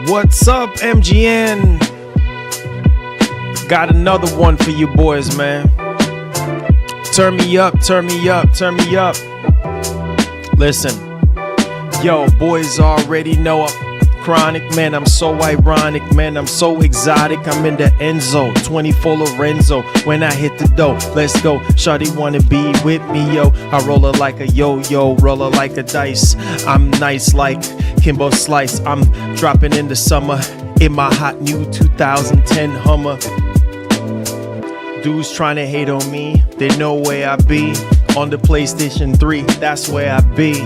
What's up, MGN? Got another one for you boys, man. Turn me up, turn me up, turn me up. Listen, yo, boys already know I'm chronic, man. I'm so ironic, man. I'm so exotic. I'm in the Enzo, 24 Lorenzo. When I hit the dough, let's go. Shawty wanna be with me, yo. I roll her like a yo-yo, roll her like a dice. I'm nice like Kimbo Slice. I'm dropping in the summer in my hot new 2010 Hummer. Dudes trying to hate on me, they know where I be. On the PlayStation 3, that's where I be.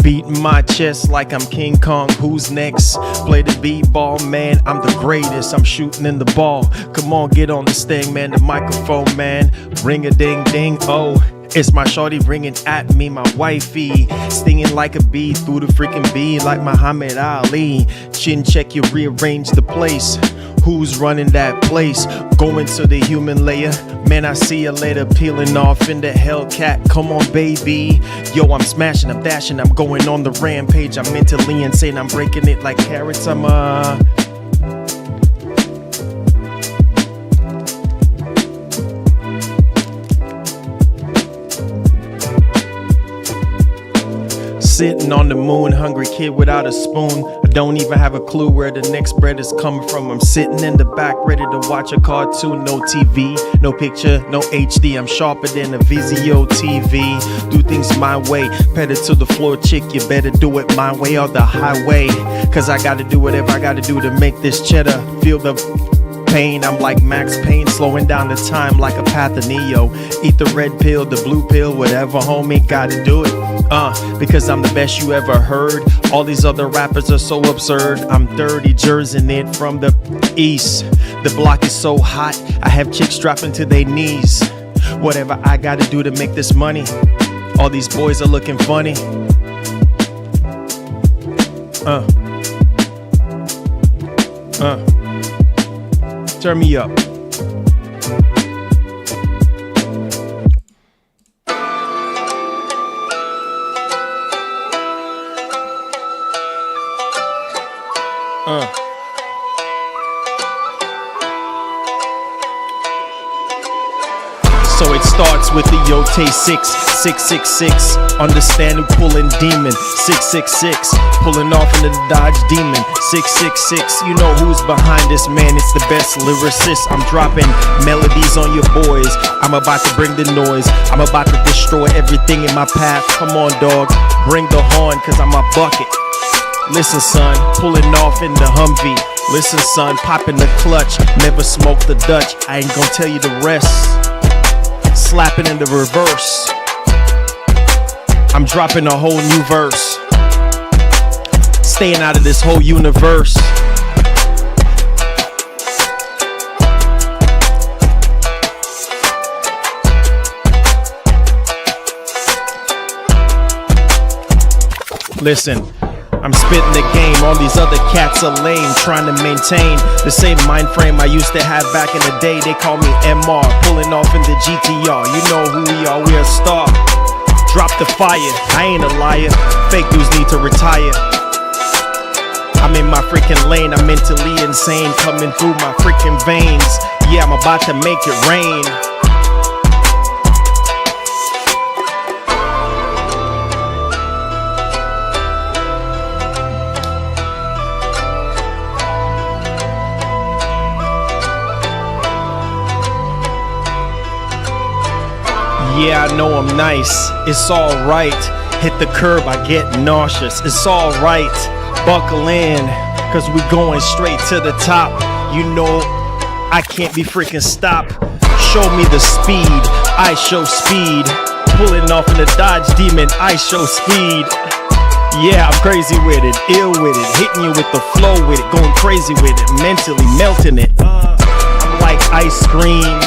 Beating my chest like I'm King Kong. Who's next? Play the b-ball, man. I'm the greatest. I'm shooting in the ball. Come on, get on the sting, man. The microphone, man. Ring a ding ding. Oh, it's my shorty ringing at me, my wifey. Stinging like a bee through the freaking bee, like Muhammad Ali. Chin check, you rearrange the place. Who's running that place? Going to the human layer. Man, I see you later, peeling off in the Hellcat. Come on, baby. Yo, I'm smashing, I'm dashing, I'm going on the rampage. I'm mentally insane, I'm breaking it like carrots. I'm sitting on the moon, hungry kid without a spoon. I don't even have a clue where the next bread is coming from. I'm sitting in the back ready to watch a cartoon. No TV, no picture, no HD. I'm sharper than a VZO TV. Do things my way, pedal to the floor, chick. You better do it my way or the highway. Cause I gotta do whatever I gotta do to make this cheddar. Feel the pain, I'm like Max Payne, slowing down the time like a path of Neo. Eat the red pill, the blue pill, whatever, homie, gotta do it. Because I'm the best you ever heard. All these other rappers are so absurd. I'm dirty jerseying it from the east. The block is so hot, I have chicks dropping to their knees. Whatever I gotta do to make this money. All these boys are looking funny. Turn me up. So it starts with the Yote 666. Understand who pulling demon. 666. Pulling off into the Dodge Demon. 666. You know who's behind this, man. It's the best lyricist. I'm dropping melodies on your boys. I'm about to bring the noise. I'm about to destroy everything in my path. Come on, dog. Bring the horn, cause I'm a bucket. Listen, son, pulling off in the Humvee. Listen, son, popping the clutch. Never smoke the Dutch. I ain't gonna tell you the rest. Slapping in the reverse. I'm dropping a whole new verse. Staying out of this whole universe. Listen, I'm spitting the game, all these other cats are lame, trying to maintain the same mind frame I used to have back in the day. They call me MR, pulling off in the GTR. You know who we are, we're a star. Drop the fire, I ain't a liar. Fake dudes need to retire. I'm in my freaking lane, I'm mentally insane, coming through my freaking veins. Yeah, I'm about to make it rain. Yeah, I know I'm nice, it's alright. Hit the curb, I get nauseous. It's alright, buckle in, cause we going straight to the top. You know I can't be freaking stopped. Show me the speed, I show speed. Pulling off in the Dodge Demon, I show speed. Yeah, I'm crazy with it, ill with it. Hitting you with the flow with it, going crazy with it. Mentally melting it, I'm like ice cream.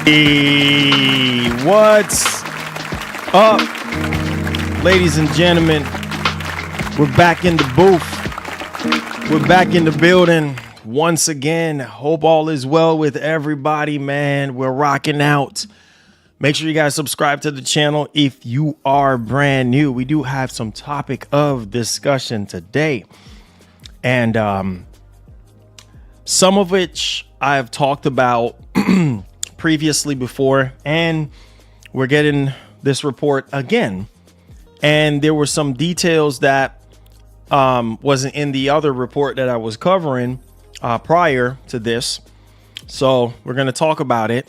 Hey, what's up, ladies and gentlemen? We're back in the booth. We're back in the building once again. Hope all is well with everybody, man. We're rocking out. Make sure you guys subscribe to the channel if you are brand new. We do have some topic of discussion today, and some of which I've talked about previously before, and we're getting this report again. And there were some details that wasn't in the other report that I was covering prior to this. So we're going to talk about it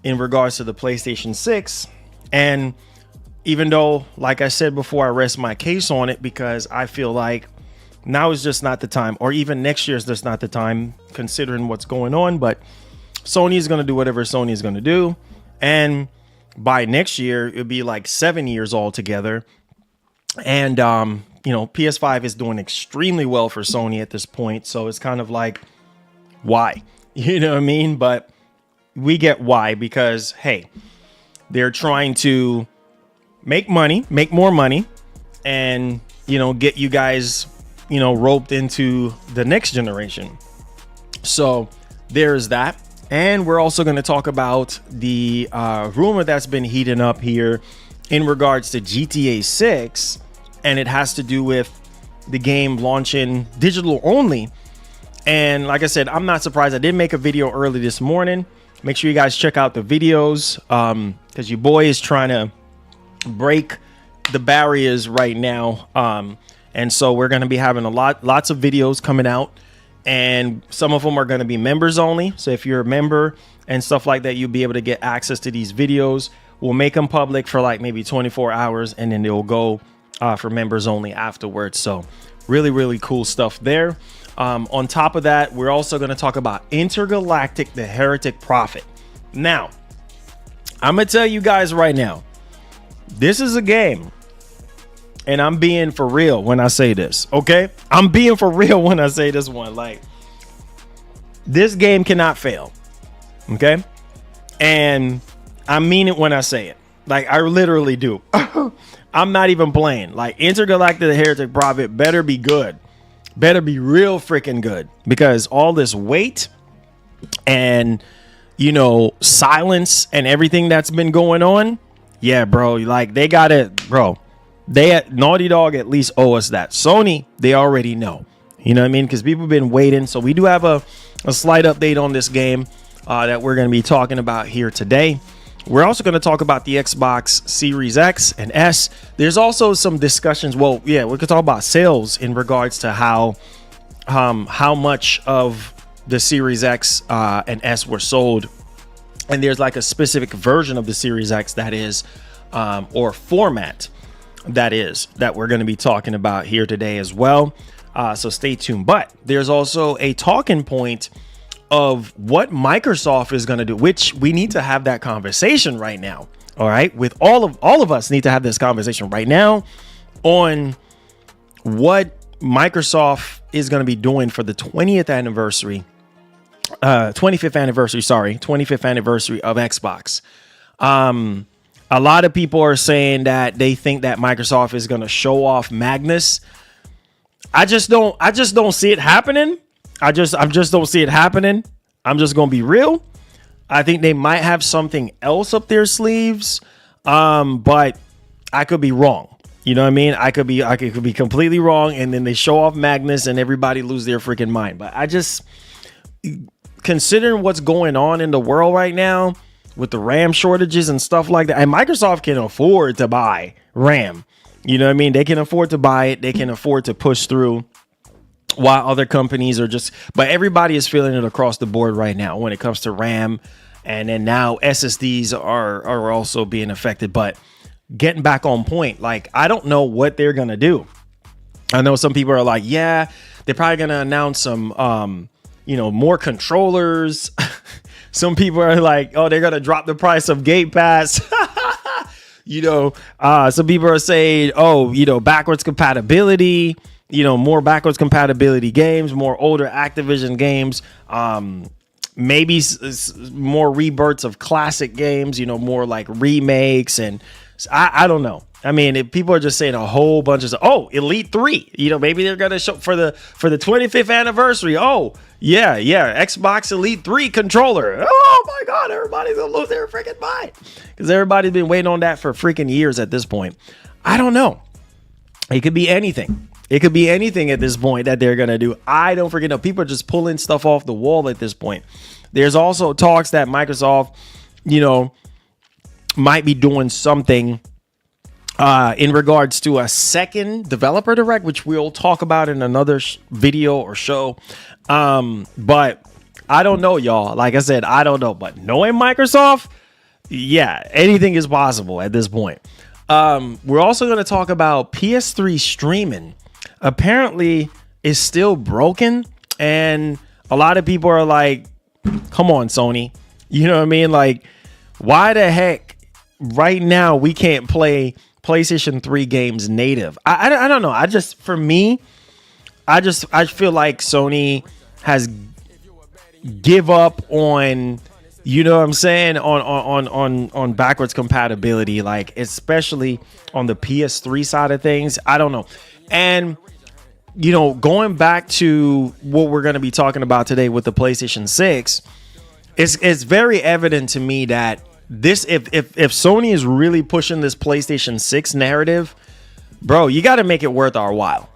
in regards to the PlayStation 6. And even though, like I said before, I rest my case on it because I feel like now is just not the time, or even next year is just not the time considering what's going on. But Sony is going to do whatever Sony is going to do. And by next year, it'll be like 7 years altogether. And, you know, PS5 is doing extremely well for Sony at this point. So it's kind of like, why? You know what I mean? But we get why, because, hey, they're trying to make money, make more money. and, get you guys, roped into the next generation. So there's that. And we're also going to talk about the rumor that's been heating up here in regards to GTA 6. And it has to do with the game launching digital only. And like I said, I'm not surprised. I did make a video early this morning. Make sure you guys check out the videos, because your boy is trying to break the barriers right now. And so we're going to be having lots of videos coming out. And some of them are going to be members only. So if you're a member and stuff like that, you'll be able to get access to these videos. We'll make them public for like maybe 24 hours, and then they'll go for members only afterwards. So really, really cool stuff there. On top of that, we're also going to talk about Intergalactic, the Heretic Prophet. Now, I'm going to tell you guys right now, this is a game. And I'm being for real when I say this, okay? I'm being for real when I say this one. Like, this game cannot fail, okay? And I mean it when I say it. Like, I literally do. I'm not even playing. Like, Intergalactic, the Heretic Prophet better be good. Better be real freaking good. Because all this weight and, silence and everything that's been going on, yeah, bro. Like, they got it, bro. They at Naughty Dog at least owe us that. Sony, they already know. You know what I mean? Because people have been waiting. So we do have a slight update on this game that we're going to be talking about here today. We're also going to talk about the Xbox Series X and S. There's also some discussions. Well, yeah, we could talk about sales in regards to how much of the Series X and S were sold. And there's like a specific version of the Series X that is, or format that we're going to be talking about here today as well. So stay tuned. But there's also a talking point of what Microsoft is going to do, which we need to have that conversation right now. All right. With all of us need to have this conversation right now on what Microsoft is going to be doing for the 25th anniversary of Xbox. A lot of people are saying that they think that Microsoft is going to show off Magnus. I just don't see it happening. I just don't see it happening. I'm just going to be real. I think they might have something else up their sleeves. But I could be wrong. You know what I mean? I could be completely wrong. And then they show off Magnus and everybody lose their freaking mind. But I just, considering what's going on in the world right now, with the RAM shortages and stuff like that. And Microsoft can afford to buy RAM. You know what I mean? They can afford to buy it. They can afford to push through, while other companies are just, but everybody is feeling it across the board right now when it comes to RAM. And then now SSDs are also being affected. But getting back on point, like, I don't know what they're going to do. I know some people are like, yeah, they're probably going to announce some, more controllers. Some people are like, oh, they're going to drop the price of Game Pass. Some people are saying, oh, backwards compatibility, more backwards compatibility games, more older Activision games, maybe more rebirths of classic games, more like remakes. And I don't know. I mean, if people are just saying a whole bunch of stuff. Oh, Elite 3, maybe they're going to show for the 25th anniversary. Oh, yeah. Xbox Elite 3 controller. Oh my God, everybody's going to lose their freaking mind because everybody's been waiting on that for freaking years at this point. I don't know. It could be anything. It could be anything at this point that they're going to do. I don't freaking know. People are just pulling stuff off the wall at this point. There's also talks that Microsoft, might be doing something in regards to a second developer direct, which we'll talk about in another video or show. But I don't know, y'all. Like I said, I don't know. But knowing Microsoft, yeah, anything is possible at this point. We're also going to talk about PS3 streaming. Apparently, is still broken. And a lot of people are like, come on, Sony. You know what I mean? Like, why the heck right now we can't play PlayStation 3 games native? I don't know. I feel like Sony has give up on You know what I'm saying? On backwards compatibility, like especially on the PS3 side of things. I don't know. And you know, going back to what we're going to be talking about today with the PlayStation 6, it's very evident to me that this if Sony is really pushing this PlayStation 6 narrative, bro, you got to make it worth our while.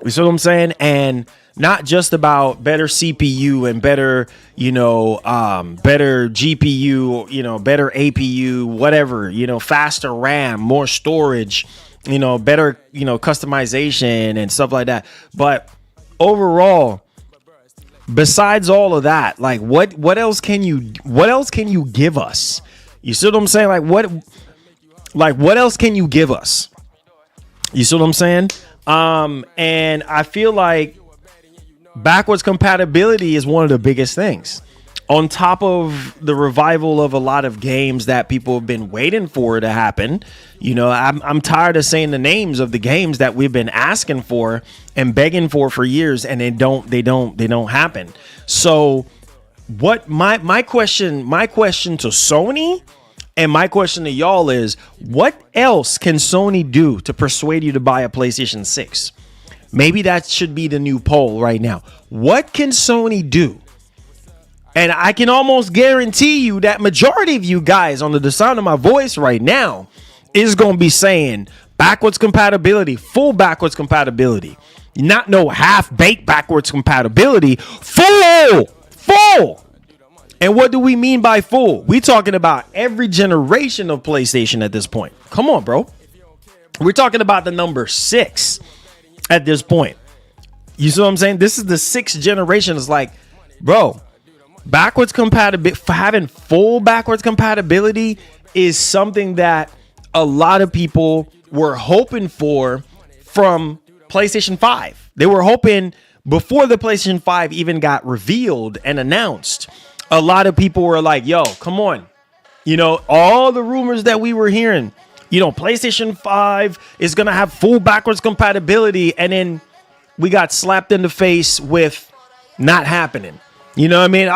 You see what I'm saying? And not just about better CPU and better, better GPU, better APU, whatever, faster RAM, more storage, better, customization and stuff like that. But overall, besides all of that, like what else can you give us? You see what I'm saying? What else can you give us? You see what I'm saying? And I feel like backwards compatibility is one of the biggest things, on top of the revival of a lot of games that people have been waiting for to happen. I'm tired of saying the names of the games that we've been asking for and begging for years, and they don't happen. So what my question to Sony and my question to y'all is, what else can Sony do to persuade you to buy a PlayStation 6? Maybe that should be the new poll right now. What can Sony do? And I can almost guarantee you that majority of you guys on the sound of my voice right now is going to be saying backwards compatibility, full backwards compatibility, not no half-baked backwards compatibility, full. And what do we mean by full? We talking about every generation of PlayStation at this point. Come on, bro. We're talking about the number 6 at this point. You see what I'm saying? This is the 6th generation. It's like, bro, backwards compatibility, having full backwards compatibility is something that a lot of people were hoping for from PlayStation 5. They were hoping before the PlayStation 5 even got revealed and announced. A lot of people were like, yo, come on. All the rumors that we were hearing, PlayStation 5 is going to have full backwards compatibility. And then we got slapped in the face with not happening. You know what I mean?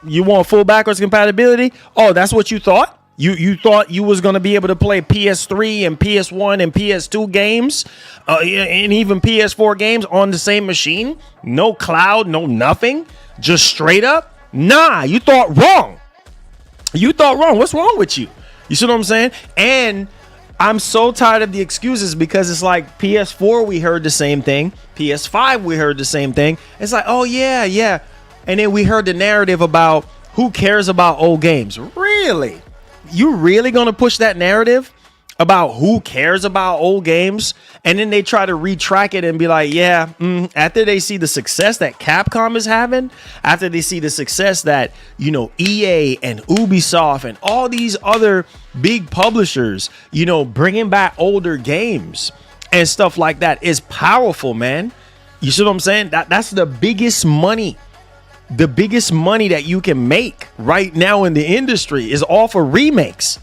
You want full backwards compatibility? Oh, that's what you thought? You thought you was going to be able to play PS3 and PS1 and PS2 games and even PS4 games on the same machine? No cloud, no nothing? Just straight up? Nah, you thought wrong. What's wrong with you? You see what I'm saying? And I'm so tired of the excuses, because it's like PS4, we heard the same thing. PS5, we heard the same thing. It's like, oh, yeah. And then we heard the narrative about who cares about old games. Really? You really going to push that narrative about who cares about old games? And then they try to retrack it and be like, after they see the success that Capcom is having, after they see the success that, EA and Ubisoft and all these other big publishers, bringing back older games and stuff like that is powerful, man. You see what I'm saying? That's the biggest money. The biggest money that you can make right now in the industry is off of remakes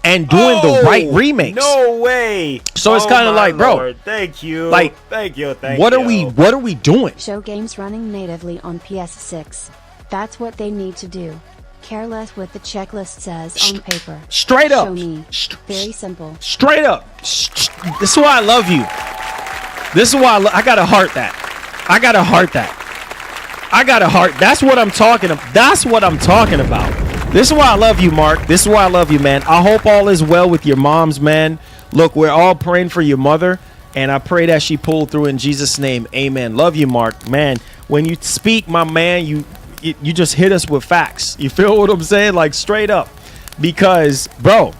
and doing the right remakes. No way. So it's kind of like, bro, Lord, thank you. Thank you. What are we doing? Show games running natively on PS6. That's what they need to do. Care less what the checklist says on paper. Straight up. Show me. Very simple. Straight up. This is why I love you. This is why I gotta heart that. That's what I'm talking about. This is why I love you, Mark. This is why I love you, man. I hope all is well with your moms, man. Look, we're all praying for your mother, and I pray that she pulled through in Jesus' name. Amen. Love you, Mark. Man, when you speak, my man, you just hit us with facts. You feel what I'm saying? Like, straight up. Because, bro,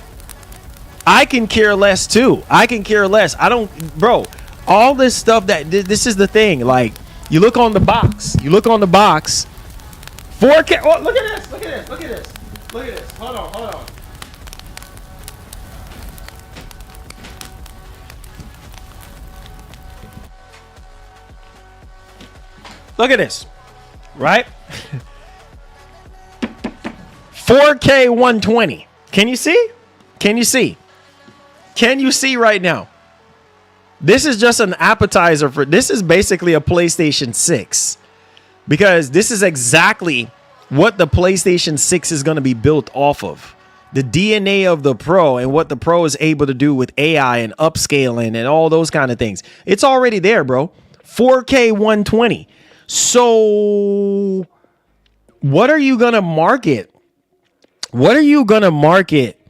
I can care less, too. I don't, bro, all this stuff this is the thing. Like, you look on the box. 4K. Oh, look at this. Hold on. Look at this. Right? 4K 120. Can you see? Can you see right now? This is just an appetizer this is basically a PlayStation 6. Because this is exactly what the PlayStation 6 is going to be built off of. The DNA of the Pro and what the Pro is able to do with AI and upscaling and all those kind of things. It's already there, bro. 4K 120. So what are you going to market? What are you going to market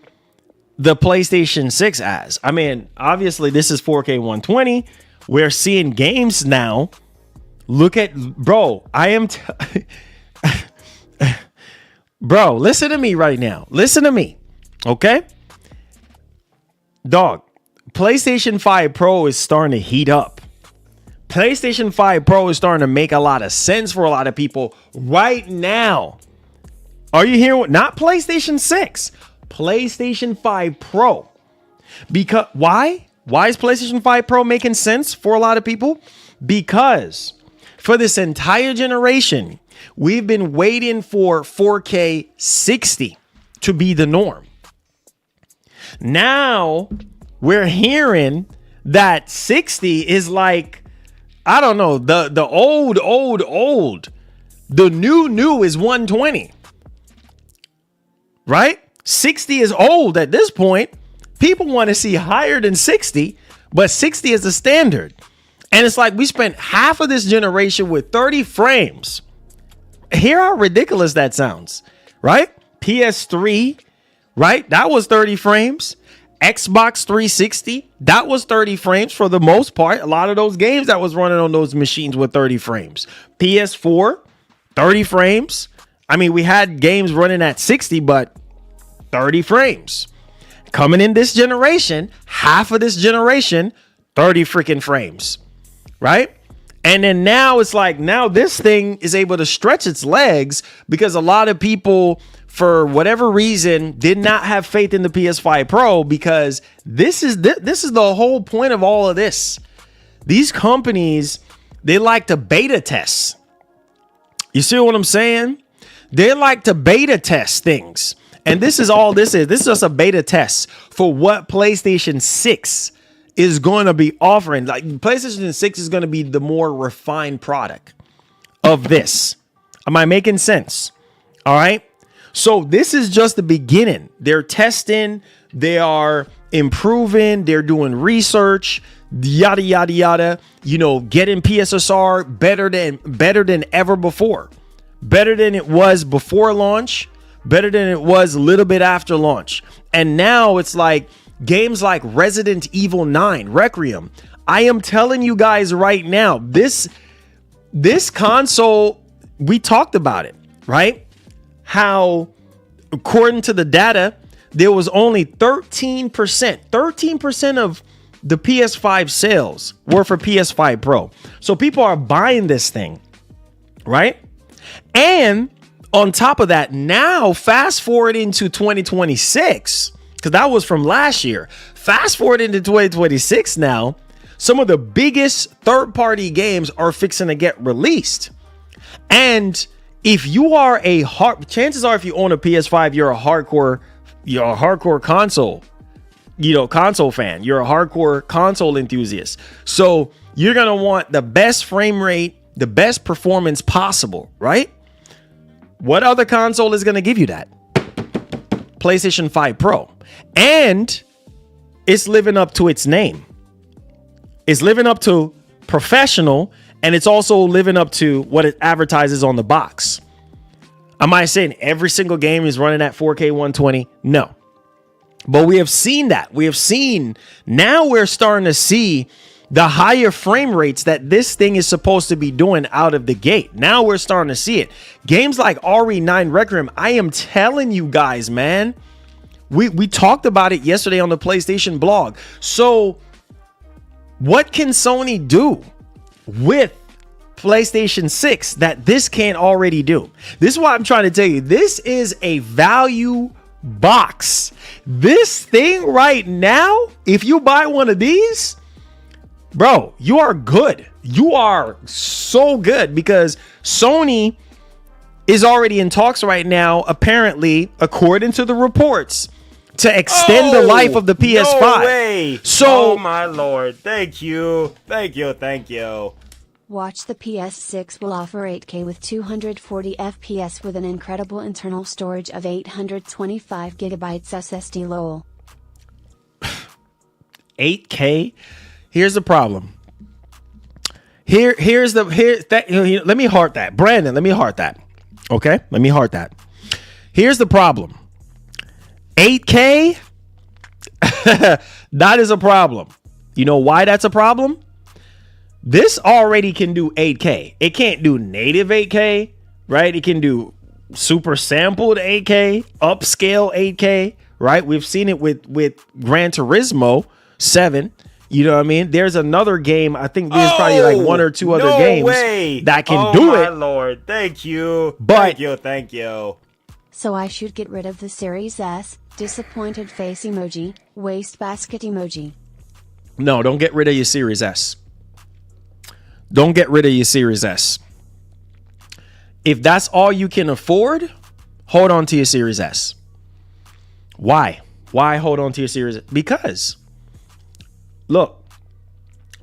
the PlayStation 6 as? I mean, obviously this is 4K 120. We're seeing games now. Look at, bro, bro, listen to me right now. Listen to me. Okay? Dog, PlayStation 5 Pro is starting to heat up. PlayStation 5 Pro is starting to make a lot of sense for a lot of people right now. Are you hearing? Not PlayStation 6. PlayStation 5 Pro. Because why? Why is PlayStation 5 Pro making sense for a lot of people? Because for this entire generation, we've been waiting for 4K 60 to be the norm. Now we're hearing that 60 is like, I don't know, the old. The new is 120. Right? 60 is old at this point. People want to see higher than 60, but 60 is the standard. And it's like we spent half of this generation with 30 frames. Hear how ridiculous that sounds, right? PS3, right? That was 30 frames. Xbox 360, that was 30 frames for the most part. A lot of those games that was running on those machines were 30 frames. PS4, 30 frames. I mean, we had games running at 60, but 30 frames. Coming in this generation, half of this generation, 30 freaking frames, right? And then now it's like, now this thing is able to stretch its legs because a lot of people, for whatever reason, did not have faith in the PS5 Pro, because this is the whole point of all of this. These companies, they like to beta test. You see what I'm saying? They like to beta test things. And this is all this is. This is just a beta test for what PlayStation 6 is going to be offering. Like, PlayStation 6 is going to be the more refined product of this. Am I making sense? All right. So this is just the beginning. They're testing. They are improving. They're doing research. Yada, yada, yada. You know, getting PSSR better than ever before. Better than it was before launch. Better than it was a little bit after launch. And now it's like games like Resident Evil 9, Requiem. I am telling you guys right now, this console, we talked about it, right? How, according to the data, there was only 13% of the PS5 sales were for PS5 Pro. So people are buying this thing, right? And on top of that, now fast forward into 2026, because that was from last year. Fast forward into 2026 now, some of the biggest third-party games are fixing to get released. And if you are chances are if you own a PS5, you're a hardcore console, console fan. You're a hardcore console enthusiast. So you're going to want the best frame rate, the best performance possible, right? What other console is going to give you that? PlayStation 5 Pro. And it's living up to its name. It's living up to professional, and it's also living up to what it advertises on the box. Am I saying every single game is running at 4K 120? No. But we have seen that. Now we're starting to see the higher frame rates that this thing is supposed to be doing out of the gate. Now we're starting to see it. Games like RE9 Requiem, I am telling you guys, man. We talked about it yesterday on the PlayStation blog. So what can Sony do with PlayStation 6 that this can't already do? This is what I'm trying to tell you. This is a value box. This thing right now, if you buy one of these, bro, you are good. You are so good, because Sony is already in talks right now, apparently, according to the reports, to extend the life of the PS5. No way. So, oh my lord. Thank you. Watch the PS6 will offer 8K with 240 FPS with an incredible internal storage of 825 gigabytes SSD lol. 8K? Here's the problem. Let me heart that. Brandon, let me heart that. Okay? Let me heart that. Here's the problem. 8K? That is a problem. You know why that's a problem? This already can do 8K. It can't do native 8K, right? It can do super sampled 8K, upscale 8K, right? We've seen it with Gran Turismo 7. You know what I mean? There's another game. I think there's probably like one or two other games that can do it. Oh, my Lord. Thank you. But, Thank you. So I should get rid of the Series S, disappointed face emoji, wastebasket emoji. No, don't get rid of your Series S. Don't get rid of your Series S. If that's all you can afford, hold on to your Series S. Why? Why hold on to your Series S? Because, look,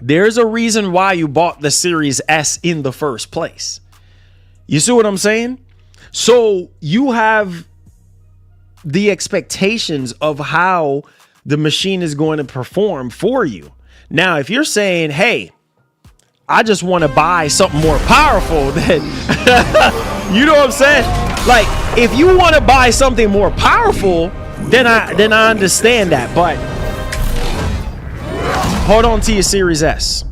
there's a reason why you bought the Series S in the first place. You see what I'm saying? So you have the expectations of how the machine is going to perform for you. Now, if you're saying, hey, I just want to buy something more powerful, then you know what I'm saying? Like, if you want to buy something more powerful, then I understand that. But hold on to your Series S.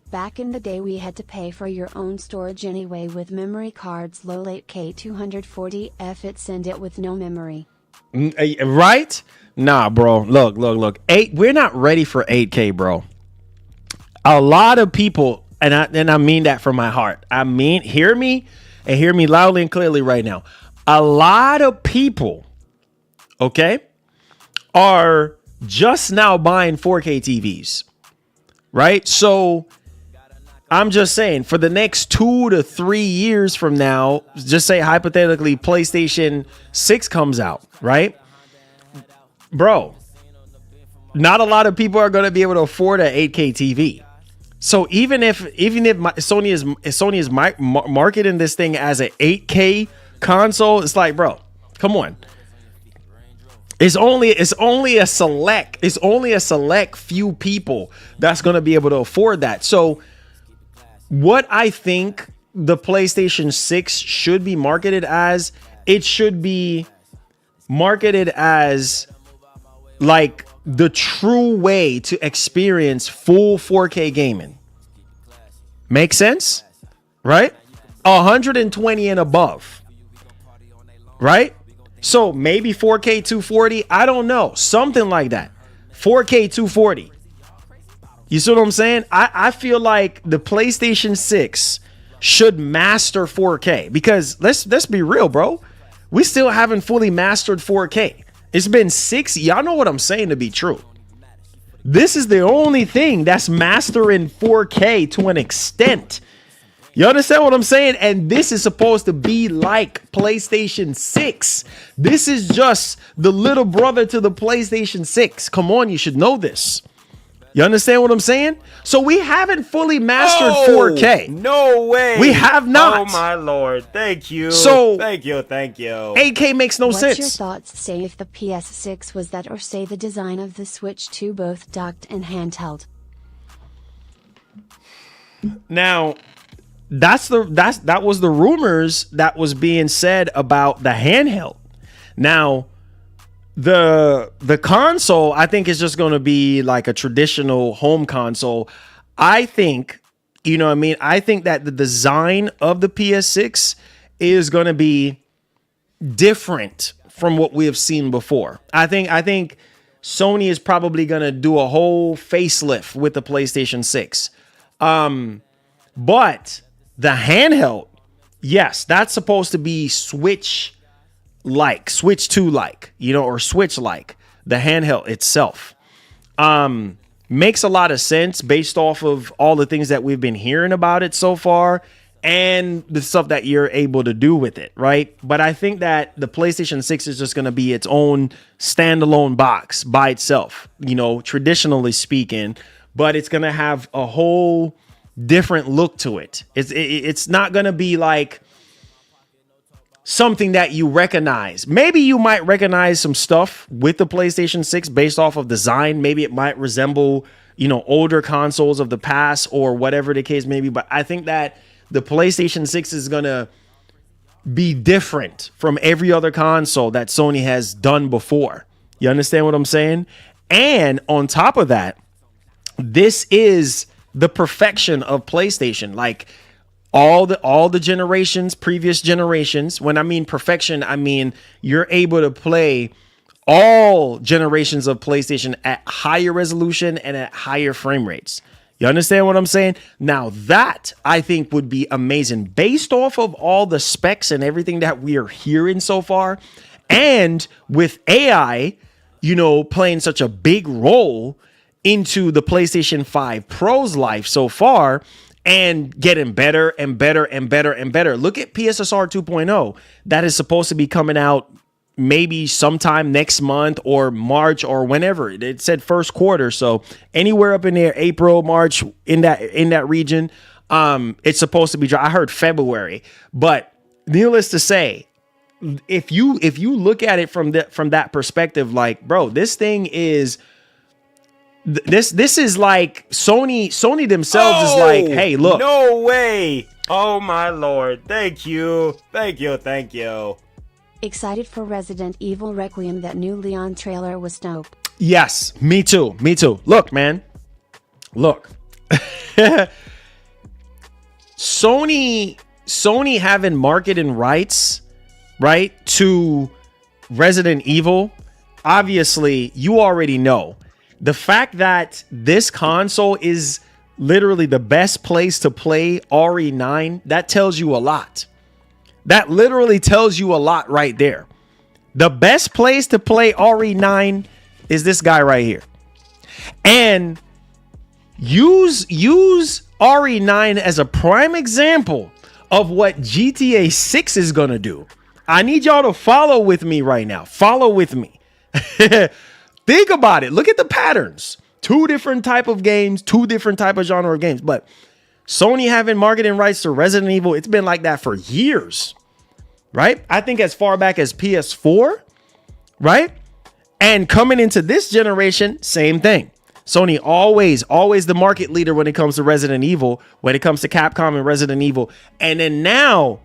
Back in the day we had to pay for your own storage anyway with memory cards low 8K 240F it send it with no memory. Right? Nah, bro. Look. We're not ready for 8K, bro. A lot of people, and I mean that from my heart. I mean, hear me loudly and clearly right now. A lot of people, okay, are just now buying 4K TVs, right? So I'm just saying, for the next 2 to 3 years from now, just say hypothetically PlayStation 6 comes out, right? Bro, not a lot of people are going to be able to afford an 8K TV. So even if Sony is marketing this thing as an 8K console, it's like, bro, come on. It's only a select few people that's going to be able to afford that. So what I think the PlayStation 6 should be marketed as, it should be marketed as like the true way to experience full 4K gaming. Make sense? Right? 120 and above. Right? So maybe 4K 240, I don't know, something like that. 4K 240. You see what I'm saying? I feel like the PlayStation 6 should master 4K, because let's be real, bro. We still haven't fully mastered 4K. It's been 6. Y'all know what I'm saying to be true. This is the only thing that's mastering 4K to an extent. You understand what I'm saying? And this is supposed to be like PlayStation 6. This is just the little brother to the PlayStation 6. Come on, you should know this. You understand what I'm saying? So we haven't fully mastered 4K. No way. We have not. Oh, my Lord. Thank you. So, thank you. 8K makes no sense. What's your thoughts? Say if the PS6 was that, or say the design of the Switch 2, both docked and handheld. Now, that was the rumors that was being said about the handheld. Now, the console, I think, is just going to be like a traditional home console. I think, you know what I mean? I think that the design of the PS6 is going to be different from what we have seen before. I think Sony is probably going to do a whole facelift with the PlayStation 6. But the handheld, yes, that's supposed to be Switch 2 like, you know, or Switch like, the handheld itself. Makes a lot of sense based off of all the things that we've been hearing about it so far and the stuff that you're able to do with it, right? But I think that the PlayStation 6 is just going to be its own standalone box by itself, you know, traditionally speaking, but it's going to have a whole different look to it. It's not going to be like something that you recognize. Maybe you might recognize some stuff with the PlayStation 6 based off of design. Maybe it might resemble, older consoles of the past or whatever the case may be. But I think that the PlayStation 6 is going to be different from every other console that Sony has done before. You understand what I'm saying? And on top of that, this is the perfection of PlayStation. Like all the generations, previous generations. When I mean perfection, I mean you're able to play all generations of PlayStation at higher resolution and at higher frame rates. You understand what I'm saying? Now that I think would be amazing based off of all the specs and everything that we are hearing so far. And with AI, playing such a big role into the PlayStation 5 Pro's life so far and getting better and better and better and better. Look at PSSR 2.0 that is supposed to be coming out maybe sometime next month or March or whenever. It said first quarter, so anywhere up in there, April, March, in that region. It's supposed to be dry. I heard February, but needless to say, if you look at it from that perspective, like, bro, this thing is this is like Sony themselves is like, hey, look. No way. Oh my Lord. Thank you. Excited for Resident Evil Requiem. That new Leon trailer was dope. Yes, me too. Look, man. Look. Sony having marketing rights, right, to Resident Evil. Obviously, you already know. The fact that this console is literally the best place to play RE9, that tells you a lot. That literally tells you a lot right there. The best place to play RE9 is this guy right here. And use RE9 as a prime example of what GTA 6 is going to do. I need y'all to follow with me right now. Follow with me. Think about it. Look at the patterns. Two different type of games, two different type of genre of games. But Sony having marketing rights to Resident Evil, it's been like that for years, right? I think as far back as PS4, right? And coming into this generation, same thing. Sony always the market leader when it comes to Resident Evil, when it comes to Capcom and Resident Evil. And then now,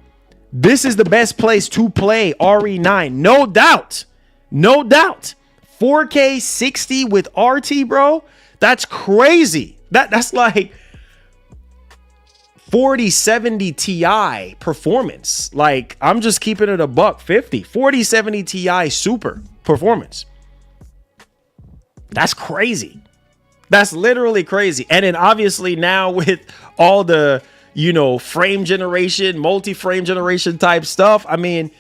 this is the best place to play RE9. No doubt. 4K 60 with RT, bro. That's crazy. That's like 4070 Ti performance. Like, I'm just keeping it a buck 50. 4070 Ti super performance. That's crazy. That's literally crazy. And then obviously now with all the, frame generation, multi-frame generation type stuff, I mean,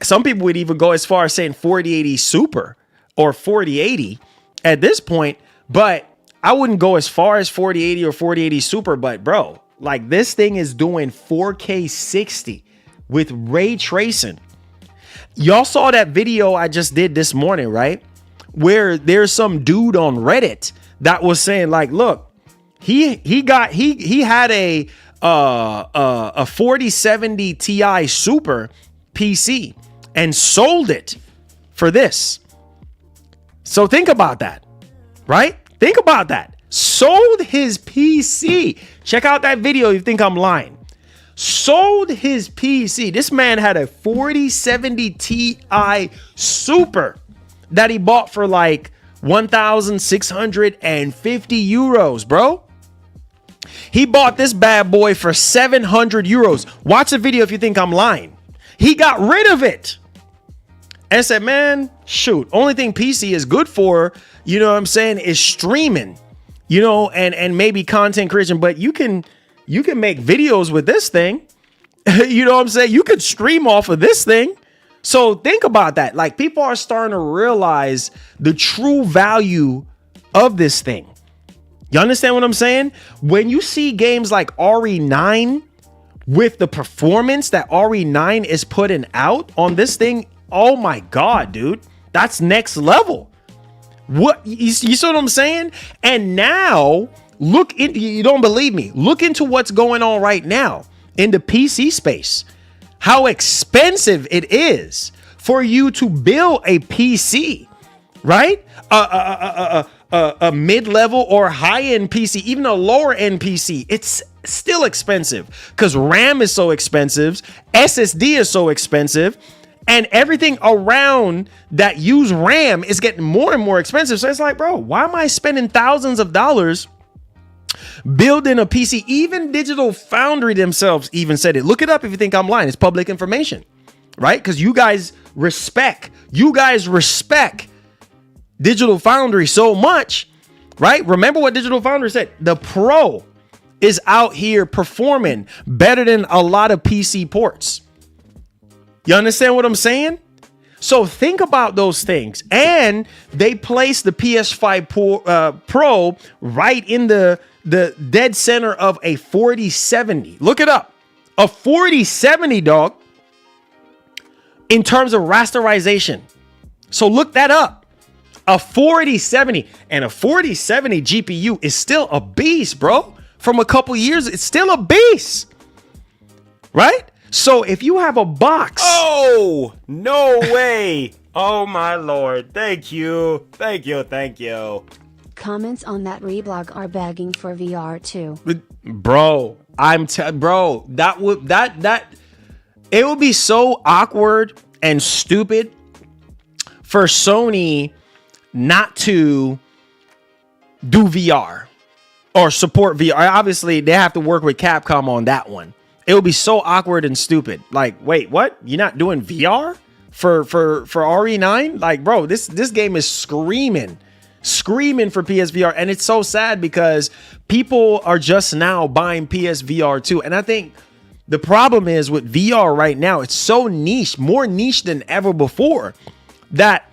some people would even go as far as saying 4080 super or 4080 at this point, but I wouldn't go as far as 4080 or 4080 super. But bro, like, this thing is doing 4K 60 with ray tracing. Y'all saw that video I just did this morning, right? Where there's some dude on Reddit that was saying, like, look, he had a 4070 Ti super PC and sold it for this. So think about that, right? Think about that. Sold his PC. Check out that video. You think I'm lying? Sold his PC. This man had a 4070 Ti super that he bought for like 1,650 euros, bro. He bought this bad boy for 700 euros. Watch the video if you think I'm lying. He got rid of it and said, man, shoot, only thing PC is good for, is streaming, and maybe content creation. But you can make videos with this thing. You could stream off of this thing. So think about that. Like, people are starting to realize the true value of this thing. You understand what I'm saying? When you see games like RE9 with the performance that RE9 is putting out on this thing, oh my God, dude, that's next level. What you see what I'm saying? And now Look in, you don't believe me. Look into what's going on right now in the PC space. How expensive it is for you to build a PC, right? A mid-level or high-end PC, even a lower-end PC, it's still expensive because RAM is so expensive, SSD is so expensive, and everything around that use RAM is getting more and more expensive. So it's like, bro, why am I spending thousands of dollars building a PC? Even Digital Foundry themselves even said it. Look it up if you think I'm lying. It's public information, right? Because you guys respect Digital Foundry so much, right? Remember what Digital Foundry said. The Pro is out here performing better than a lot of PC ports. You understand what I'm saying? So think about those things. And they placed the PS5 Pro right in the dead center of a 4070. Look it up. A 4070, dog, in terms of rasterization. So look that up. A 4070 and a 4070 GPU is still a beast, bro. From a couple years, it's still a beast, right? So if you have a box. Oh, no way. Oh, my Lord. Thank you. Thank you. Thank you. Comments on that reblog are begging for VR too. Bro, bro, it would be so awkward and stupid for Sony not to do VR or support VR. Obviously, they have to work with Capcom on that one. It would be so awkward and stupid. Like, wait, what? You're not doing VR for RE9? Like, bro, this game is screaming for PSVR, and it's so sad because people are just now buying PSVR too. And I think the problem is with VR right now, it's so niche, more niche than ever before, that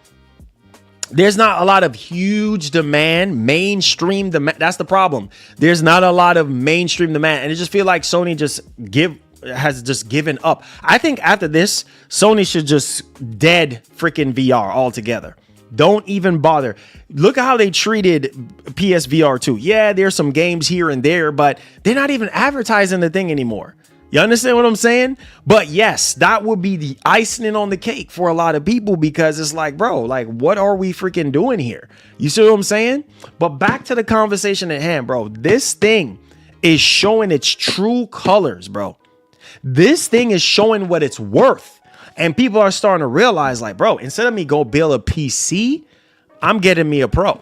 there's not a lot of huge demand, mainstream demand. That's the problem. There's not a lot of mainstream demand, and it just feels like Sony has just given up. I think after this, Sony should just dead freaking VR altogether. Don't even bother. Look at how they treated PSVR 2. Yeah, there's some games here and there, but they're not even advertising the thing anymore. You understand what I'm saying? But yes, that would be the icing on the cake for a lot of people, because it's like, bro, like, what are we freaking doing here? You see what I'm saying? But back to the conversation at hand, bro. This thing is showing its true colors, bro. This thing is showing what it's worth. And people are starting to realize, like, bro, instead of me go build a PC, I'm getting me a Pro.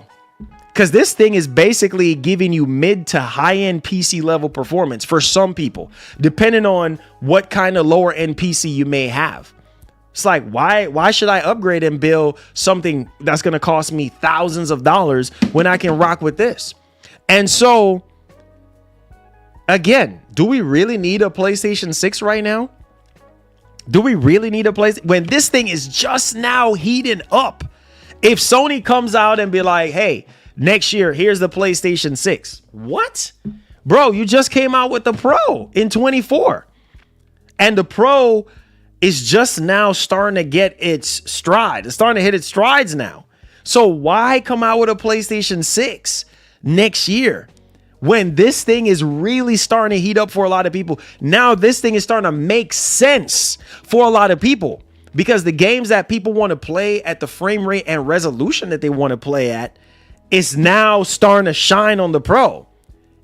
Because this thing is basically giving you mid to high end PC level performance for some people, depending on what kind of lower end PC you may have. It's like, why should I upgrade and build something that's going to cost me thousands of dollars when I can rock with this? And so, again, do we really need a PlayStation 6 right now? Do we really need a PlayStation when this thing is just now heating up? If Sony comes out and be like, hey, next year, here's the PlayStation 6. What? Bro, you just came out with the Pro in 24. And the Pro is just now starting to get its stride. It's starting to hit its strides now. So why come out with a PlayStation 6 next year when this thing is really starting to heat up for a lot of people? Now this thing is starting to make sense for a lot of people, because the games that people want to play at the frame rate and resolution that they want to play at is now starting to shine on the Pro.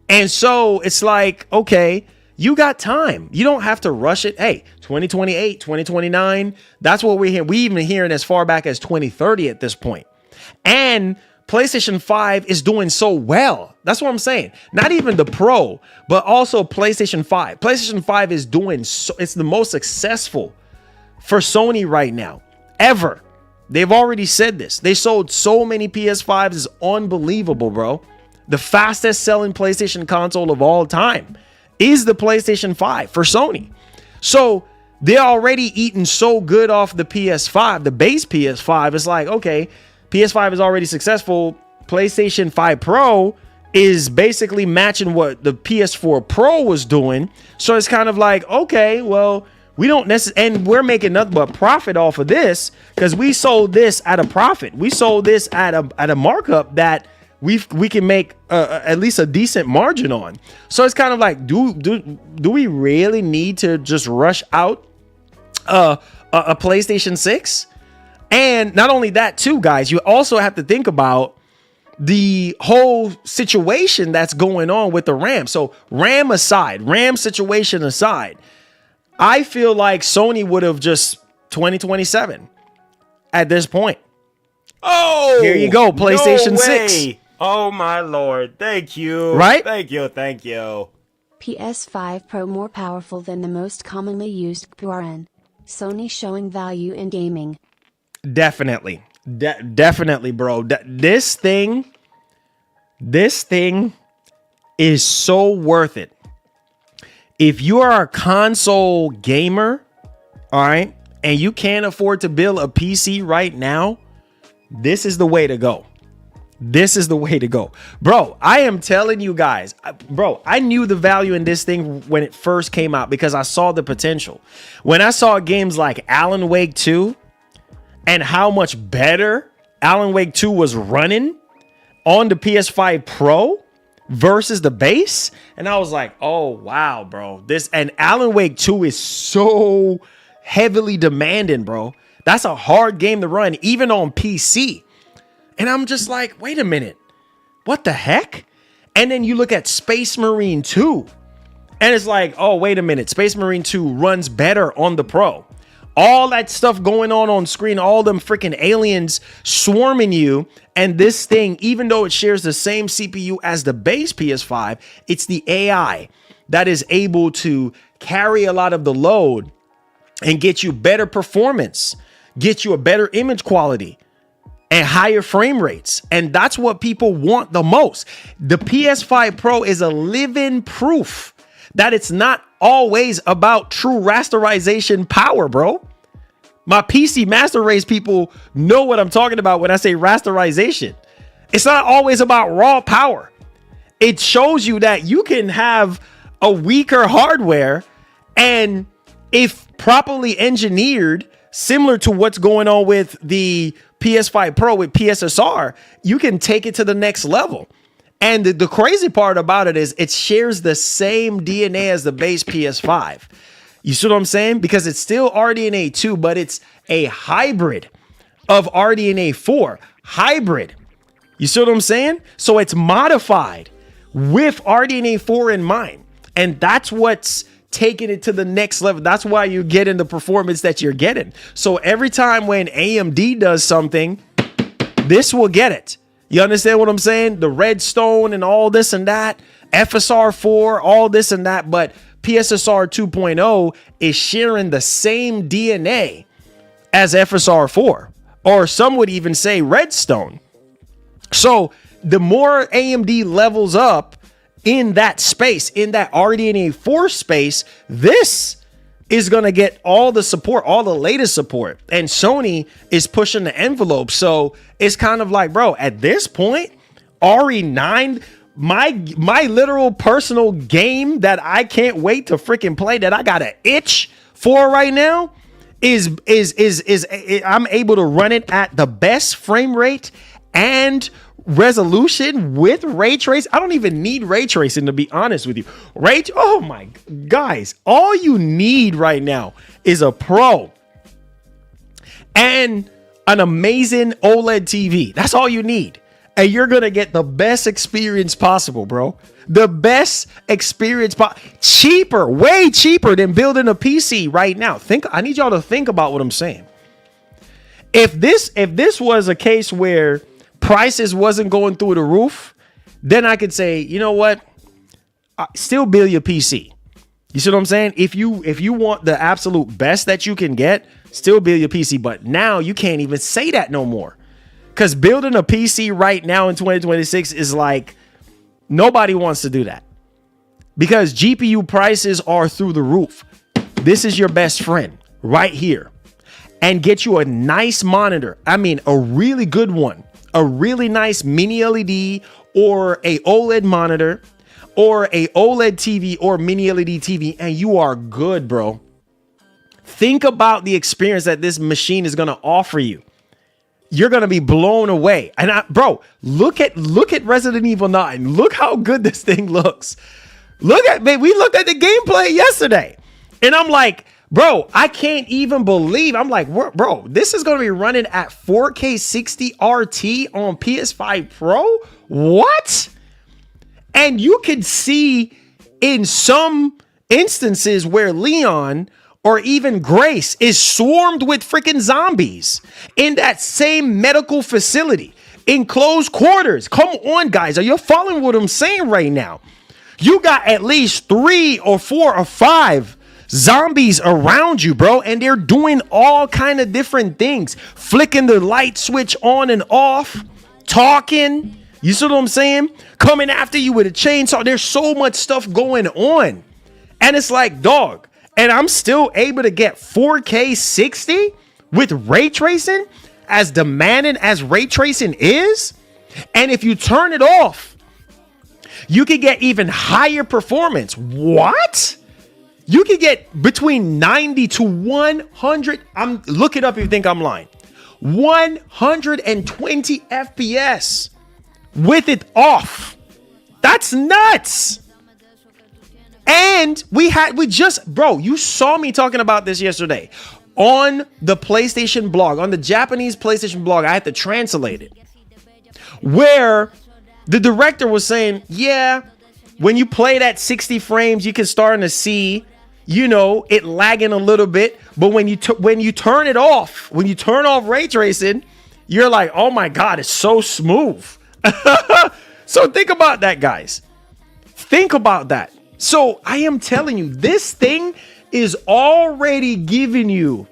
And so it's like, okay, you got time. You don't have to rush it. Hey, 2028, 2029, that's what we're hearing. We even hearing as far back as 2030 at this point. And PlayStation 5 is doing so well. That's what I'm saying. Not even the Pro, but also PlayStation 5. PlayStation 5 is doing so, it's the most successful for Sony right now, ever. They've already said this. They sold so many PS5s, is unbelievable, bro. The fastest selling PlayStation console of all time is the PlayStation 5 for Sony. So they're already eating so good off the PS5, the base PS5. It's like, okay, PS5 is already successful. PlayStation 5 Pro is basically matching what the PS4 Pro was doing. So it's kind of like, okay, well, we don't necessarily, and we're making nothing but profit off of this because we sold this at a profit. We sold this at a markup that we can make at least a decent margin on. So it's kind of like, do we really need to just rush out a PlayStation 6? And not only that too, guys, you also have to think about the whole situation that's going on with the RAM. So RAM situation aside, I feel like Sony would have just 2027 at this point. Oh, here you go, PlayStation 6. Oh my lord, thank you. Right? Thank you. PS5 Pro more powerful than the most commonly used PRN. Sony showing value in gaming. Definitely, bro. This thing is so worth it. If you are a console gamer, all right, and you can't afford to build a PC right now, this is the way to go. This is the way to go. Bro, I am telling you guys, I knew the value in this thing when it first came out because I saw the potential. When I saw games like Alan Wake 2 and how much better Alan Wake 2 was running on the PS5 Pro versus the base, and I was like, oh wow, bro. And Alan Wake 2 is so heavily demanding, bro. That's a hard game to run even on PC. And I'm just like, wait a minute, what the heck? And then you look at Space Marine 2 and it's like, oh, wait a minute, Space Marine 2 runs better on the Pro. All that stuff going on screen, all them freaking aliens swarming you. And this thing, even though it shares the same CPU as the base PS5, it's the AI that is able to carry a lot of the load and get you better performance, get you a better image quality and higher frame rates. And that's what people want the most. The PS5 Pro is a living proof that it's not always about true rasterization power, bro. My PC Master Race people know what I'm talking about when I say rasterization. It's not always about raw power. It shows you that you can have a weaker hardware, and if properly engineered, similar to what's going on with the PS5 Pro with PSSR, you can take it to the next level. And the crazy part about it is it shares the same DNA as the base PS5. You see what I'm saying? Because it's still RDNA 2, but it's a hybrid of RDNA 4. Hybrid. You see what I'm saying? So it's modified with RDNA 4 in mind. And that's what's taking it to the next level. That's why you're getting the performance that you're getting. So every time when AMD does something, this will get it. You understand what I'm saying? The Redstone and all this and that, FSR 4, all this and that, but PSSR 2.0 is sharing the same DNA as FSR 4, or some would even say Redstone. So the more AMD levels up in that space, in that RDNA 4 space, this is going to get all the support, all the latest support. And Sony is pushing the envelope. So it's kind of like, bro, at this point, RE9, my literal personal game that I can't wait to freaking play, that I got an itch for right now, is I'm able to run it at the best frame rate and resolution with ray trace. I don't even need ray tracing, to be honest with you. Oh my guys, all you need right now is a Pro and an amazing OLED TV. That's all you need. And you're going to get the best experience possible, bro. The best experience, cheaper, way cheaper than building a PC right now. I need y'all to think about what I'm saying. If this was a case where prices wasn't going through the roof, then I could say, you know what? Still build your PC. You see what I'm saying? If you want the absolute best that you can get, still build your PC. But now you can't even say that no more. Because building a PC right now in 2026 is like, nobody wants to do that. Because GPU prices are through the roof. This is your best friend right here. And get you a nice monitor. I mean, a really good one. A really nice mini LED or a OLED monitor or a OLED TV or mini LED TV, and you are good, bro. Think about the experience that this machine is going to offer you. you're gonna be blown away. And bro, look at Resident Evil 9. Look how good this thing looks. We looked at the gameplay yesterday, and I'm like, bro, I can't even believe. I'm like, bro, this is gonna be running at 4K 60 RT on PS5 Pro. What? And you could see in some instances where Leon or even Grace is swarmed with freaking zombies in that same medical facility in close quarters. Come on, guys. Are you following what I'm saying right now? You got at least 3 or 4 or 5 zombies around you, bro. And they're doing all kind of different things. Flicking the light switch on and off. Talking. You see what I'm saying? Coming after you with a chainsaw. There's so much stuff going on. And it's like, dog. And I'm still able to get 4K 60 with ray tracing, as demanding as ray tracing is. And if you turn it off, you could get even higher performance. What? You could get between 90 to 100. Look it up if you think I'm lying. 120 FPS with it off. That's nuts. And bro, you saw me talking about this yesterday on the PlayStation blog, on the Japanese PlayStation blog. I had to translate it, where the director was saying, yeah, when you play that 60 frames, you can start to see, it lagging a little bit. But when you turn it off, when you turn off ray tracing, you're like, oh my God, it's so smooth. So think about that, guys. Think about that. So I am telling you, this thing is already giving you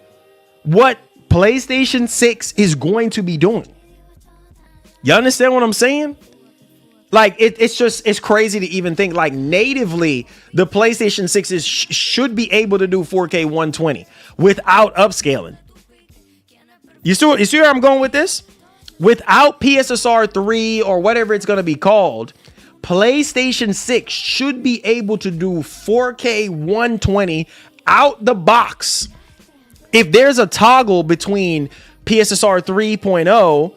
what PlayStation 6 is going to be doing. You understand what I'm saying? Like, it's crazy to even think, like, natively, the PlayStation 6 should be able to do 4K 120 without upscaling. You see where I'm going with this? Without PSSR 3 or whatever it's going to be called, PlayStation 6 should be able to do 4K 120 out the box. If there's a toggle between PSSR 3.0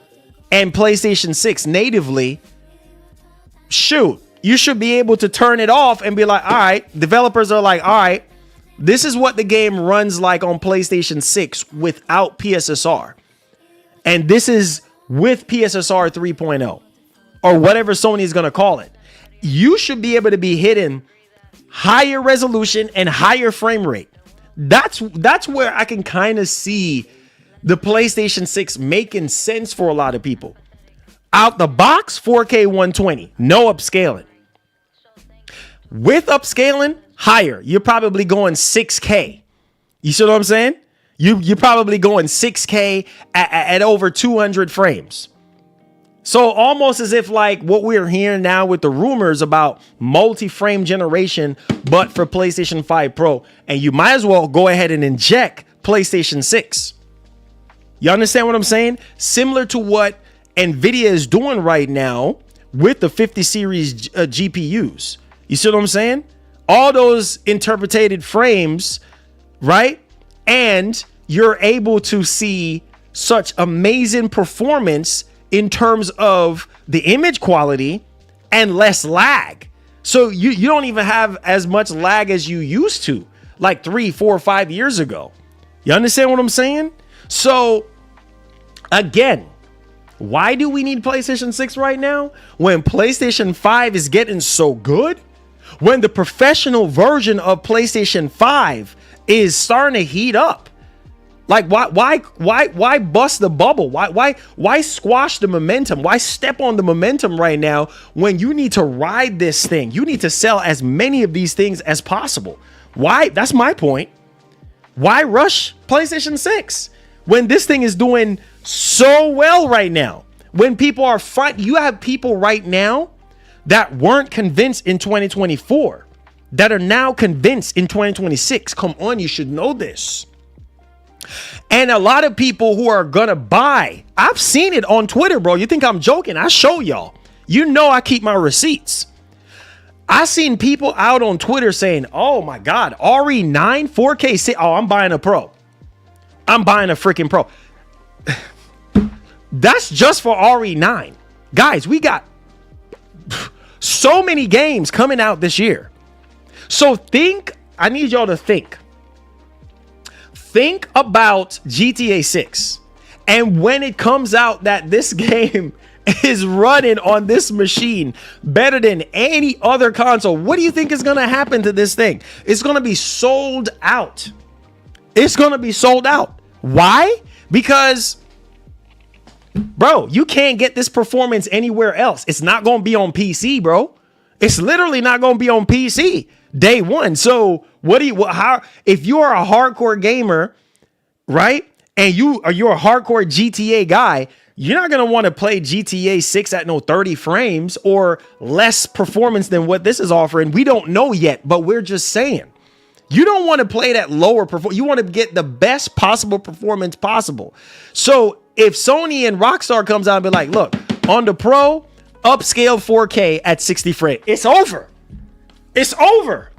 and PlayStation 6 natively, shoot, you should be able to turn it off and be like, all right, developers are like, all right, this is what the game runs like on PlayStation 6 without PSSR. And this is with PSSR 3.0. Or whatever Sony is going to call it. You should be able to be hitting higher resolution and higher frame rate. That's where I can kind of see the PlayStation 6 making sense for a lot of people. Out the box, 4K 120, no upscaling. With upscaling, higher. You're probably going 6K. You see what I'm saying? You're probably going 6K at over 200 frames. So almost as if like what we're hearing now with the rumors about multi-frame generation, but for PlayStation 5 Pro. And you might as well go ahead and inject PlayStation 6. You understand what I'm saying? Similar to what NVIDIA is doing right now with the 50 series GPUs. You see what I'm saying? All those interpreted frames, right? And you're able to see such amazing performance in terms of the image quality and less lag. So you don't even have as much lag as you used to, like 3, 4, 5 years ago. You understand what I'm saying? So again, why do we need PlayStation 6 right now when PlayStation 5 is getting so good? When the professional version of PlayStation 5 is starting to heat up? Like, why bust the bubble? Why squash the momentum? Why step on the momentum right now when you need to ride this thing? You need to sell as many of these things as possible. Why? That's my point. Why rush PlayStation 6 when this thing is doing so well right now? When people are you have people right now that weren't convinced in 2024 that are now convinced in 2026. Come on, you should know this. And a lot of people who are gonna buy, I've seen it on Twitter, bro. You think I'm joking? I show y'all. You know I keep my receipts. I seen people out on Twitter saying, oh my God, RE9 4K. Oh, I'm buying a Pro. I'm buying a freaking Pro. That's just for RE9. Guys, we got so many games coming out this year. So I need y'all to think. Think about GTA 6. And when it comes out that this game is running on this machine better than any other console, what do you think is going to happen to this thing? It's going to be sold out. It's going to be sold out. Why? Because, bro, you can't get this performance anywhere else. It's not going to be on PC, bro. It's literally not going to be on PC day one. So if you are a hardcore gamer, right? And you're a hardcore GTA guy, you're not going to want to play GTA 6 at no 30 frames or less performance than what this is offering. We don't know yet, but we're just saying. You don't want to play that lower performance. You want to get the best possible performance possible. So if Sony and Rockstar comes out and be like, look, on the Pro, upscale 4K at 60 frames. It's over. It's over.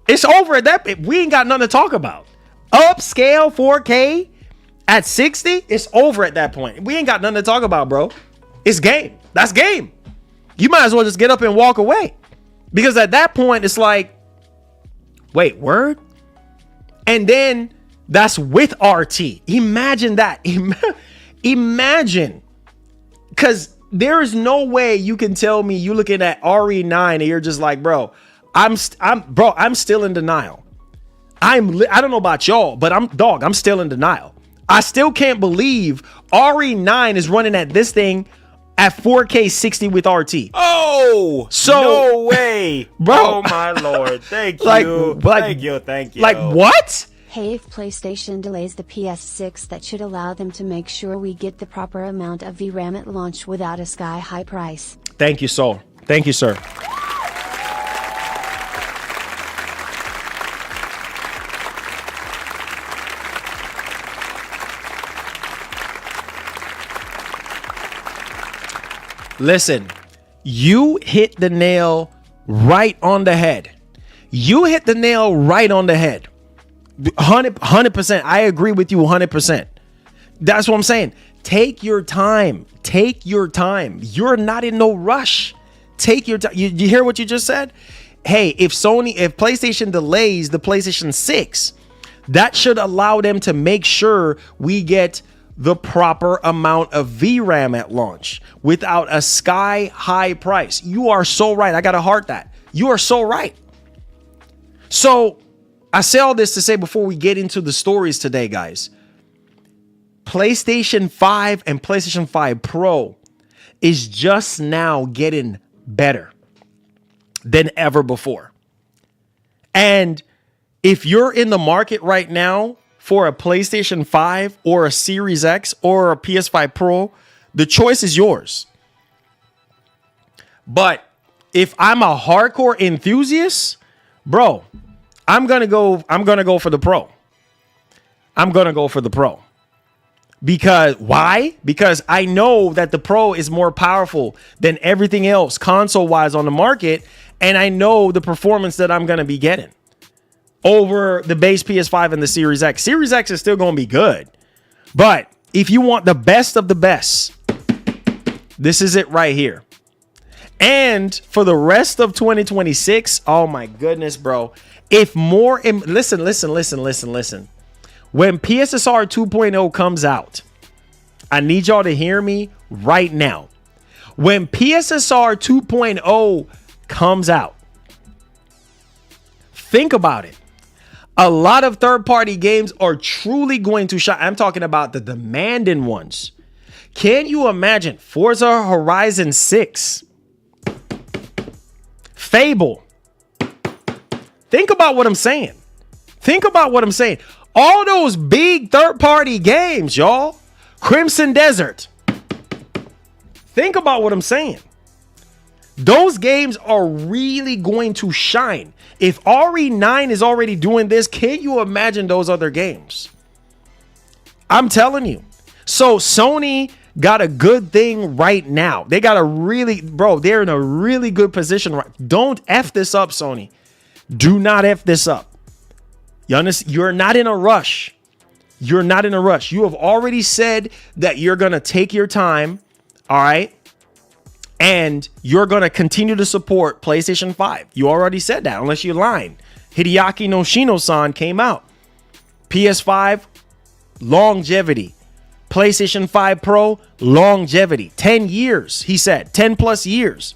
It's over at that. We ain't got nothing to talk about. Upscale 4K at 60, it's over at that point. We ain't got nothing to talk about, bro. It's game. That's game. You might as well just get up and walk away. Because at that point, it's like, wait, word? And then that's with RT. Imagine that. Imagine. Because there is no way you can tell me you looking at RE9 and you're just like, bro, I'm still in denial. I don't know about y'all, but I'm still in denial. I still can't believe RE9 is running at this thing at 4K 60 with RT. Oh, so no way, bro. Oh my lord, thank you, thank you. Like what? Hey, if PlayStation delays the PS6, that should allow them to make sure we get the proper amount of VRAM at launch without a sky-high price. Thank you, Soul. Thank you, sir. Listen, you hit the nail right on the head. You hit the nail right on the head. 100%. I agree with you 100%. That's what I'm saying. Take your time. Take your time. You're not in no rush. Take your time. You hear what you just said? Hey, if PlayStation delays the PlayStation 6, that should allow them to make sure we get the proper amount of VRAM at launch without a sky high price. You are so right. I got to heart that. You are so right. So I say all this to say before we get into the stories today, guys, PlayStation 5 and PlayStation 5 Pro is just now getting better than ever before. And if you're in the market right now for a PlayStation 5 or a Series X or a PS5 Pro, the choice is yours. But if I'm a hardcore enthusiast, bro, I'm gonna go for the Pro. I'm gonna go for the Pro. Because why? Because I know that the Pro is more powerful than everything else console-wise on the market, and I know the performance that I'm gonna be getting over the base PS5 and the Series X. Series X is still gonna be good. But if you want the best of the best, this is it right here. And for the rest of 2026, oh my goodness, bro. If more, listen. When PSSR 2.0 comes out, I need y'all to hear me right now. When PSSR 2.0 comes out, think about it. A lot of third-party games are truly going to shine. I'm talking about the demanding ones. Can you imagine Forza Horizon 6? Fable. Think about what I'm saying. All those big third-party games, y'all. Crimson Desert. Think about what I'm saying. Those games are really going to shine. If RE9 is already doing this, can you imagine those other games? I'm telling you. So Sony got a good thing right now. They got they're in a really good position. Don't F this up, Sony. Do not F this up. You understand? You're not in a rush. You're not in a rush. You have already said that you're going to take your time. All right. And you're going to continue to support PlayStation 5. You already said that, unless you're lying. Hideaki no Shino-san came out. PS5, longevity. PlayStation 5 Pro, longevity. 10 years, he said. 10 plus years.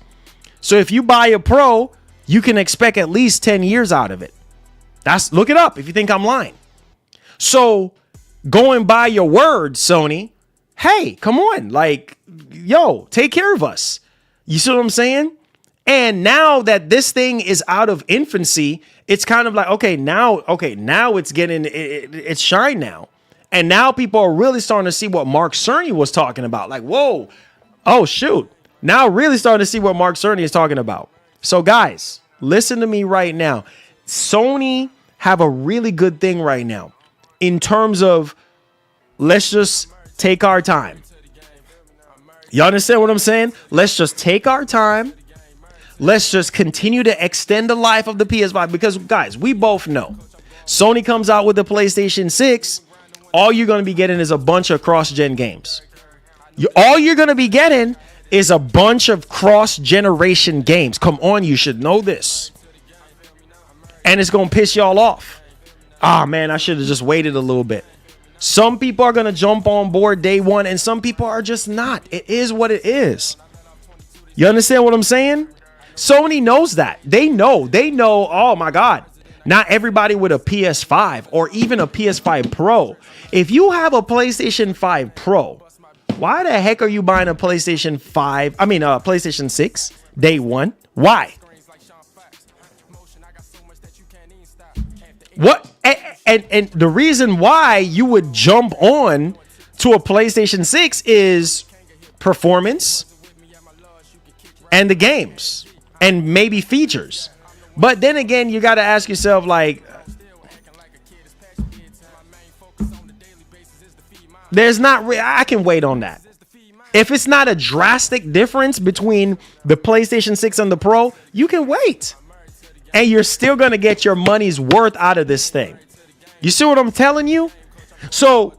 So if you buy a Pro, you can expect at least 10 years out of it. Look it up if you think I'm lying. So going by your word, Sony, hey, come on. Like, yo, take care of us. You see what I'm saying? And now that this thing is out of infancy, it's kind of like, okay, now it's getting it's shine now. And now people are really starting to see what Mark Cerny was talking about. Like, whoa, oh, shoot. Now really starting to see what Mark Cerny is talking about. So, guys, listen to me right now. Sony have a really good thing right now in terms of let's just take our time. You understand what I'm saying? Let's just take our time. Let's just continue to extend the life of the PS5 because, guys, we both know Sony comes out with the PlayStation 6. All you're going to be getting is a bunch of cross-gen games. All you're going to be getting is a bunch of cross-generation games. Come on, you should know this. And it's going to piss y'all off. Ah, man, I should have just waited a little bit. Some people are going to jump on board day one, and some people are just not. It is what it is. You understand what I'm saying? Sony knows that. They know, oh my God, not everybody with a PS5 or even a PS5 Pro. If you have a PlayStation 5 Pro, why the heck are you buying a PlayStation 6 day one? Why? What? And the reason why you would jump on to a PlayStation 6 is performance and the games and maybe features. But then again, you got to ask yourself, like, I can wait on that. If it's not a drastic difference between the PlayStation 6 and the Pro, you can wait. And you're still going to get your money's worth out of this thing. You see what I'm telling you? So,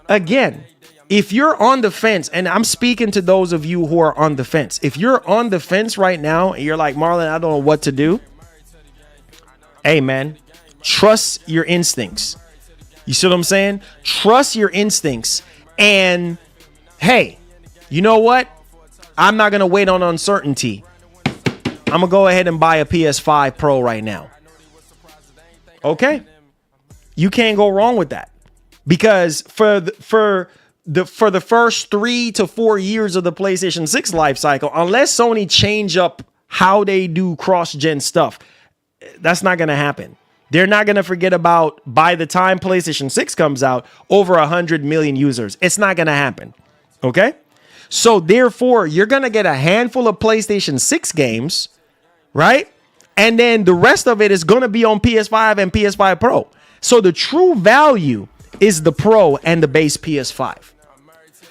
again, if you're on the fence, and I'm speaking to those of you who are on the fence. If you're on the fence right now and you're like, Marlon, I don't know what to do. Hey, man, trust your instincts. You see what I'm saying? Trust your instincts. And, hey, you know what? I'm not going to wait on uncertainty. I'm going to go ahead and buy a PS5 Pro right now. Okay? You can't go wrong with that. Because for the first 3 to 4 years of the PlayStation 6 life cycle, unless Sony change up how they do cross-gen stuff, that's not going to happen. They're not going to forget about, by the time PlayStation 6 comes out, over 100 million users. It's not going to happen. Okay? So therefore, you're going to get a handful of PlayStation 6 games, right? And then the rest of it is going to be on PS5 and PS5 Pro. So the true value is the Pro and the base PS5.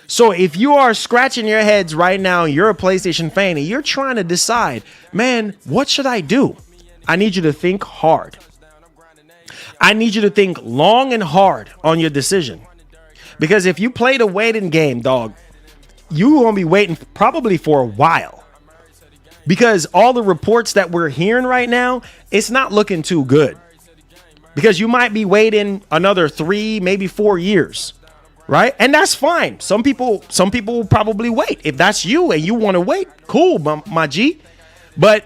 So if you are scratching your heads right now, you're a PlayStation fan and you're trying to decide, man, what should I do? I need you to think hard. I need you to think long and hard on your decision. Because if you play the waiting game, dog, you're going to be waiting probably for a while. Because all the reports that we're hearing right now, it's not looking too good. Because you might be waiting another 3, maybe 4 years, right? And that's fine. Some people will probably wait. If that's you and you want to wait, cool, my G. But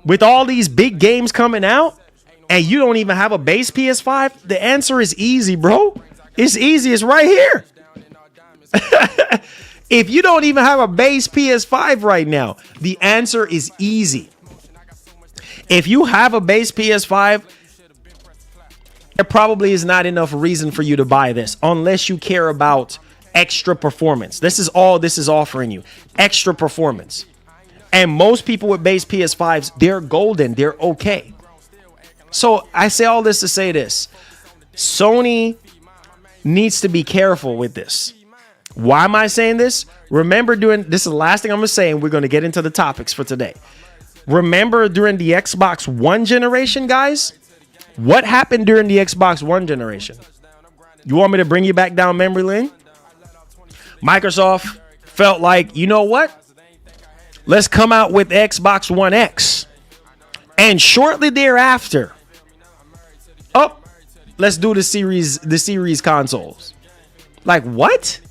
with all these big games coming out and you don't even have a base PS5, the answer is easy, bro. It's easy. It's right here. If you don't even have a base PS5 right now, the answer is easy. If you have a base PS5, there probably is not enough reason for you to buy this unless you care about extra performance. This is all this is offering you, extra performance. And most people with base PS5s, they're golden. They're okay. So I say all this to say this. Sony needs to be careful with this. Why am I saying this? Remember, this is the last thing I'm going to say, and we're going to get into the topics for today. Remember during the Xbox One generation, guys? What happened during the Xbox One generation? You want me to bring you back down memory lane? Microsoft felt like, you know what? Let's come out with Xbox One X. And shortly thereafter, let's do the series consoles. Like, what?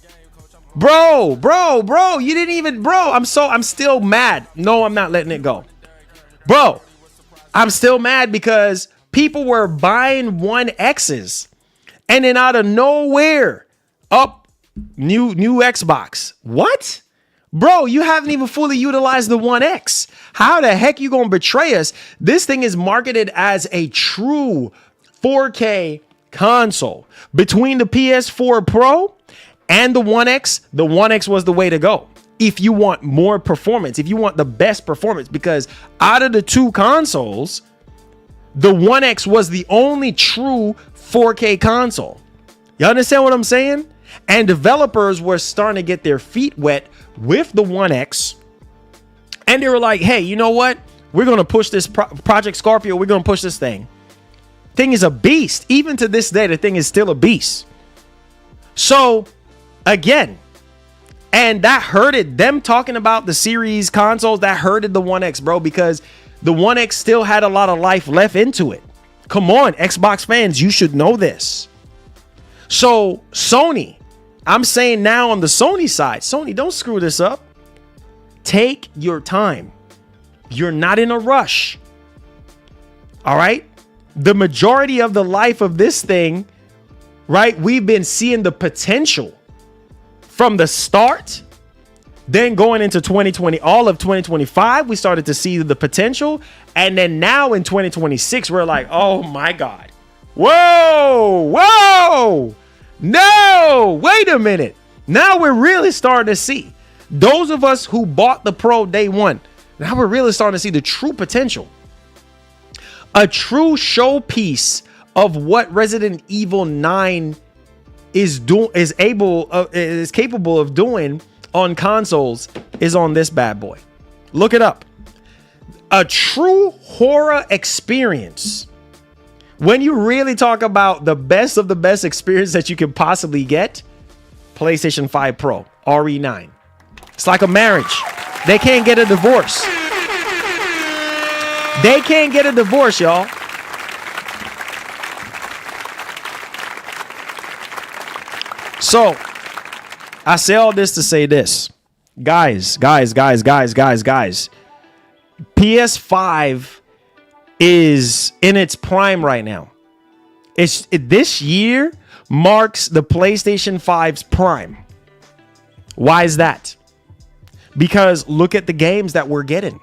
Bro, you didn't even, I'm still mad. No, I'm not letting it go. Bro, I'm still mad because people were buying One X's and then out of nowhere, new Xbox. What? Bro, you haven't even fully utilized the One X. How the heck you gonna betray us? This thing is marketed as a true 4K console. Between the PS4 Pro and the One X was the way to go. If you want more performance, if you want the best performance, because out of the two consoles, the One X was the only true 4K console. You understand what I'm saying? And developers were starting to get their feet wet with the One X. And they were like, hey, you know what? We're going to push this Project Scorpio. We're going to push this thing. Thing is a beast. Even to this day, the thing is still a beast. So, again, and that hurted them talking about the series consoles. That hurted the One X, bro, because the One X still had a lot of life left into it. Come on, Xbox fans, you should know this. So, Sony, I'm saying now on the Sony side, Sony, don't screw this up. Take your time. You're not in a rush. All right? The majority of the life of this thing, right? We've been seeing the potential from the start, then going into 2020, all of 2025, we started to see the potential. And then now in 2026, we're like, oh my God. Whoa. No, wait a minute. Now we're really starting to see those of us who bought the Pro day one. Now we're really starting to see the true potential. A true showpiece of what Resident Evil 9 is capable of doing on consoles is on this bad boy. Look it up. A true horror experience. When you really talk about the best of the best experience that you can possibly get, PlayStation 5 Pro, RE9. It's like a marriage. They can't get a divorce. They can't get a divorce, y'all. So, I say all this to say this. Guys. PS5 is in its prime right now. This year marks the PlayStation 5's prime. Why is that? Because look at the games that we're getting.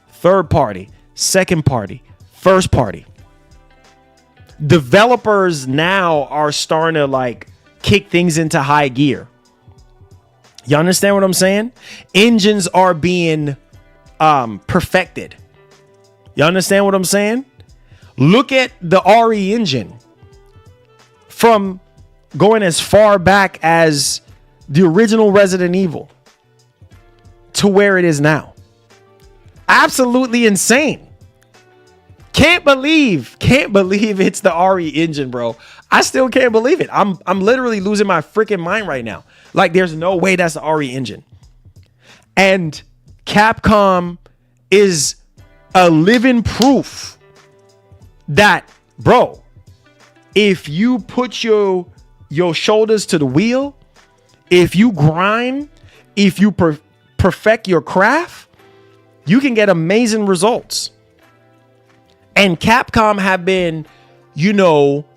Third party, second party, first party. Developers now are starting to like kick things into high gear. You understand what I'm saying? Engines are being perfected. You understand what I'm saying? Look at the RE engine from going as far back as the original Resident Evil to where it is now. Absolutely insane. Can't believe it's the RE engine, bro. I still can't believe it. I'm literally losing my freaking mind right now. Like, there's no way that's the RE engine. And Capcom is a living proof that, bro, if you put your shoulders to the wheel, if you grind, if you perfect your craft, you can get amazing results. And Capcom have been,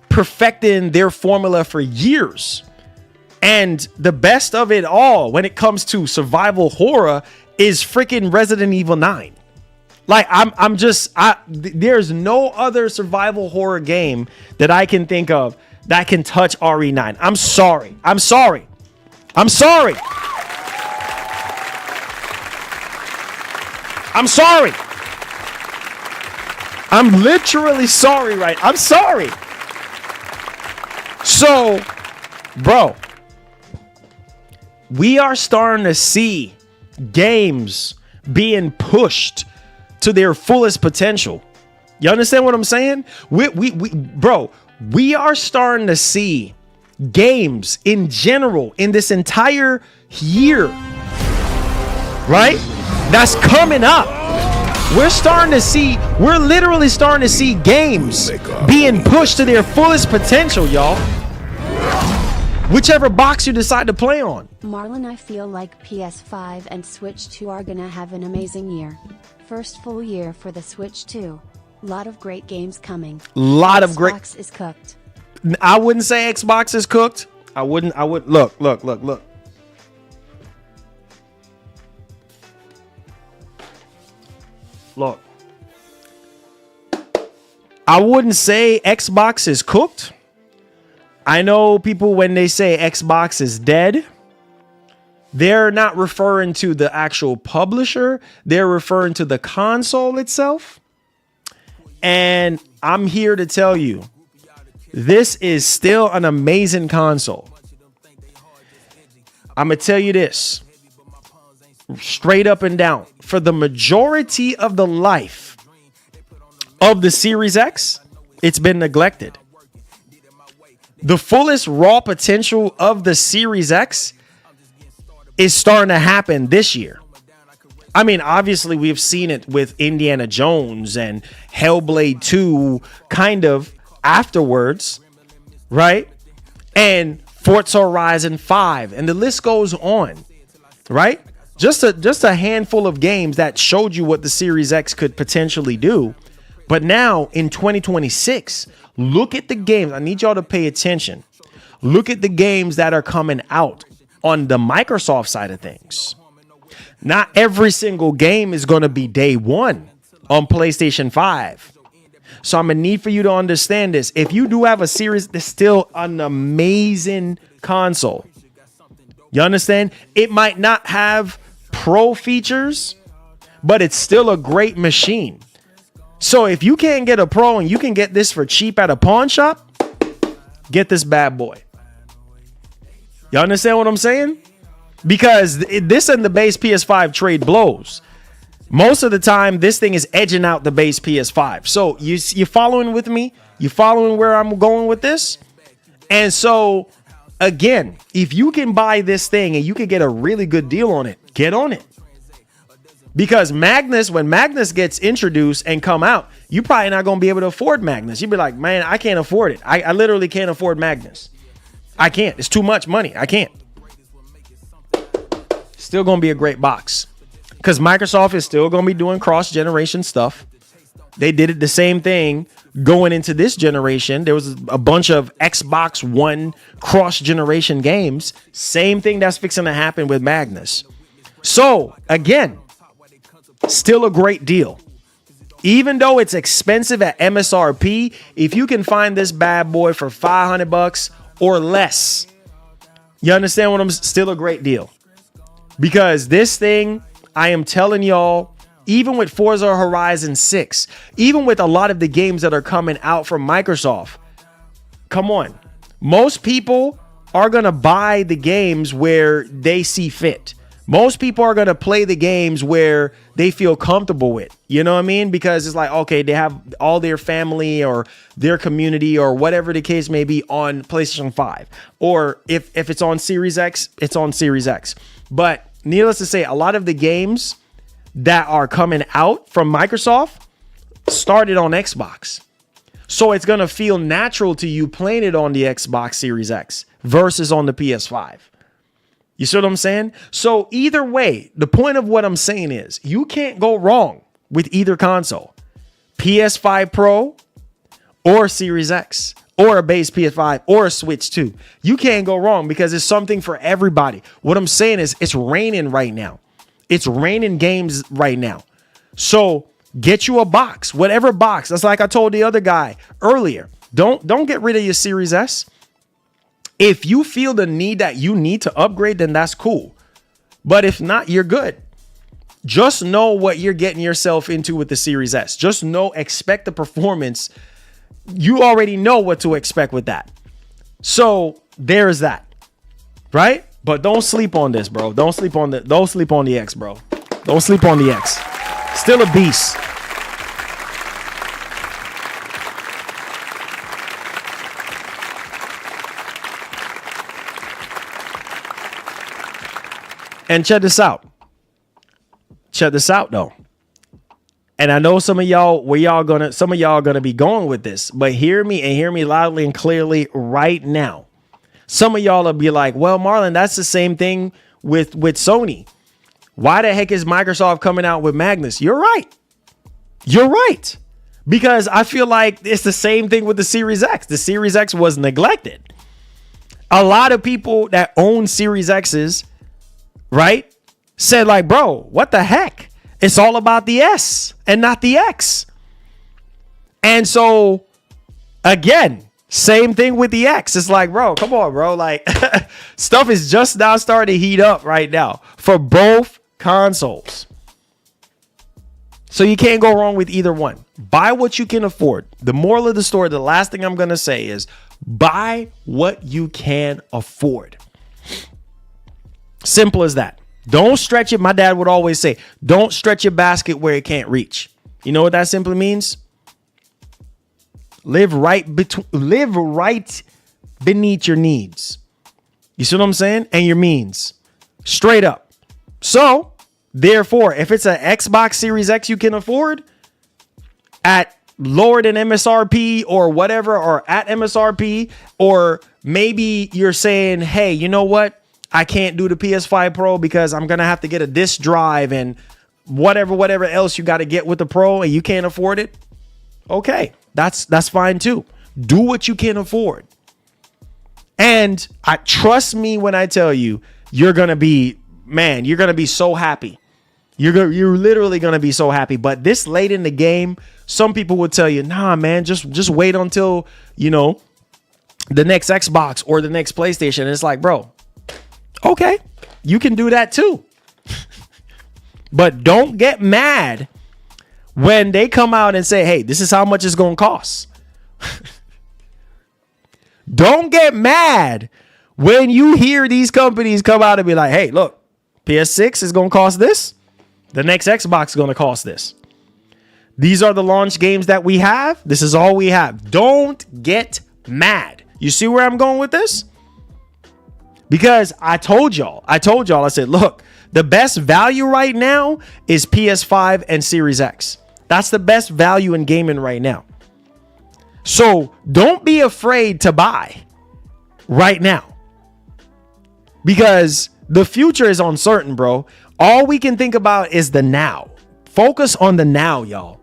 perfecting their formula for years. And the best of it all when it comes to survival horror is freaking Resident Evil 9. Like, there's no other survival horror game that I can think of that can touch RE9. I'm sorry. I'm literally sorry, right? I'm sorry. So, bro, we are starting to see games being pushed to their fullest potential. You understand what I'm saying? We are starting to see games in general in this entire year, right? That's coming up. We're literally starting to see games being pushed to their fullest potential, y'all. Whichever box you decide to play on. Marlon, I feel like PS5 and Switch 2 are gonna have an amazing year. First full year for the Switch 2. Lot of great games coming. Xbox is cooked. I wouldn't say Xbox is cooked. I would look. Look. I wouldn't say Xbox is cooked. I know people, when they say Xbox is dead, they're not referring to the actual publisher. They're referring to the console itself. And I'm here to tell you, this is still an amazing console. I'm going to tell you this, straight up and down. For the majority of the life of the Series X, it's been neglected. The fullest raw potential of the Series X is starting to happen this year. I mean, obviously, we've seen it with Indiana Jones and Hellblade 2 kind of afterwards, right? And Forza Horizon 5, and the list goes on, right? Just a handful of games that showed you what the Series X could potentially do. But now in 2026, look at the games. I need y'all to pay attention. Look at the games that are coming out on the Microsoft side of things. Not every single game is going to be day one on PlayStation 5. So I'm going to need for you to understand this. If you do have a Series, it's still an amazing console. You understand? It might not have pro features, but it's still a great machine. So if you can't get a pro and you can get this for cheap at a pawn shop, get this bad boy. You understand what I'm saying? Because this and the base PS5 trade blows. Most of the time, this thing is edging out the base PS5. So you're following with me? You following where I'm going with this? And so, again, if you can buy this thing and you can get a really good deal on it, get on it. Because when Magnus gets introduced and come out, you probably not going to be able to afford Magnus. You'd be like, man, I can't afford it. I literally can't afford Magnus. I can't. It's too much money. I can't. Still going to be a great box. Because Microsoft is still going to be doing cross-generation stuff. They did it the same thing going into this generation. There was a bunch of Xbox One cross-generation games. Same thing that's fixing to happen with Magnus. So, again, still a great deal. Even though it's expensive at MSRP, if you can find this bad boy for $500 or less, you understand what I'm still a great deal. Because this thing, I am telling y'all, even with Forza Horizon 6, even with a lot of the games that are coming out from Microsoft, come on. Most people are going to buy the games where they see fit. Most people are going to play the games where they feel comfortable with. You know what I mean? Because it's like, okay, they have all their family or their community or whatever the case may be on PlayStation 5. Or if it's on Series X, it's on Series X. But needless to say, a lot of the games that are coming out from Microsoft started on Xbox. So it's going to feel natural to you playing it on the Xbox Series X versus on the PS5. You see what I'm saying? So either way, the point of what I'm saying is you can't go wrong with either console. PS5 Pro or Series X or a base PS5 or a Switch 2. You can't go wrong because it's something for everybody. What I'm saying is it's raining right now. It's raining games right now. So get you a box, whatever box. That's like I told the other guy earlier. Don't get rid of your Series S. If you feel the need that you need to upgrade, then that's cool. But if not, you're good. Just know what you're getting yourself into with the Series S. Just expect the performance. You already know what to expect with that. So there's that, right? But don't sleep on this, bro. Don't sleep on the X, bro. Don't sleep on the X. Still a beast. And check this out. Check this out, though. And I know some of y'all gonna be going with this, but hear me and hear me loudly and clearly right now. Some of y'all will be like, well, Marlon, that's the same thing with Sony. Why the heck is Microsoft coming out with Magnus? You're right. You're right. Because I feel like it's the same thing with the Series X. The Series X was neglected. A lot of people that own Series X's, right, said like, bro, what the heck? It's all about the S and not the X. And so, again, same thing with the X. It's like, bro, come on, bro. Like, stuff is just now starting to heat up right now for both consoles. So you can't go wrong with either one. Buy what you can afford. The moral of the story, the last thing I'm going to say is buy what you can afford. Simple as that. Don't stretch it. My dad would always say, don't stretch your basket where it can't reach. You know what that simply means? Live right beneath your needs. You see what I'm saying? And your means. Straight up. So, therefore, if it's an Xbox Series X you can afford at lower than MSRP or whatever, or at MSRP, or maybe you're saying, hey, you know what? I can't do the PS5 Pro because I'm going to have to get a disc drive and whatever else you got to get with the Pro and you can't afford it. Okay, that's fine too. Do what you can afford. And trust me when I tell you, you're going to be so happy. You're literally going to be so happy. But this late in the game, some people would tell you, nah, man, just wait until, the next Xbox or the next PlayStation. And it's like, bro, okay, you can do that too. But don't get mad when they come out and say, hey, this is how much it's going to cost. Don't get mad when you hear these companies come out and be like, hey, look, PS6 is going to cost this. The next Xbox is going to cost this. These are the launch games that we have. This is all we have. Don't get mad. You see where I'm going with this? Because I told y'all, I said, look, the best value right now is PS5 and Series X. That's the best value in gaming right now. So don't be afraid to buy right now. Because the future is uncertain, bro. All we can think about is the now. Focus on the now, y'all.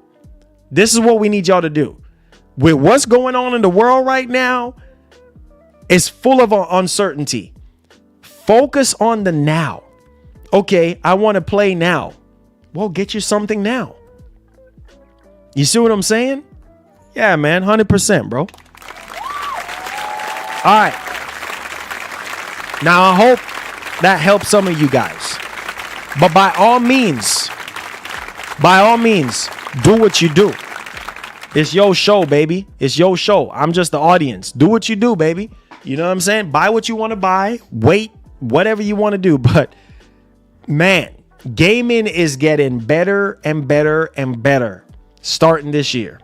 This is what we need y'all to do. With what's going on in the world right now, it's full of uncertainty. Focus on the now. Okay, I want to play now. Well, get you something now. You see what I'm saying? Yeah, man, 100%, bro. All right. Now, I hope that helps some of you guys. But by all means, do what you do. It's your show, baby. It's your show. I'm just the audience. Do what you do, baby. You know what I'm saying? Buy what you want to buy. Wait, whatever you want to do. But, man, gaming is getting better and better and better starting this year.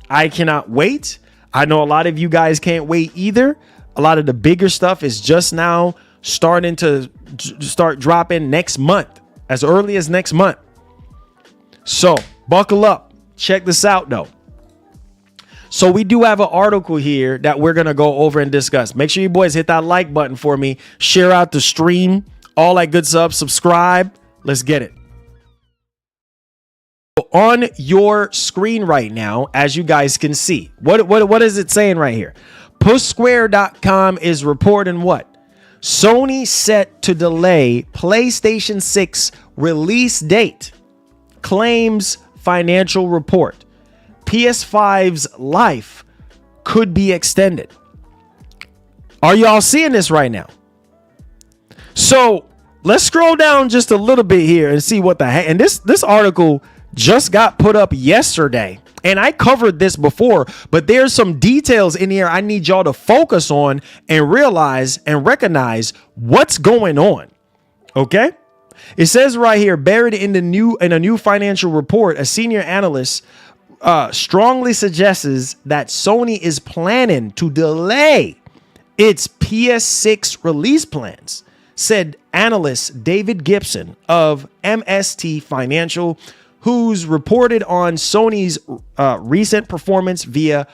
I cannot wait. I know a lot of you guys can't wait either. A lot of the bigger stuff is just now starting to start dropping next month, as early as next month. So buckle up. Check this out, though. So we do have an article here that we're going to go over and discuss. Make sure you boys hit that like button for me. Share out the stream. All that good stuff. Subscribe. Let's get it. On your screen right now, as you guys can see, what is it saying right here? PushSquare.com is reporting what? Sony set to delay PlayStation 6 release date. Claims financial report. PS5's life could be extended. Are y'all seeing this right now? So let's scroll down just a little bit here and see what the heck. And this article just got put up yesterday. And I covered this before, but there's some details in here I need y'all to focus on and realize and recognize what's going on. Okay? It says right here, buried in a new financial report, a senior analyst strongly suggests that Sony is planning to delay its PS6 release plans, said analyst David Gibson of MST Financial, who's reported on Sony's recent performance via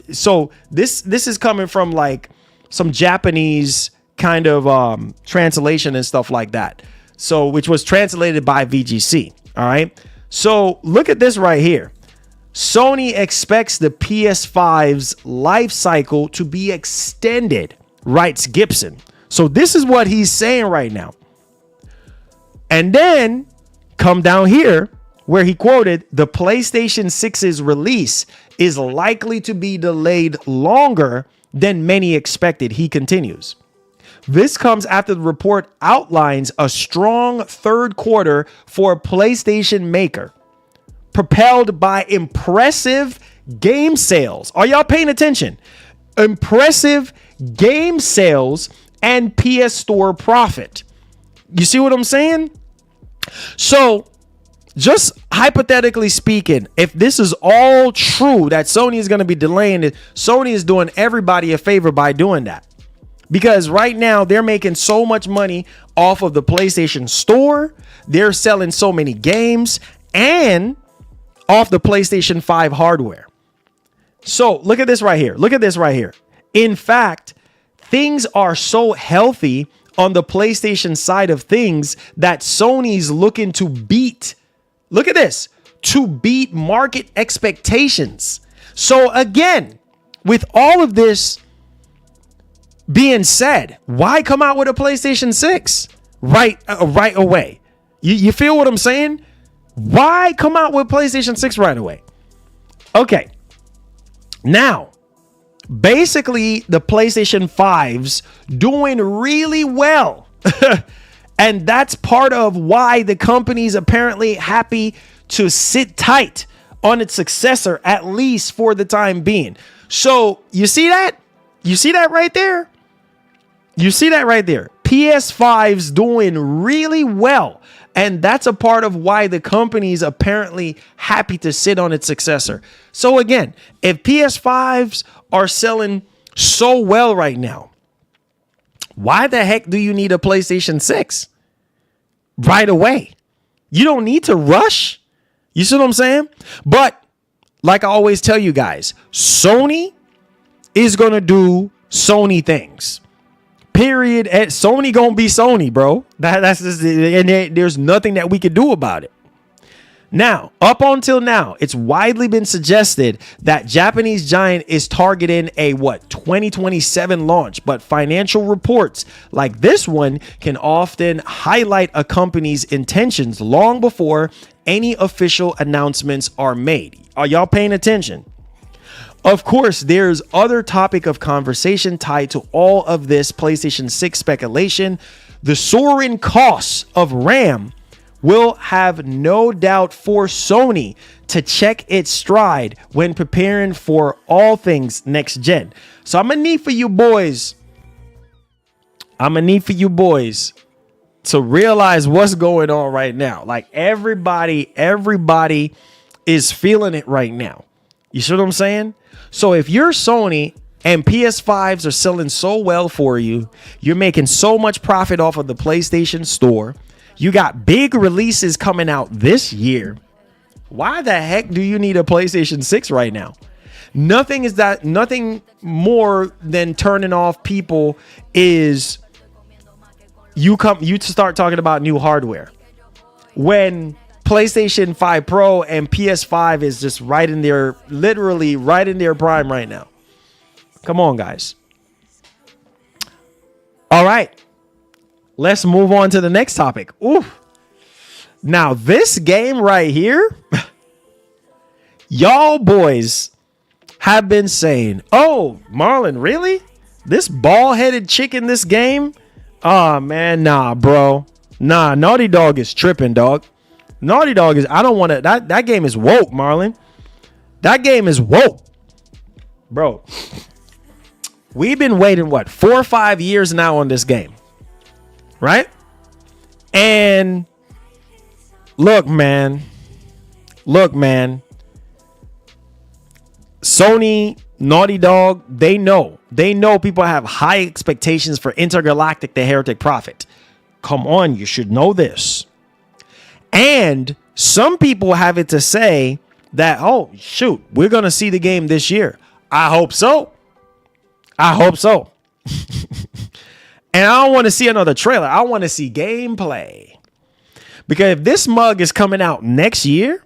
So this is coming from like some Japanese kind of translation and stuff like that. So which was translated by VGC. All right. So look at this right here. Sony expects the PS5's life cycle to be extended, writes Gibson. So this is what he's saying right now. And then come down here where he quoted, the PlayStation 6's release is likely to be delayed longer than many expected. He continues. This comes after the report outlines a strong third quarter for a PlayStation maker, propelled by impressive game sales. Are y'all paying attention? Impressive game sales and PS Store profit. You see what I'm saying? So just hypothetically speaking, if this is all true that Sony is going to be delaying it, Sony is doing everybody a favor by doing that. Because right now they're making so much money off of the PlayStation Store. They're selling so many games and off the PlayStation 5 hardware. So look at this right here. Look at this right here. In fact, things are so healthy on the PlayStation side of things that Sony's looking to beat. Look at this. To beat market expectations. So again, with all of this being said, why come out with a PlayStation 6 right away? You feel what I'm saying? Why come out with PlayStation 6 right away? Okay. Now, basically, the PlayStation 5's doing really well. And that's part of why the company's apparently happy to sit tight on its successor, at least for the time being. So you see that? You see that right there? You see that right there? PS5's doing really well. And that's a part of why the company's apparently happy to sit on its successor. So again, if PS5s are selling so well right now, why the heck do you need a PlayStation 6 right away? You don't need to rush. You see what I'm saying? But like I always tell you guys, Sony is going to do Sony things. Period. Sony gonna be Sony, bro. That's just, and there's nothing that we could do about it. Now, up until now, it's widely been suggested that Japanese giant is targeting a 2027 launch, but financial reports like this one can often highlight a company's intentions long before any official announcements are made. Are y'all paying attention? Of course, there's other topic of conversation tied to all of this PlayStation 6 speculation. The soaring costs of RAM will have no doubt forced Sony to check its stride when preparing for all things next gen. So I'm gonna need for you boys to realize what's going on right now. Like everybody is feeling it right now. You see what I'm saying? So if you're Sony and PS5s are selling so well for you, you're making so much profit off of the PlayStation Store, you got big releases coming out this year, why the heck do you need a PlayStation 6 right now? Nothing more than turning off people is you start talking about new hardware. When PlayStation 5 Pro and PS5 is just literally right in their prime right now. Come on, guys. All right. Let's move on to the next topic. Ooh. Now, this game right here, y'all boys have been saying, oh, Marlon, really? This bald-headed chick in this game? Oh, man, nah, bro. Nah, Naughty Dog is tripping, dog. Naughty Dog is, I don't want to, that game is woke, Marlon. That game is woke. Bro, we've been waiting, 4 or 5 years now on this game. Right? And look, man. Sony Naughty Dog, they know people have high expectations for Intergalactic, the Heretic Prophet. Come on, you should know this. And some people have it to say that, oh, shoot, we're going to see the game this year. I hope so. I hope so. And I don't want to see another trailer. I want to see gameplay. Because if this mug is coming out next year,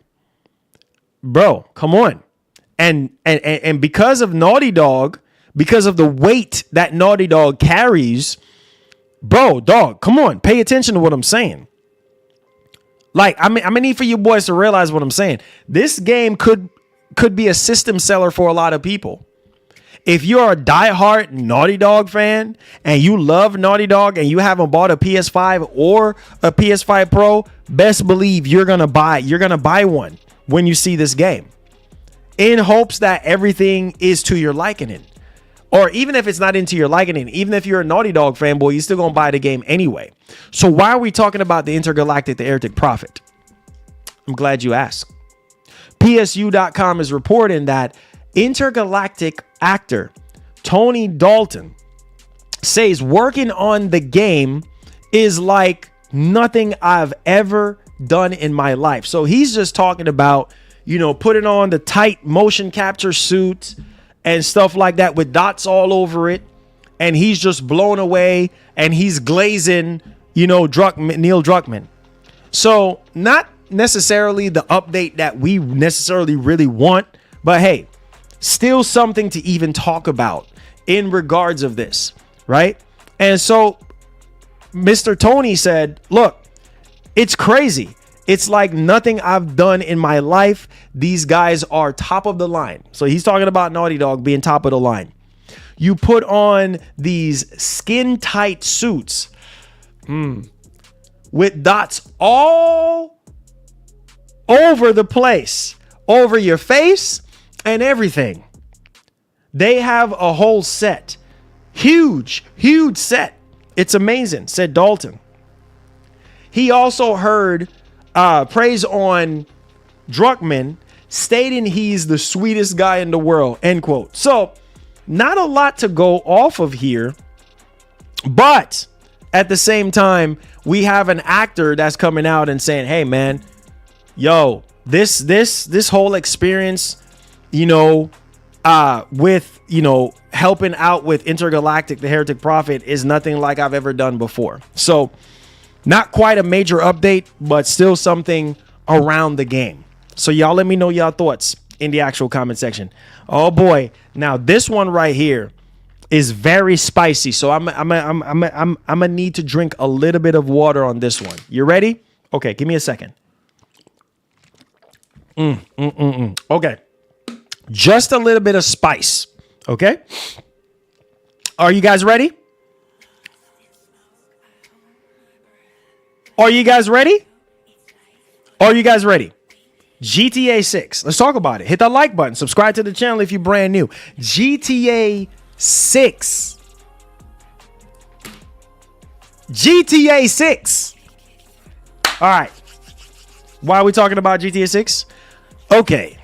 bro, come on. And because of Naughty Dog, because of the weight that Naughty Dog carries, bro, dog, come on, pay attention to what I'm saying. Like, I'm gonna need for you boys to realize what I'm saying. This game could be a system seller for a lot of people. If you're a diehard Naughty Dog fan and you love Naughty Dog and you haven't bought a PS5 or a PS5 Pro, best believe you're gonna buy one when you see this game, in hopes that everything is to your liking. Or even if it's not into your liking, even if you're a Naughty Dog fanboy, you're still gonna buy the game anyway. So why are we talking about the Intergalactic, the Heretic Prophet? I'm glad you asked. PSU.com is reporting that Intergalactic actor Tony Dalton says working on the game is like nothing I've ever done in my life. So he's just talking about, putting on the tight motion capture suit and stuff like that with dots all over it. And he's just blown away and he's glazing, Neil Druckmann. So not necessarily the update that we necessarily really want, but hey, still something to even talk about in regards of this, right? And so Mr. Tony said, look, it's crazy. It's like nothing I've done in my life. These guys are top of the line. So he's talking about Naughty Dog being top of the line. You put on these skin tight suits with dots all over the place, over your face and everything. They have a whole set. Huge set. It's amazing, said Dalton. He also heard praise on Druckmann, stating he's the sweetest guy in the world, end quote. So not a lot to go off of here, but at the same time, we have an actor that's coming out and saying, hey man, yo, this whole experience, with, helping out with Intergalactic, the Heretic Prophet, is nothing like I've ever done before. So not quite a major update, but still something around the game. So y'all let me know y'all thoughts in the actual comment section. Oh boy. Now this one right here is very spicy. So I'm gonna need to drink a little bit of water on this one. You ready? Okay, give me a second. Okay. Just a little bit of spice. Okay. Are you guys ready? Are you guys ready? Are you guys ready? GTA 6. Let's talk about it. Hit that like button. Subscribe to the channel if you're brand new. GTA 6. GTA 6. All right. Why are we talking about GTA 6? Okay.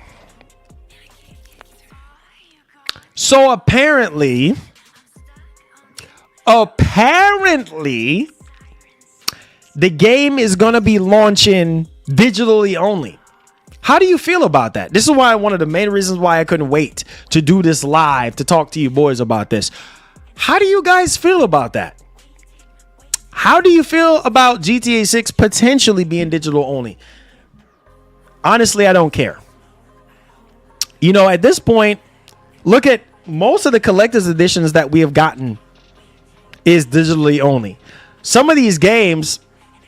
So apparently, the game is going to be launching digitally only. How do you feel about that? This is why one of the main reasons why I couldn't wait to do this live, to talk to you boys about this. How do you guys feel about that? How do you feel about GTA 6 potentially being digital only? Honestly, I don't care. At this point, look at most of the collector's editions that we have gotten is digitally only. Some of these games,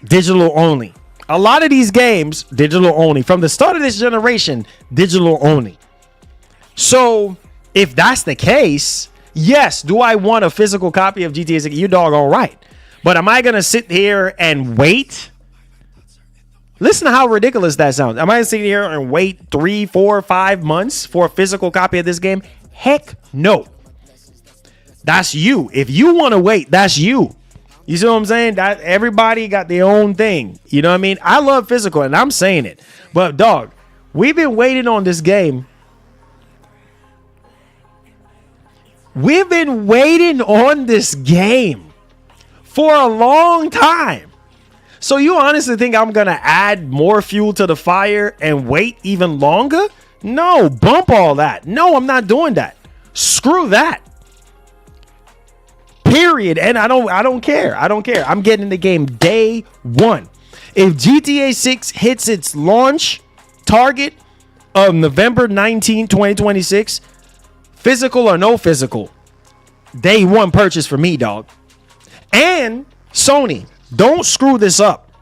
digital only. A lot of these games, digital only. From the start of this generation, digital only. So if that's the case, yes, do I want a physical copy of GTA 6? You doggone right. But am I going to sit here and wait? Listen to how ridiculous that sounds. Am I going to sit here and wait 3, 4, 5 months for a physical copy of this game? Heck no. That's you. If you want to wait, that's you. You see what I'm saying? That everybody got their own thing. You know what I mean? I love physical, and I'm saying it. But dog, we've been waiting on this game We've been waiting on this game for a long time. So you honestly think I'm going to add more fuel to the fire and wait even longer? No, bump all that. No, I'm not doing that. Screw that. Period. And I don't care. I'm getting the game day one. If GTA 6 hits its launch target of November 19, 2026, physical or no physical, day one purchase for me, dog. And Sony, don't screw this up.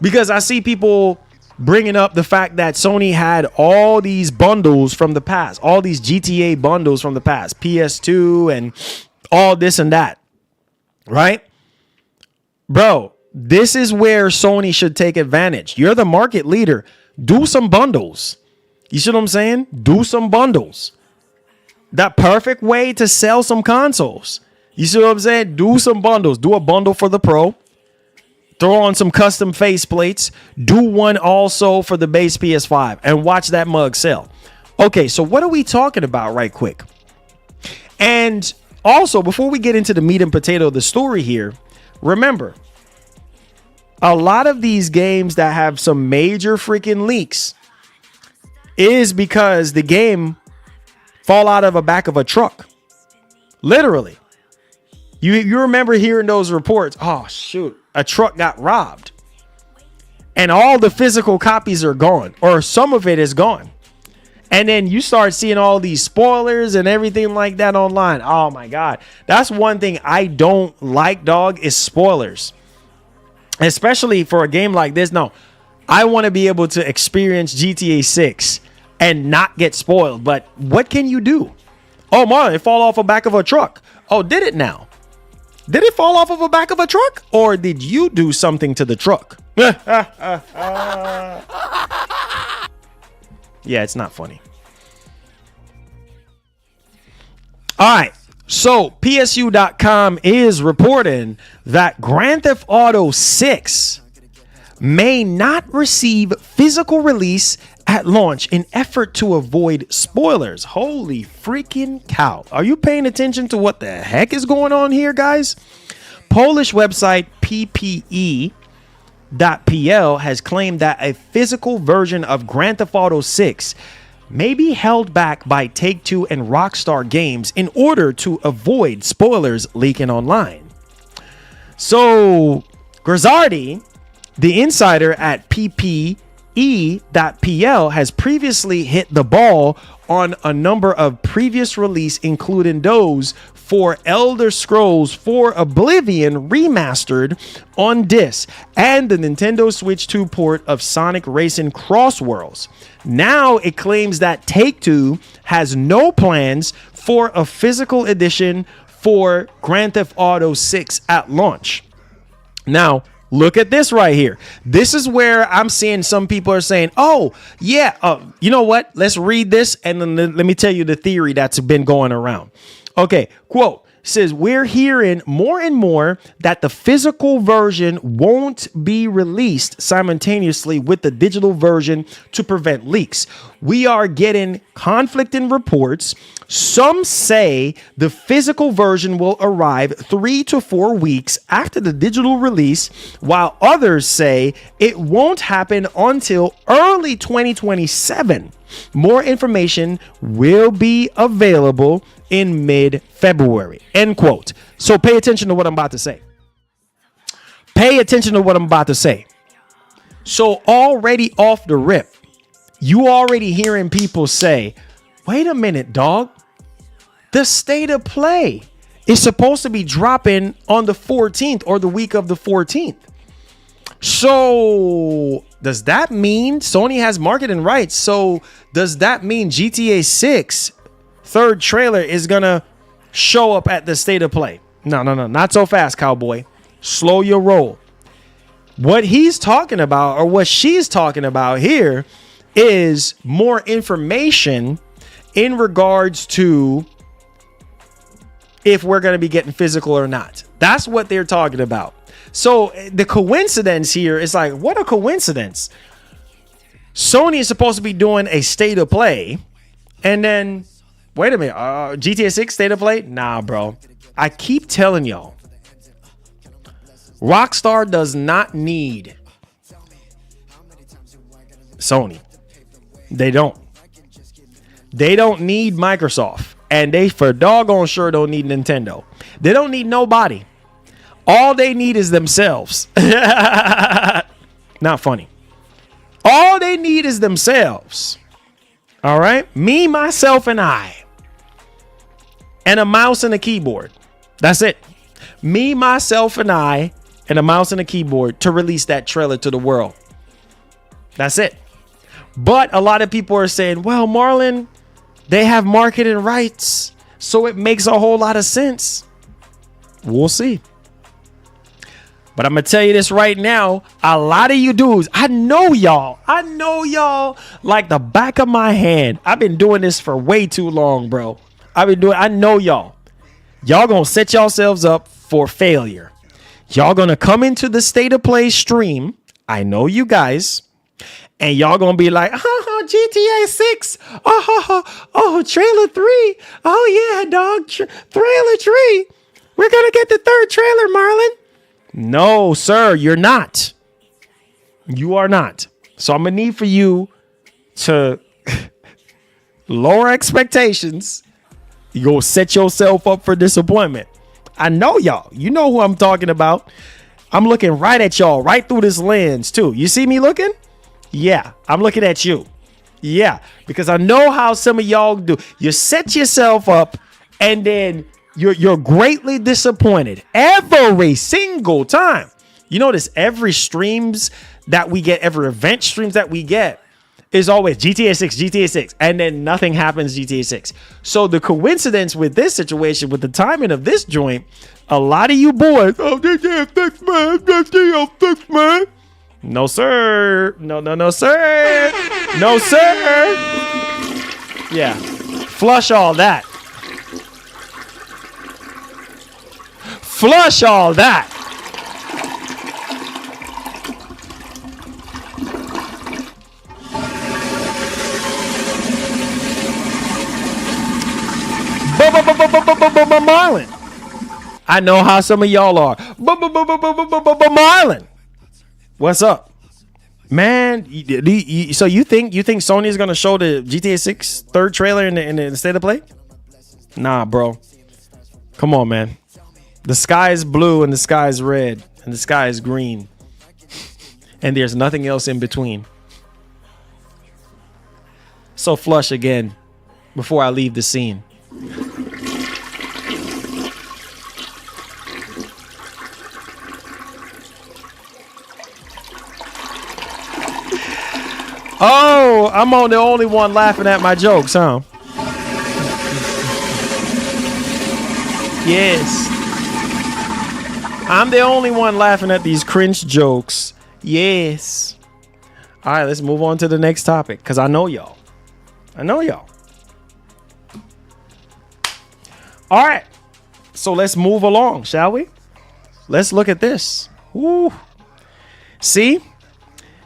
Because I see people bringing up the fact that Sony had all these bundles from the past, all these GTA bundles from the past, PS2 and all this and that, right? Bro, this is where Sony should take advantage. You're the market leader. Do some bundles. You see what I'm saying? Do some bundles. That perfect way to sell some consoles. You see what I'm saying? Do some bundles. Do a bundle for the Pro. Throw on some custom faceplates. Do one also for the base PS5 and watch that mug sell. Okay, so what are we talking about right quick? And also, before we get into the meat and potato of the story here, remember, a lot of these games that have some major freaking leaks is because the game fall out of the back of a truck. Literally. You remember hearing those reports. Oh, shoot. A truck got robbed. And all the physical copies are gone. Or some of it is gone. And then you start seeing all these spoilers and everything like that online. Oh, my God. That's one thing I don't like, dog, is spoilers. Especially for a game like this. No, I want to be able to experience GTA 6 and not get spoiled. But what can you do? Oh, man, it fall off the back of a truck. Oh, did it now? Did it fall off of the back of a truck? Or did you do something to the truck? Yeah, it's not funny. All right. So PSU.com is reporting that Grand Theft Auto 6 may not receive physical release at launch in effort to avoid spoilers. Holy freaking cow. Are you paying attention to what the heck is going on here, guys? Polish website PPE.pl has claimed that a physical version of Grand Theft Auto 6 may be held back by Take-Two and Rockstar Games in order to avoid spoilers leaking online. So, Grizzardi, the insider at PPE.pl, has previously hit the ball on a number of previous releases, including those for Elder Scrolls 4 Oblivion Remastered on disc and the Nintendo Switch 2 port of Sonic Racing Cross Worlds. Now it claims that Take-Two has no plans for a physical edition for Grand Theft Auto 6 at launch. Now, look at this right here. This is where I'm seeing some people are saying, oh, yeah, you know what? Let's read this and then let me tell you the theory that's been going around. Okay, quote, says, we're hearing more and more that the physical version won't be released simultaneously with the digital version to prevent leaks. We are getting conflicting reports. Some say the physical version will arrive 3 to 4 weeks after the digital release, while others say it won't happen until early 2027. More information will be available in mid-February. End quote. So pay attention to what I'm about to say. Pay attention to what I'm about to say. So already off the rip, you already hearing people say, wait a minute, dog. The state of play is supposed to be dropping on the 14th or the week of the 14th. So does that mean Sony has marketing rights? So does that mean GTA 6 third trailer is gonna show up at the state of play? No, not so fast, cowboy. Slow your roll. What he's talking about, or what she's talking about here, is more information in regards to if we're going to be getting physical or not. That's what they're talking about. So the coincidence here is like, what a coincidence. Sony is supposed to be doing a state of play, and then Wait a minute. GTA 6 state of play? Nah, bro. I keep telling y'all. Rockstar does not need Sony. They don't. They don't need Microsoft. And they for doggone sure don't need Nintendo. They don't need nobody. All they need is themselves. Not funny. All they need is themselves. All right? Me, myself, and I. And a mouse and a keyboard. That's it. Me, myself, and I, and a mouse and a keyboard to release that trailer to the world. That's it. But a lot of people are saying, well, Marlon, they have marketing rights, so it makes a whole lot of sense. We'll see. But I'm going to tell you this right now. A lot of you dudes, I know y'all like the back of my hand. I've been doing this for way too long, bro. I know y'all. Y'all going to set yourselves up for failure. Y'all going to come into the State of Play stream. I know you guys. And y'all going to be like, GTA 6. Oh, trailer 3. Oh, yeah, dog. Trailer 3. We're going to get the third trailer, Marlon. No, sir, you're not. You are not. So I'm going to need for you to lower expectations. You go set yourself up for disappointment. I know y'all. You know who I'm talking about. I'm looking right at y'all, right through this lens, too. You see me looking? Yeah, I'm looking at you. Yeah, because I know how some of y'all do. You set yourself up and then you're greatly disappointed every single time. You notice every streams that we get, every event streams that we get is always GTA 6, and then nothing happens GTA 6. So the coincidence with this situation, with the timing of this joint, a lot of you boys, GTA 6, man, GTA 6, man. No, sir. No, sir. No, sir. Yeah. Flush all that. Flush all that. Marlon. I know how some of y'all are. Marlon. What's up? Man, so you think Sony is going to show the GTA 6 third trailer in the State of Play? Nah, bro. Come on, man. The sky is blue and the sky is red and the sky is green. And there's nothing else in between. So flush again before I leave the scene. Oh, I'm the only one laughing at my jokes, huh? Yes. I'm the only one laughing at these cringe jokes. Yes. All right, let's move on to the next topic because I know y'all. All right. So let's move along, shall we? Let's look at this. Woo. See?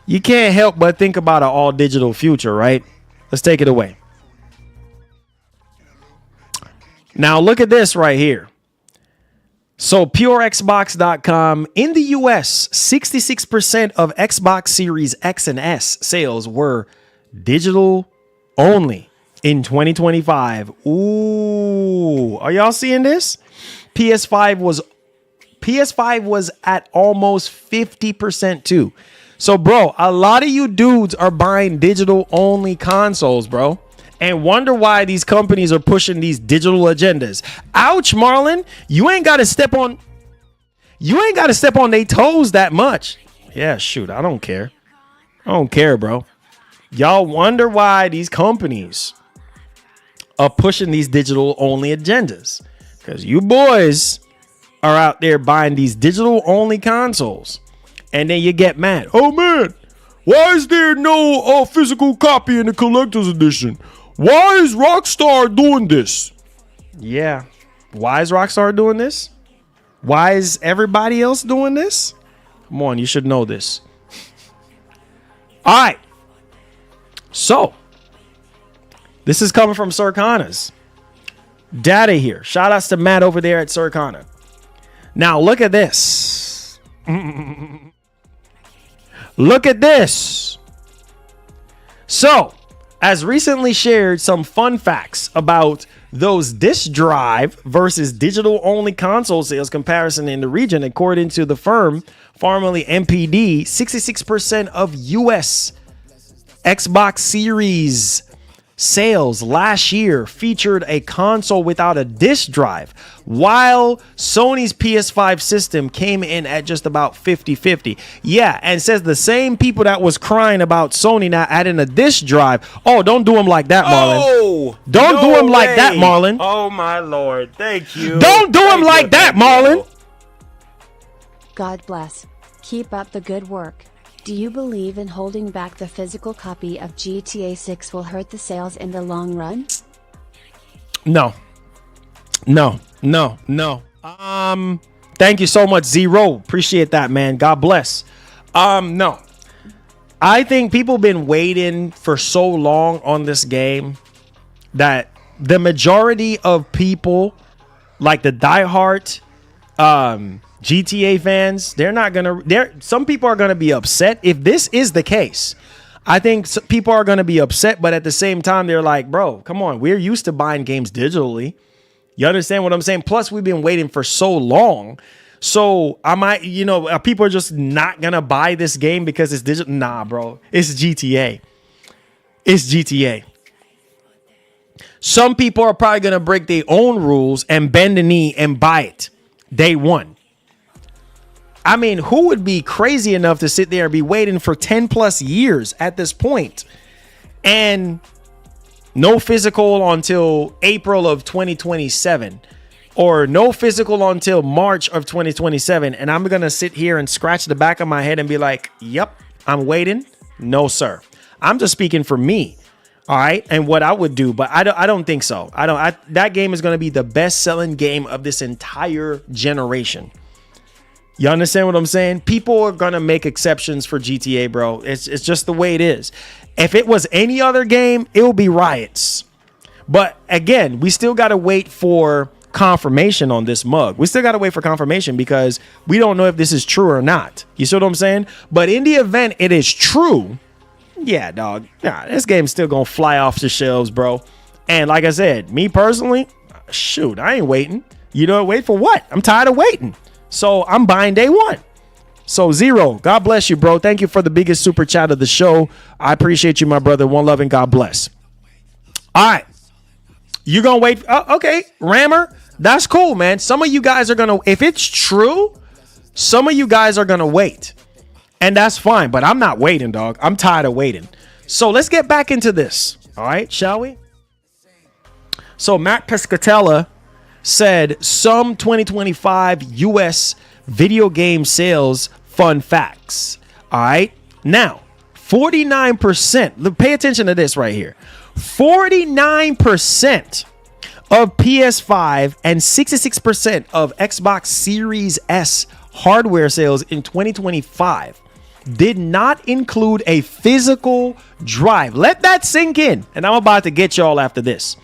You can't help but think about an all digital future, right? Let's take it away. Now look at this right here. So PureXbox.com, in the US, 66% of Xbox Series X and S sales were digital only in 2025. Ooh, are y'all seeing this? PS5 was at almost 50% too. So, bro, a lot of you dudes are buying digital only consoles, bro, and wonder why these companies are pushing these digital agendas. Ouch, Marlon. You ain't got to step on their toes that much. Yeah, shoot. I don't care. Bro. Y'all wonder why these companies are pushing these digital only agendas. Because you boys are out there buying these digital only consoles. And then you get mad. Oh, man, why is there no physical copy in the collector's edition? Why is Rockstar doing this? Yeah. Why is Rockstar doing this? Why is everybody else doing this? Come on, you should know this. All right. So, this is coming from Sir Connors. data here. Shout outs to Matt over there at Surcana. Now look at this. Look at this. So, as recently shared some fun facts about those disk drive versus digital only console sales comparison in the region, according to the firm, formerly MPD, 66% of US Xbox Series sales last year featured a console without a disk drive, while Sony's PS5 system came in at just about 50-50. Yeah, and says the same people that was crying about Sony not adding a disk drive. Oh, don't do them like that, Marlon. Oh, don't do them like that, Marlon. Oh my Lord, thank you. Don't do them like that, Marlon. God bless. Keep up the good work. Do you believe in holding back the physical copy of GTA 6 will hurt the sales in the long run? No. Thank you so much, Zero. Appreciate that, man. God bless. No. I think people been waiting for so long on this game that the majority of people, like the diehard GTA fans, some people are gonna be upset if this is the case. I think people are gonna be upset, but at the same time, they're like, bro, come on, we're used to buying games digitally. You understand what I'm saying? Plus, we've been waiting for so long. So I might, people are just not gonna buy this game because it's digital. Nah, bro, it's GTA. It's GTA. Some people are probably gonna break their own rules and bend the knee and buy it day one. I mean, who would be crazy enough to sit there and be waiting for 10 plus years at this point and no physical until April of 2027 or no physical until March of 2027? And I'm going to sit here and scratch the back of my head and be like, yep, I'm waiting. No, sir. I'm just speaking for me. All right. And what I would do, but I don't think so. That game is going to be the best selling game of this entire generation. You understand what I'm saying? People are going to make exceptions for GTA, bro. It's just the way it is. If it was any other game, it will be riots. But again, we still got to wait for confirmation on this mug. We still got to wait for confirmation because we don't know if this is true or not. You see what I'm saying? But in the event it is true, yeah, dog. Nah, this game's still going to fly off the shelves, bro. And like I said, me personally, shoot, I ain't waiting. You know, wait for what? I'm tired of waiting. So I'm buying day one. So Zero, God bless you, bro. Thank you for the biggest super chat of the show. I appreciate you, my brother. One love and God bless. All right. You gonna wait? Okay, Rammer. That's cool, man. Some of you guys are gonna, if it's true, some of you guys are gonna wait. And that's fine, but I'm not waiting, dog. I'm tired of waiting. So let's get back into this. All right, shall we? So Matt Pescatella said some 2025 US video game sales fun facts. All right. Now, 49%. Pay attention to this right here. 49% of PS5 and 66% of Xbox Series S hardware sales in 2025 did not include a physical drive. Let that sink in. And I'm about to get y'all after this.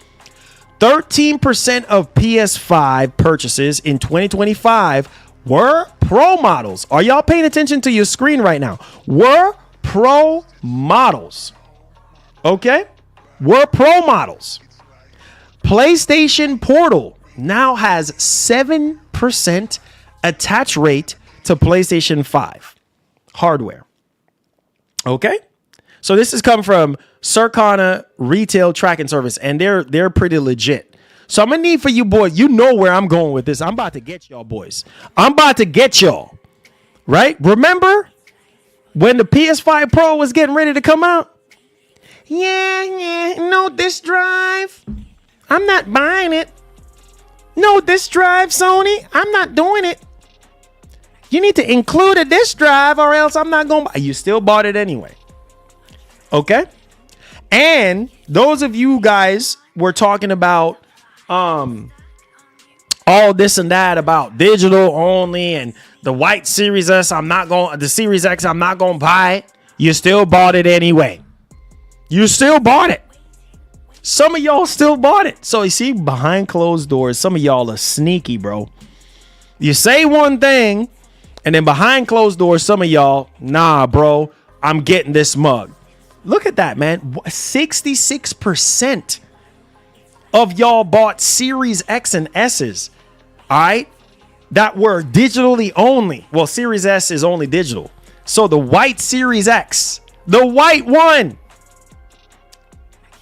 13% of PS5 purchases in 2025 were Pro models. Are y'all paying attention to your screen right now? Were Pro models. Okay? Were Pro models. PlayStation Portal now has 7% attach rate to PlayStation 5 hardware. Okay? So this has come from Circana Retail Tracking Service, and they're pretty legit. So I'm gonna need for you boys. You know where I'm going with this. I'm about to get y'all, boys. I'm about to get y'all. Right? Remember when the PS5 Pro was getting ready to come out? Yeah, no disk drive. I'm not buying it. No disk drive, Sony. I'm not doing it. You need to include a disk drive or else I'm not going to buy. You still bought it anyway. Okay? And those of you guys were talking about all this and that about digital only and the white Series S, the Series X, I'm not going to buy it. You still bought it anyway. You still bought it. Some of y'all still bought it. So you see, behind closed doors, some of y'all are sneaky, bro. You say one thing, and then behind closed doors, some of y'all, nah, bro, I'm getting this mug. Look at that, man. 66% of y'all bought Series X and S's, all right, that were digitally only. Well, Series S is only digital. So the white Series X, the white one,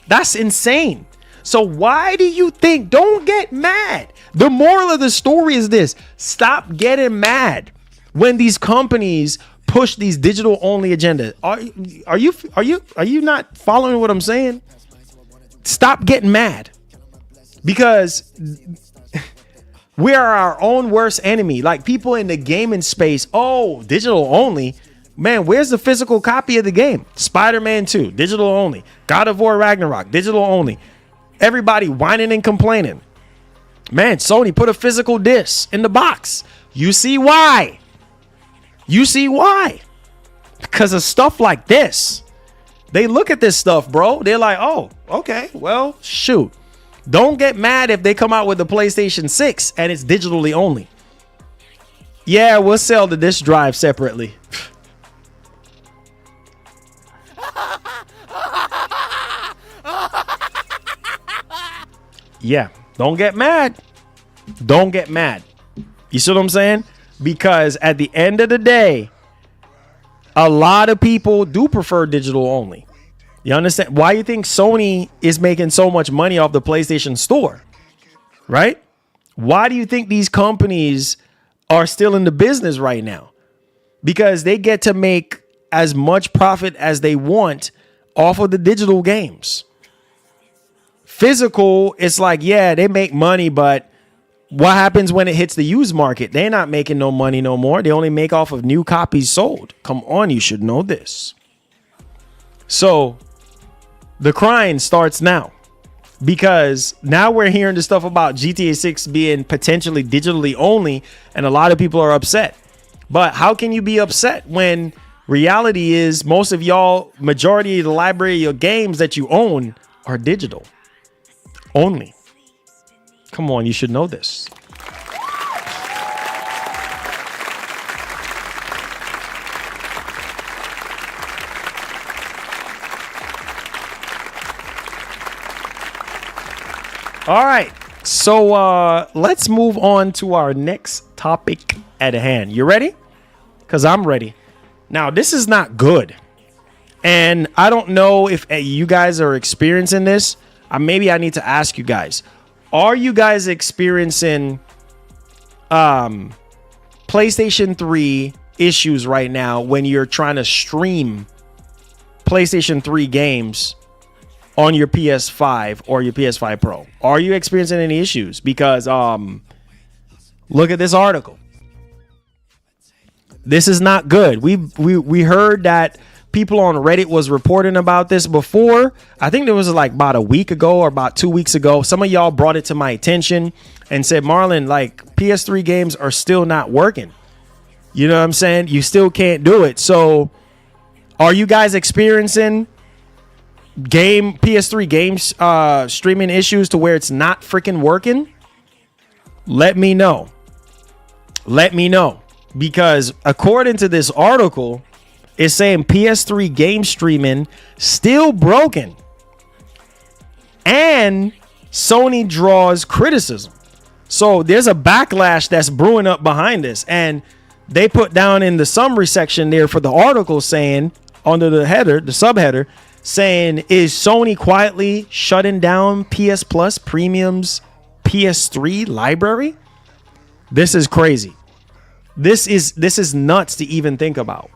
that's insane. So why do you think, don't get mad. The moral of the story is this: stop getting mad when these companies push these digital only agenda. Are you not following what I'm saying? Stop getting mad, because we are our own worst enemy. Like, people in the gaming space, oh, digital only. Man, where's the physical copy of the game? Spider-Man 2, digital only. God of War Ragnarok, digital only. Everybody whining and complaining. Man, Sony put a physical disc in the box. You see why? You see why? Because of stuff like this. They look at this stuff, bro. They're like, oh, okay, well, shoot. Don't get mad if they come out with the PlayStation 6 and it's digitally only. Yeah, we'll sell the disc drive separately. Yeah, don't get mad. Don't get mad. You see what I'm saying? Because at the end of the day, a lot of people do prefer digital only. You understand why you think Sony is making so much money off the PlayStation Store, right? Why do you think these companies are still in the business right now? Because they get to make as much profit as they want off of the digital games. Physical, it's like, yeah, they make money, but what happens when it hits the used market? They're not making no money no more. They only make off of new copies sold. Come on, you should know this. So the crying starts now, because now we're hearing the stuff about GTA 6 being potentially digitally only, and a lot of people are upset. But how can you be upset when reality is most of y'all, majority of the library of your games that you own are digital only? Come on, you should know this. All right, so let's move on to our next topic at hand. You ready? Because I'm ready. Now, this is not good. And I don't know if you guys are experiencing this. Maybe I need to ask you guys. Are you guys experiencing PlayStation 3 issues right now when you're trying to stream PlayStation 3 games on your PS5 or your PS5 Pro? Are you experiencing any issues? Because look at this article. This is not good. We heard that people on Reddit was reporting about this before. I think there was like about a week ago or about 2 weeks ago. Some of y'all brought it to my attention and said, Marlon, like, PS3 games are still not working. You know what I'm saying? You still can't do it. So are you guys experiencing PS3 games streaming issues to where it's not freaking working? Let me know. Let me know. Because according to this article, it's saying PS3 game streaming still broken, and Sony draws criticism. So there's a backlash that's brewing up behind this, and they put down in the summary section there for the article saying, under the header, the subheader, saying, is Sony quietly shutting down PS Plus Premium's PS3 library? This is crazy. This is nuts to even think about.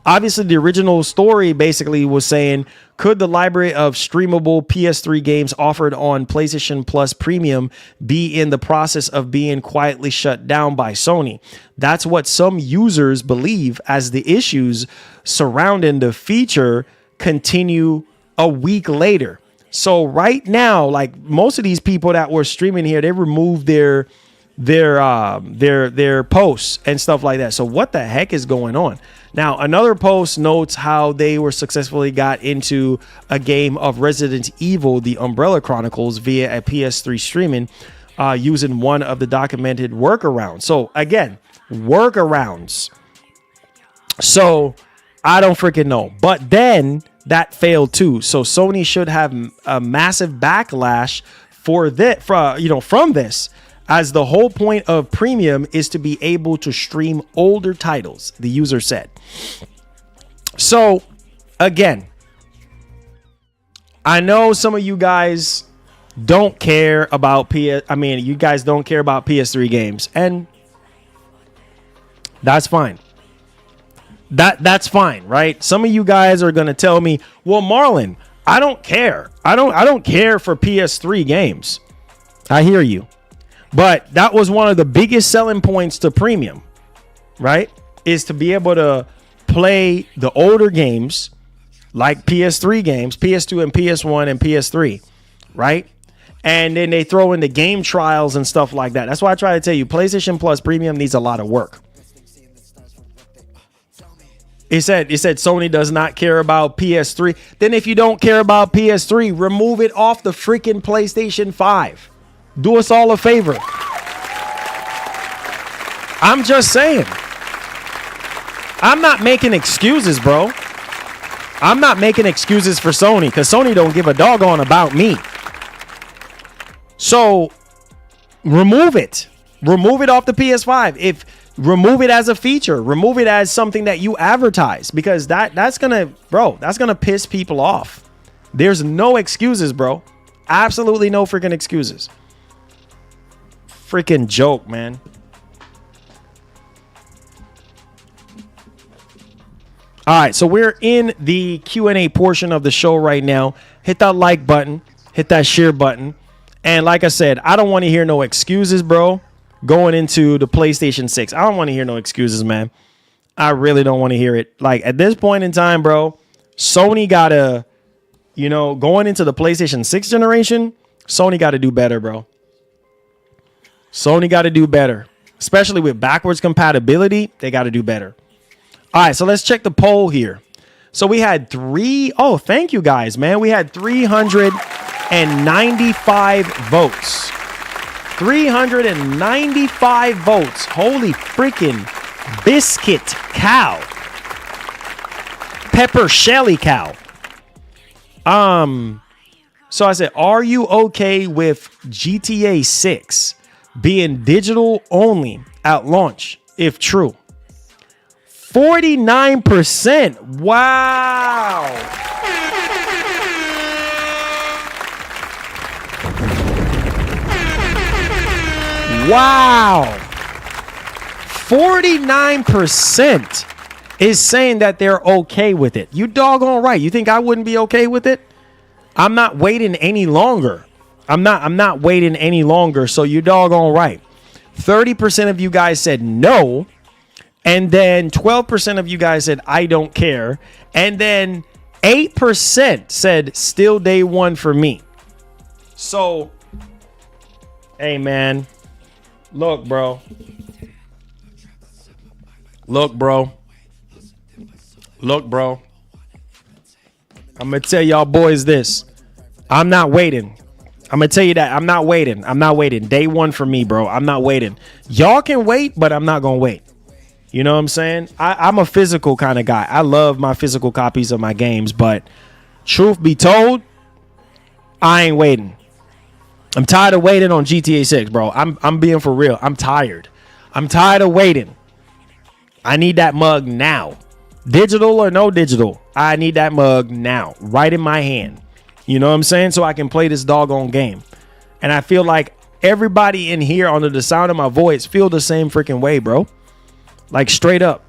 Obviously, the original story basically was saying, could the library of streamable PS3 games offered on PlayStation Plus Premium be in the process of being quietly shut down by Sony? That's what some users believe, as the issues surrounding the feature continue a week later. So right now, like, most of these people that were streaming here, they removed their their posts and stuff like that. So what the heck is going on? Now, another post notes how they were successfully got into a game of Resident Evil, The Umbrella Chronicles, via a PS3 streaming using one of the documented workarounds. So again, workarounds. So I don't freaking know. But then that failed too. So Sony should have a massive backlash from this, as the whole point of premium is to be able to stream older titles, the user said. So again, I know some of you guys don't care about you guys don't care about PS3 games, and that's fine. That's fine, right? Some of you guys are gonna tell me, well, Marlon, I don't care. I don't care for PS3 games. I hear you. But that was one of the biggest selling points to premium, right? Is to be able to play the older games like PS3 games, PS2 and PS1 and PS3, right? And then they throw in the game trials and stuff like that. That's why I try to tell you, PlayStation Plus Premium needs a lot of work. It said Sony does not care about PS3. Then if you don't care about PS3, remove it off the freaking PlayStation 5. Do us all a favor. I'm just saying. I'm not making excuses, bro. I'm not making excuses for Sony, because Sony don't give a doggone about me. So remove it. Remove it off the PS5. Remove it as a feature. Remove it as something that you advertise, because that's gonna piss people off. There's no excuses, bro. Absolutely no freaking excuses. Freaking joke, man. All right, so we're in the Q&A portion of the show right now. Hit that like button, hit that share button. And like I said, I don't want to hear no excuses, bro, going into the PlayStation 6. I don't want to hear no excuses, man. I really don't want to hear it. Like, at this point in time, bro, Sony got to, going into the PlayStation 6 generation, Sony got to do better, bro. Sony got to do better, especially with backwards compatibility. They got to do better. All right, so let's check the poll here. So we had thank you guys, man. We had 395 votes. 395 votes. Holy freaking biscuit cow. Pepper Shelly cow. So I said, are you okay with GTA 6 being digital only at launch, if true? 49%. Wow. Wow. 49% is saying that they're okay with it. You doggone right. You think I wouldn't be okay with it? I'm not waiting any longer. I'm not waiting any longer. So you doggone right. 30% of you guys said no. And then 12% of you guys said, I don't care. And then 8% said, still day one for me. So, hey, man. Look, bro. Look, bro. I'm going to tell y'all boys this. I'm not waiting. I'm going to tell you that. I'm not waiting. Day one for me, bro. I'm not waiting. Y'all can wait, but I'm not going to wait. You know what I'm saying? I'm a physical kind of guy. I love my physical copies of my games, but truth be told, I ain't waiting. I'm tired of waiting on GTA 6, bro. I'm being for real. I'm tired. I'm tired of waiting. I need that mug now. Digital or no digital, I need that mug now, right in my hand. You know what I'm saying? So I can play this doggone game. And I feel like everybody in here under the sound of my voice feel the same freaking way, bro. Like, straight up.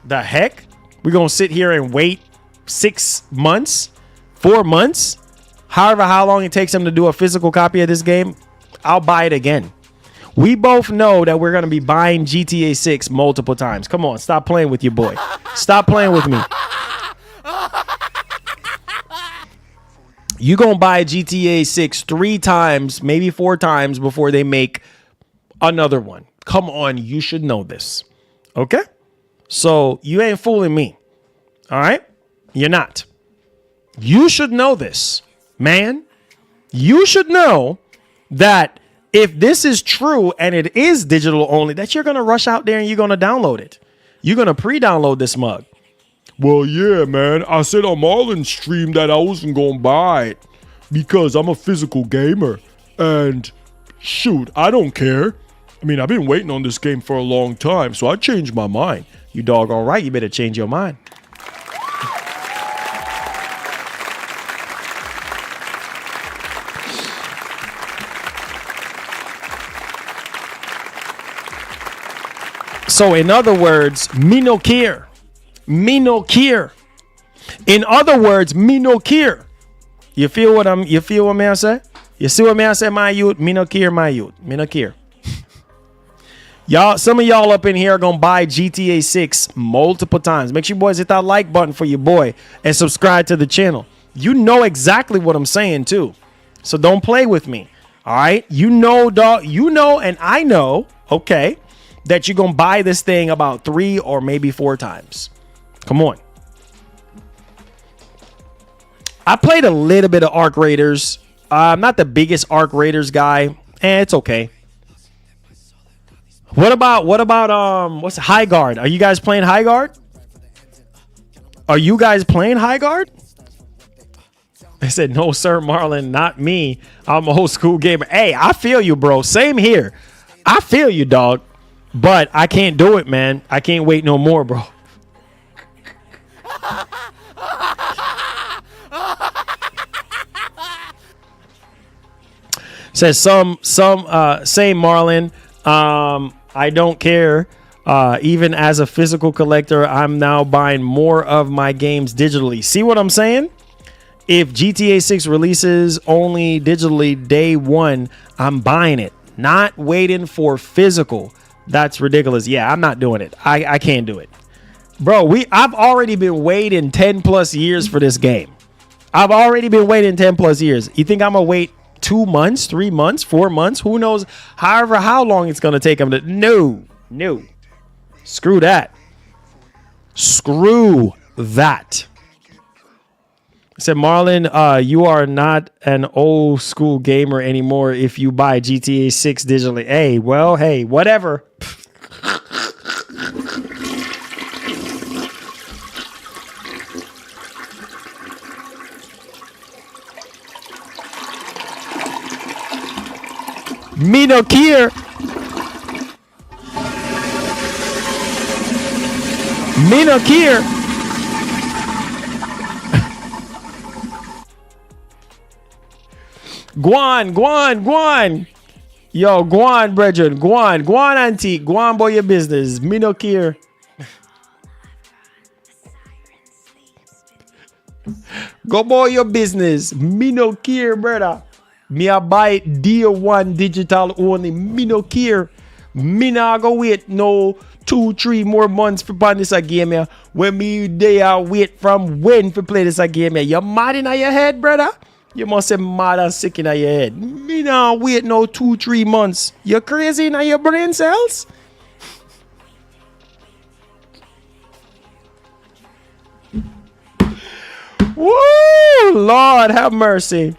The heck? We're going to sit here and wait 6 months, 4 months, however how long it takes them to do a physical copy of this game. I'll buy it again. We both know that we're going to be buying GTA 6 multiple times. Come on, stop playing with your boy. Stop playing with me. You going to buy GTA 6 3 times, maybe 4 times before they make another one. Come on, you should know this. Okay? So you ain't fooling me. All right? You're not. You should know this, man. You should know that if this is true and it is digital only, that you're going to rush out there and you're going to download it. You're going to pre-download this mug. Well, yeah, man. I said on Marlon's stream that I wasn't going to buy it because I'm a physical gamer. And shoot, I don't care. I mean, I've been waiting on this game for a long time, so I changed my mind. You doggone right, you better change your mind. So in other words, me no care. Me no care. In other words, me no care. You feel what me I say? You see what me I say, my youth? Me no care, my youth. Me no care. Y'all, some of y'all up in here are gonna buy GTA 6 multiple times. Make sure you boys hit that like button for your boy and subscribe to the channel. You know exactly what I'm saying too. So don't play with me. All right. You know, dog, you know, and I know, okay, that you're gonna buy this thing about 3 or maybe 4 times. Come on. I played a little bit of Arc Raiders. I'm not the biggest Arc Raiders guy. It's okay. What about what's High Guard? Are you guys playing High Guard? Are you guys playing High Guard? They said, no, sir, Marlon, not me. I'm an old school gamer. Hey, I feel you, bro. Same here. I feel you, dog. But I can't do it, man. I can't wait no more, bro. Says same Marlon. I don't care. Even as a physical collector, I'm now buying more of my games digitally. See what I'm saying? If GTA 6 releases only digitally day 1, I'm buying it. Not waiting for physical. That's ridiculous. Yeah, I'm not doing it. I can't do it. Bro, I've already been waiting 10 plus years for this game. I've already been waiting 10 plus years. You think I'm going to wait 2 months, 3 months, 4 months? Who knows? However, how long it's going to take them to... No. Screw that. Screw that. I said, Marlon, you are not an old school gamer anymore if you buy GTA 6 digitally. Hey, whatever. Me no care. Me no care. Guan. Yo, Guan, brethren. Guan, auntie. Guan, boy, your business. Me no care. Go boy your business. Me no care, brother. Me a buy Deal 1 digital only. Me no care. Me nah go wait no 2-3 more months for play this a game here. When me they are wait from when for play this a game here. You mad in your head, brother? You must say mad and sick in your head. Me nah wait no 2-3 months. You crazy in your brain cells? Woo! Lord have mercy.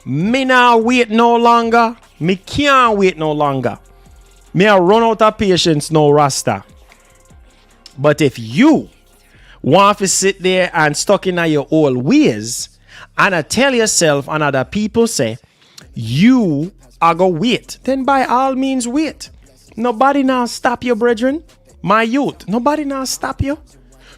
Me now wait no longer. Me can't wait no longer. Me a run out of patience no Rasta. But if you want to sit there and stuck in your old ways and I tell yourself and other people say you are go wait, then by all means wait. Nobody now stop you, brethren. My youth, nobody now stop you.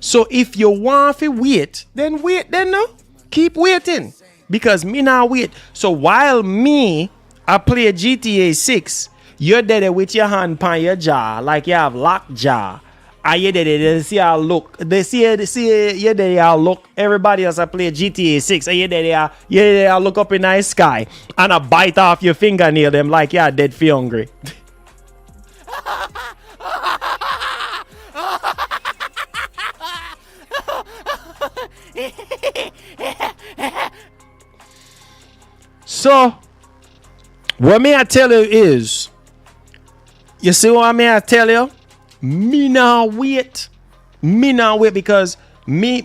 So if you want to wait no. Keep waiting. Because me now wait. So while me, I play GTA 6, you're there with your hand on your jaw, like you have locked jaw. And you're there, they see how look. They see you're there, how look. Everybody else I play GTA 6, and you're there, look up in the sky. And I bite off your fingernail them like you're dead for hungry. So, what may I tell you is, You see what I mean? I tell you, me now wait. Me now wait because me,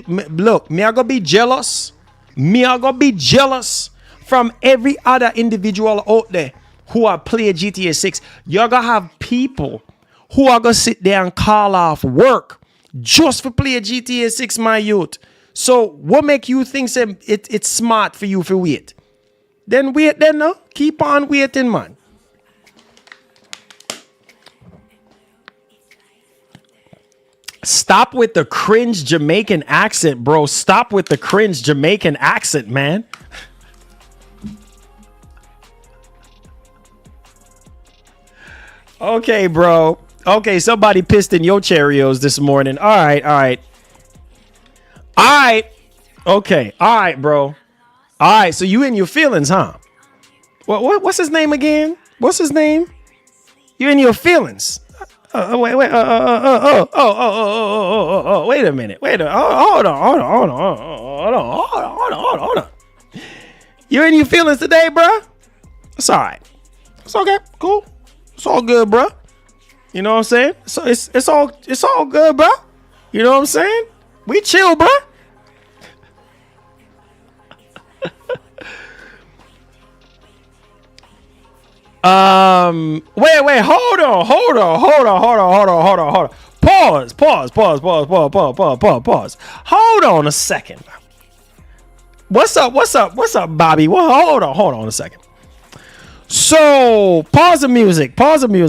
look, me I gonna be jealous. Me I gonna be jealous from every other individual out there who are play GTA 6. You're gonna have people who are gonna sit there and call off work just for play GTA 6, my youth. So what make you think it's smart for you to wait? Then wait then, no? Keep on waiting, man. Stop with the cringe Jamaican accent, bro. Stop with the cringe Jamaican accent, man. Okay, bro. Okay, somebody pissed in your Cheerios this morning. All right. Okay. All right, bro. All right, so you in your feelings, huh? What's his name again? What's his name? You in your feelings? Wait a minute. Hold on. You in your feelings today, bro? It's all right. It's okay. Cool. It's all good, bro. You know what I'm saying? So it's all good, bro. You know what I'm saying? We chill, bro. Wait, hold on. Pause. Hold on a second. What's up, Bobby? Well, hold on a second. So, pause the music. Let me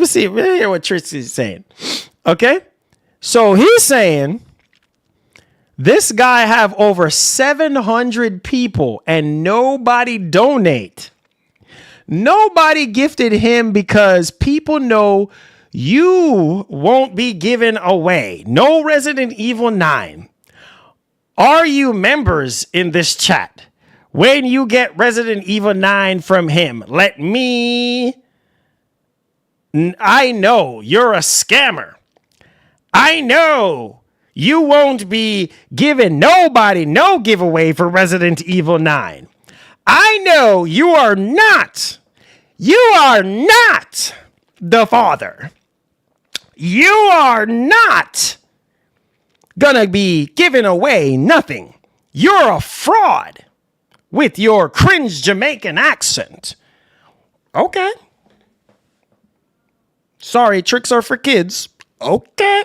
see. Let me hear what Trixie's saying. Okay? So, he's saying this guy have over 700 people and nobody donate. Nobody gifted him because people know you won't be given away. No Resident Evil 9. Are you members in this chat? When you get Resident Evil 9 from him, I know you're a scammer. I know you won't be giving nobody no giveaway for Resident Evil 9. I know you are not the father. You are not gonna be giving away nothing. You're a fraud with your cringe Jamaican accent. Okay. Sorry, tricks are for kids. Okay.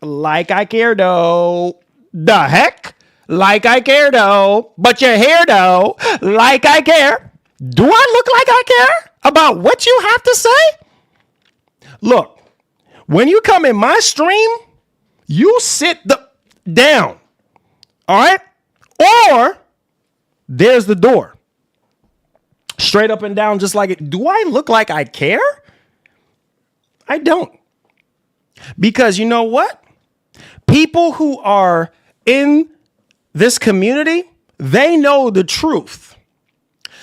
Like I care though. The heck? Like I care though. But you're here though. Like I care. Do I look like I care about what you have to say? Look, when you come in my stream, you sit down. All right? Or there's the door. Straight up and down, just like it. Do I look like I care? I don't. Because you know what? People who are in this community, they know the truth.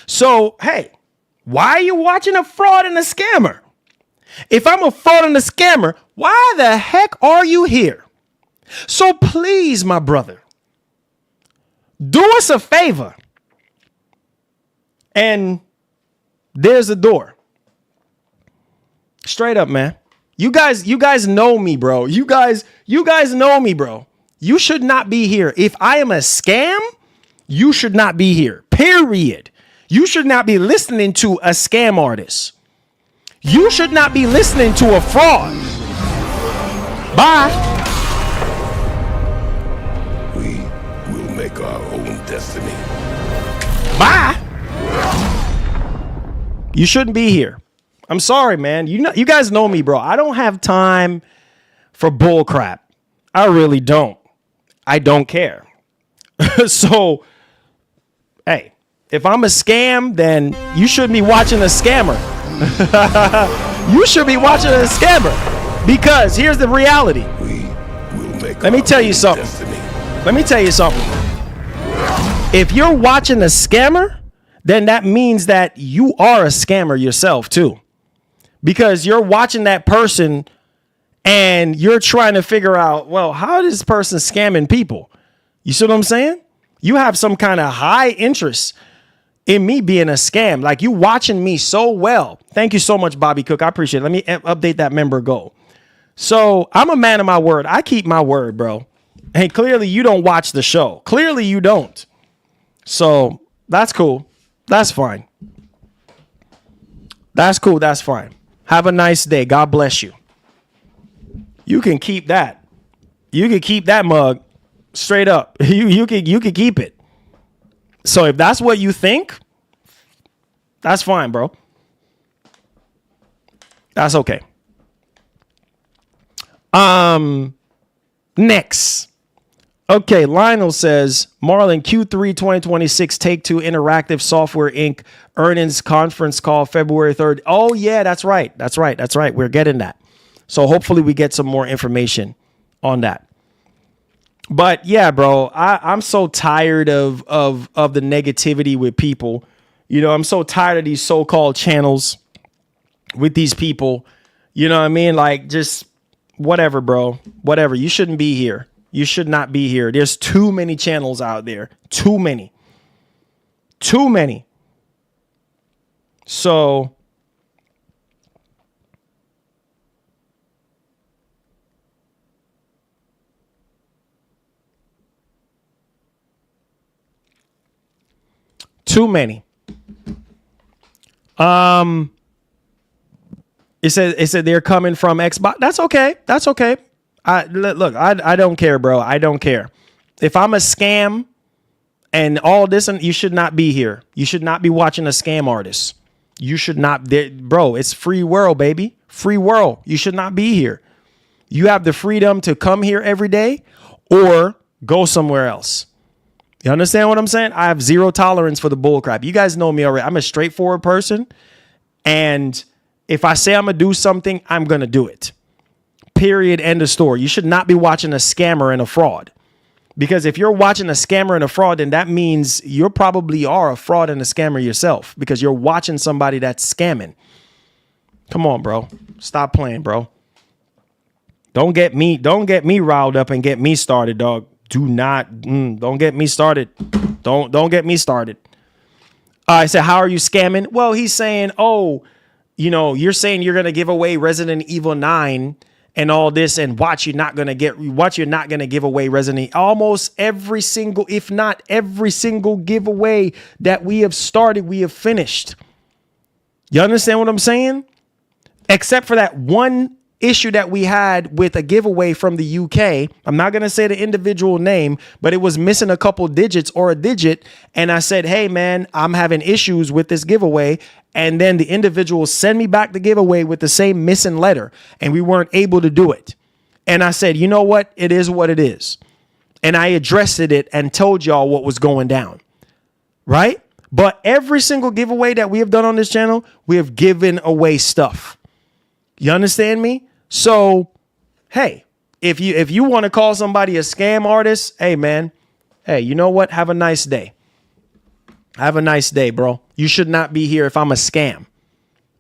So, hey, why are you watching a fraud and a scammer? If I'm a fraud and a scammer, why the heck are you here? So please, my brother, do us a favor. And there's the door. Straight up, man. You guys know me, bro. You guys know me, bro. You should not be here. If I am a scam, you should not be here. Period. You should not be listening to a scam artist. You should not be listening to a fraud. Bye. We will make our own destiny. Bye. You shouldn't be here. I'm sorry, man. You guys know me, bro. I don't have time for bull crap. I really don't. I don't care. So, hey, if I'm a scam, then you shouldn't be watching a scammer. You should be watching a scammer. Because here's the reality. Let me tell you something. If you're watching a scammer, then that means that you are a scammer yourself too. Because you're watching that person and you're trying to figure out, well, how is this person scamming people? You see what I'm saying? You have some kind of high interest in me being a scam. Like, you watching me so well. Thank you so much, Bobby Cook. I appreciate it. Let me update that member goal. So I'm a man of my word. I keep my word, bro. And clearly you don't watch the show. Clearly you don't. So that's cool. That's fine. That's cool. That's fine. Have a nice day. God bless you. You can keep that. You can keep that mug straight up. You can keep it. So if that's what you think, that's fine, bro. That's okay. Next. Okay, Lionel says, Marlon, Q3 2026 Take-Two Interactive Software Inc. earnings conference call February 3rd. Oh, yeah, that's right. That's right. That's right. We're getting that. So hopefully we get some more information on that. But yeah, bro, I'm so tired of the negativity with people. You know, I'm so tired of these so-called channels with these people. You know what I mean? Like, just whatever, bro. Whatever. You shouldn't be here. You should not be here. There's too many channels out there. Too many. Too many. So too many. It said they're coming from Xbox. That's okay. That's okay. I don't care, bro. I don't care. If I'm a scam and all this, and you should not be here. You should not be watching a scam artist. You should not, bro. It's free world, baby. Free world. You should not be here. You have the freedom to come here every day or go somewhere else. You understand what I'm saying? I have zero tolerance for the bull crap. You guys know me already. I'm a straightforward person. And if I say I'm going to do something, I'm going to do it. Period. End of story. You should not be watching a scammer and a fraud. Because if you're watching a scammer and a fraud, then that means you probably are a fraud and a scammer yourself. Because you're watching somebody that's scamming. Come on, bro. Stop playing, bro. Don't get me riled up and get me started, dog. Don't get me started. Don't get me started. I said, how are you scamming? Well, he's saying, oh, you know, you're saying you're going to give away Resident Evil 9 and all this, and you're not going to give away Resident Evil. Almost every single, if not every single giveaway that we have started, we have finished. You understand what I'm saying? Except for that one issue that we had with a giveaway from the UK. I'm not going to say the individual name, but it was missing a couple digits or a digit. And I said, hey, man, I'm having issues with this giveaway. And then the individual sent me back the giveaway with the same missing letter. And we weren't able to do it. And I said, you know what? It is what it is. And I addressed it and told y'all what was going down. Right? But every single giveaway that we have done on this channel, we have given away stuff. You understand me? So, hey, if you want to call somebody a scam artist, hey, man, hey, you know what? Have a nice day. Have a nice day, bro. You should not be here if I'm a scam.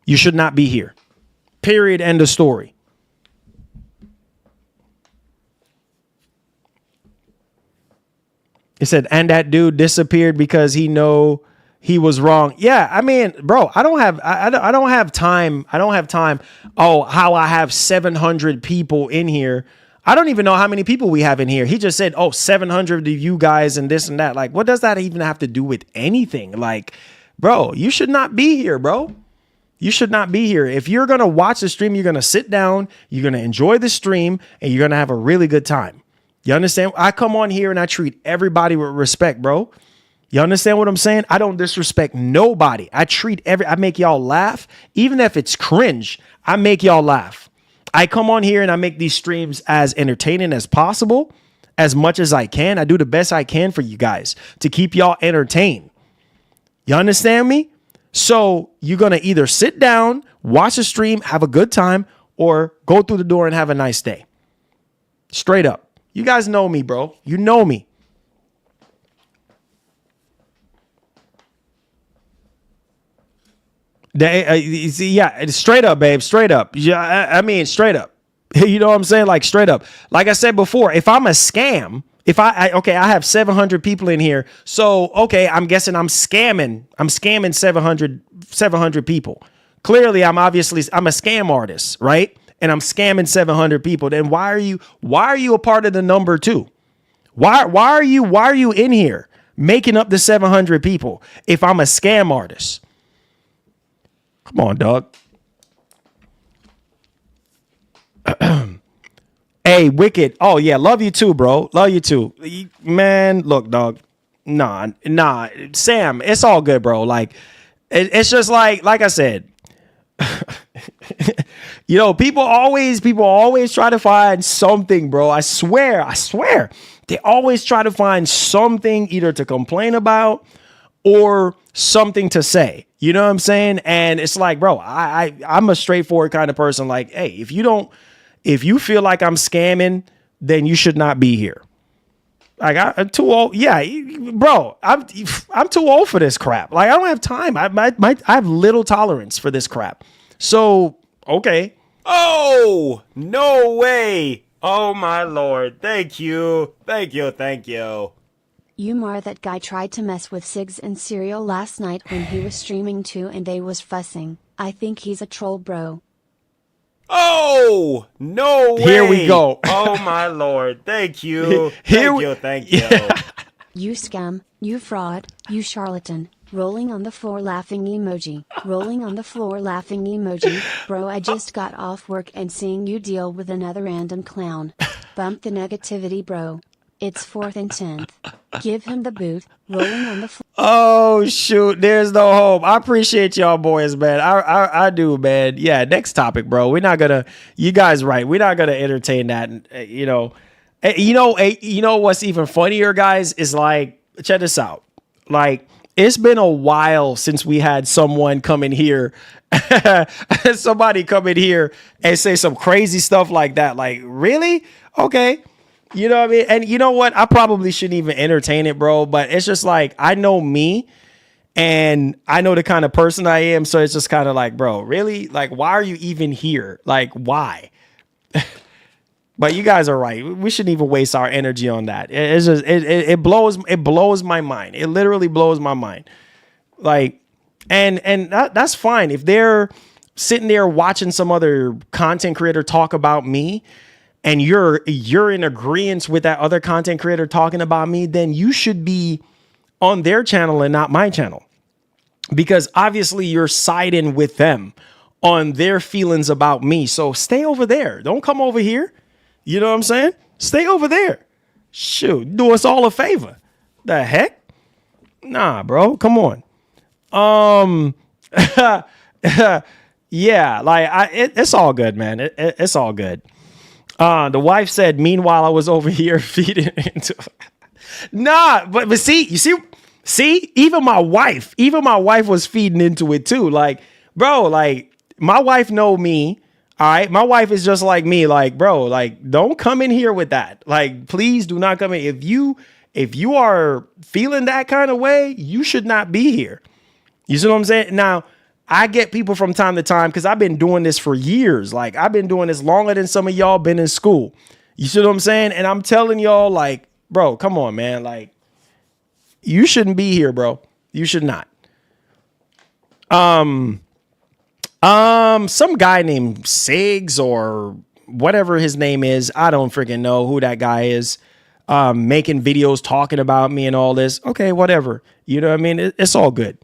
You should not be here. Period. End of story. It said, and that dude disappeared because he know he was wrong. Yeah, I mean, bro, I don't have time. I don't have time. Oh, how I have 700 people in here. I don't even know how many people we have in here. He just said, oh, 700 of you guys and this and that. Like, what does that even have to do with anything? Like, bro, you should not be here, bro. You should not be here. If you're going to watch the stream, you're going to sit down, you're going to enjoy the stream, and you're going to have a really good time. You understand? I come on here and I treat everybody with respect, bro. You understand what I'm saying? I don't disrespect nobody. I make y'all laugh. Even if it's cringe, I make y'all laugh. I come on here and I make these streams as entertaining as possible, as much as I can. I do the best I can for you guys to keep y'all entertained. You understand me? So you're going to either sit down, watch the stream, have a good time, or go through the door and have a nice day. Straight up. You guys know me, bro. You know me. Yeah, straight up, babe. Straight up. Yeah, I mean, straight up. You know what I'm saying? Like, straight up. Like I said before, if I'm a scam, If okay, I have 700 people in here. So, okay, I'm guessing I'm scamming 700 people. Clearly, I'm a scam artist, right? And I'm scamming 700 people. Then why are you a part of the number two? Why are you in here making up the 700 people if I'm a scam artist? Come on, dog. Hey, Wicked. Oh, yeah. Love you too, bro. Love you too. Man, look, dog. Nah. Sam, it's all good, bro. Like, it's just like I said, you know, people always try to find something, bro. I swear. They always try to find something either to complain about or something to say. You know what I'm saying? And it's like, bro, I'm a straightforward kind of person. Like, hey, if you feel like I'm scamming, then you should not be here. Like, I'm too old. Yeah, bro, I'm too old for this crap. Like, I don't have time. I have little tolerance for this crap. So, okay. Oh, no way. Oh, my Lord. Thank you. Umar, that guy tried to mess with Sigs and Serial last night when he was streaming too and they was fussing. I think he's a troll, bro. Oh, no way. Here we go. Oh, my Lord. Thank you. Thank you. You scam, you fraud, you charlatan. Rolling on the floor laughing emoji. Rolling on the floor laughing emoji. Bro, I just got off work and seeing you deal with another random clown. Bump the negativity, bro. It's 4th and 10th. Give him the boot. Rolling on the floor. Oh, shoot. There's no hope. I appreciate y'all boys, man. I do, man. Yeah, next topic, bro. We're not going to, you guys right. We're not going to entertain that. You know what's even funnier, guys, is like, check this out. Like, it's been a while since we had someone come in here, somebody come in here and say some crazy stuff like that. Like, really? Okay. You know what I mean? And you know what? I probably shouldn't even entertain it, bro. But it's just like, I know me and I know the kind of person I am. So it's just kind of like, bro, really? Like, why are you even here? Like, why? But you guys are right. We shouldn't even waste our energy on that. It's just, it blows my mind. It literally blows my mind. Like, and that's fine. If they're sitting there watching some other content creator talk about me, and you're in agreement with that other content creator talking about me, then you should be on their channel and not my channel. Because obviously you're siding with them on their feelings about me. So stay over there. Don't come over here. You know what I'm saying? Stay over there. Shoot, do us all a favor. The heck? Nah, bro. Come on. Yeah, like it's all good, man. It's all good. The wife said, meanwhile, I was over here feeding into. Nah, but see, even my wife was feeding into it too. Like, bro, like my wife know me. All right. My wife is just like me. Like, bro, like, don't come in here with that. Like, please do not come in. If you are feeling that kind of way, you should not be here. You see what I'm saying? Now, I get people from time to time because I've been doing this for years. Like, I've been doing this longer than some of y'all been in school. You see what I'm saying? And I'm telling y'all, like, bro, come on, man. Like, you shouldn't be here, bro. You should not. Some guy named Sigs or whatever his name is. I don't freaking know who that guy is. Making videos talking about me and all this. Okay, whatever. You know what I mean? It's all good.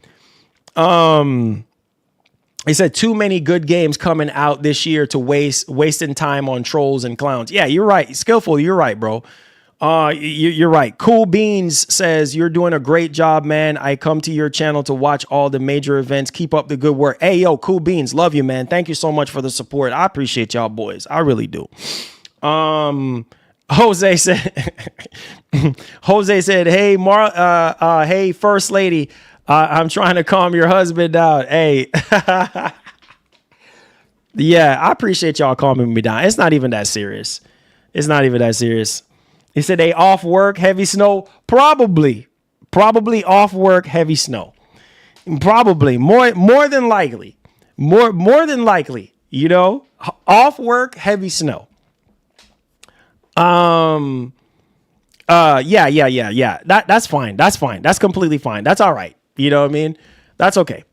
He said too many good games coming out this year to wasting time on trolls and clowns. Yeah, you're right. Skillful. You're right, bro. You're right. Cool Beans says you're doing a great job, man. I come to your channel to watch all the major events. Keep up the good work. Hey, yo, Cool Beans. Love you, man. Thank you so much for the support. I appreciate y'all boys. I really do. Jose said, hey, hey, First Lady, I'm trying to calm your husband down. Hey, yeah, I appreciate y'all calming me down. It's not even that serious. He said they off work, heavy snow. Probably off work, heavy snow. Probably more than likely, more than likely. You know, off work, heavy snow. Yeah. That's fine. That's fine. That's completely fine. That's all right. You know what I mean? That's okay.